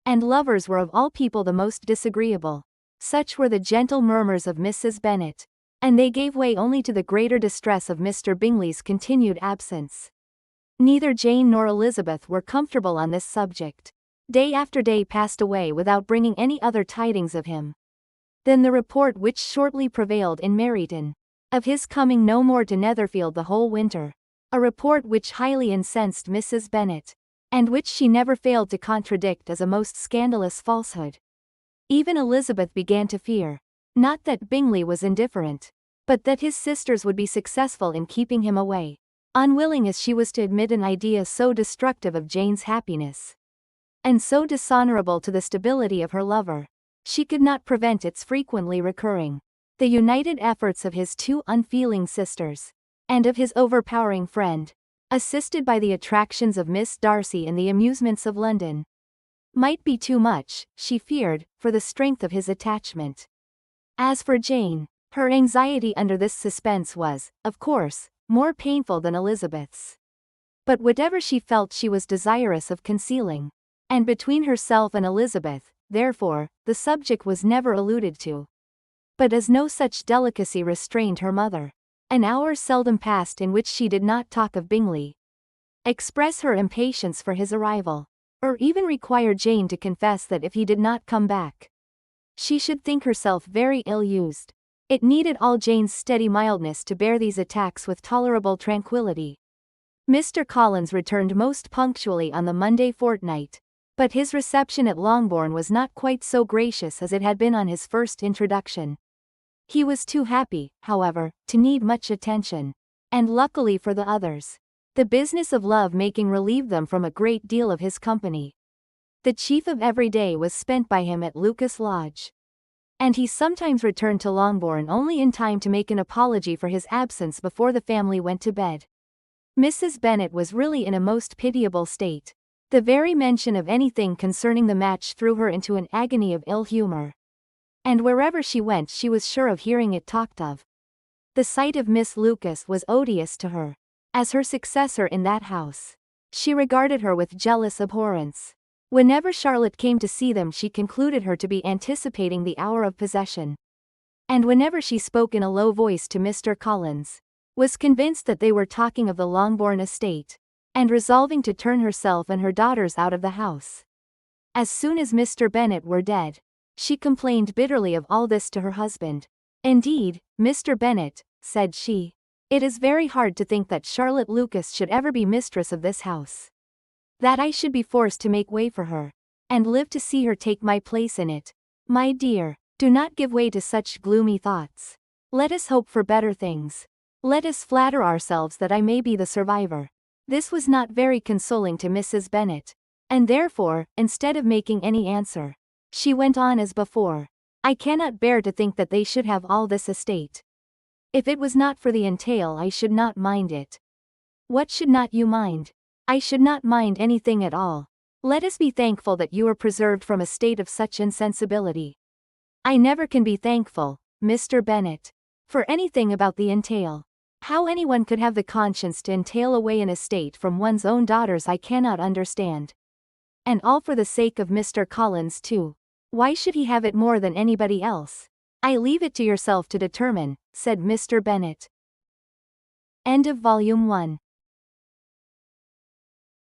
And lovers were of all people the most disagreeable. Such were the gentle murmurs of Mrs. Bennet, and they gave way only to the greater distress of Mr. Bingley's continued absence. Neither Jane nor Elizabeth were comfortable on this subject. Day after day passed away without bringing any other tidings of him. Then the report which shortly prevailed in Meryton, of his coming no more to Netherfield the whole winter, a report which highly incensed Mrs. Bennet, and which she never failed to contradict as a most scandalous falsehood. Even Elizabeth began to fear, not that Bingley was indifferent, but that his sisters would be successful in keeping him away, unwilling as she was to admit an idea so destructive of Jane's happiness, and so dishonorable to the stability of her lover. She could not prevent its frequently recurring. The united efforts of his two unfeeling sisters, and of his overpowering friend, assisted by the attractions of Miss Darcy and the amusements of London, might be too much, she feared, for the strength of his attachment. As for Jane, her anxiety under this suspense was, of course, more painful than Elizabeth's. But whatever she felt she was desirous of concealing, and between herself and Elizabeth, therefore, the subject was never alluded to. But as no such delicacy restrained her mother, an hour seldom passed in which she did not talk of Bingley, express her impatience for his arrival, or even require Jane to confess that if he did not come back, she should think herself very ill-used. It needed all Jane's steady mildness to bear these attacks with tolerable tranquillity. Mr. Collins returned most punctually on the Monday fortnight, but his reception at Longbourn was not quite so gracious as it had been on his first introduction. He was too happy, however, to need much attention, and luckily for the others, the business of love-making relieved them from a great deal of his company. The chief of every day was spent by him at Lucas Lodge, and he sometimes returned to Longbourn only in time to make an apology for his absence before the family went to bed. Mrs. Bennet was really in a most pitiable state. The very mention of anything concerning the match threw her into an agony of ill humour, and wherever she went she was sure of hearing it talked of. The sight of Miss Lucas was odious to her. As her successor in that house, she regarded her with jealous abhorrence. Whenever Charlotte came to see them she concluded her to be anticipating the hour of possession, and whenever she spoke in a low voice to Mr. Collins, was convinced that they were talking of the Longbourn estate, and resolving to turn herself and her daughters out of the house. As soon as Mr. Bennet were dead, she complained bitterly of all this to her husband. "Indeed, Mr. Bennet," said she, "it is very hard to think that Charlotte Lucas should ever be mistress of this house. That I should be forced to make way for her, and live to see her take my place in it. My dear, do not give way to such gloomy thoughts. Let us hope for better things. Let us flatter ourselves that I may be the survivor." This was not very consoling to Mrs. Bennet, and therefore, instead of making any answer, she went on as before. "I cannot bear to think that they should have all this estate. If it was not for the entail I should not mind it." "What should not you mind?" "I should not mind anything at all. Let us be thankful that you were preserved from a state of such insensibility." "I never can be thankful, Mr. Bennet, for anything about the entail. How anyone could have the conscience to entail away an estate from one's own daughters I cannot understand. And all for the sake of Mr. Collins too. Why should he have it more than anybody else?" "I leave it to yourself to determine," said Mr. Bennet. End of Volume 1.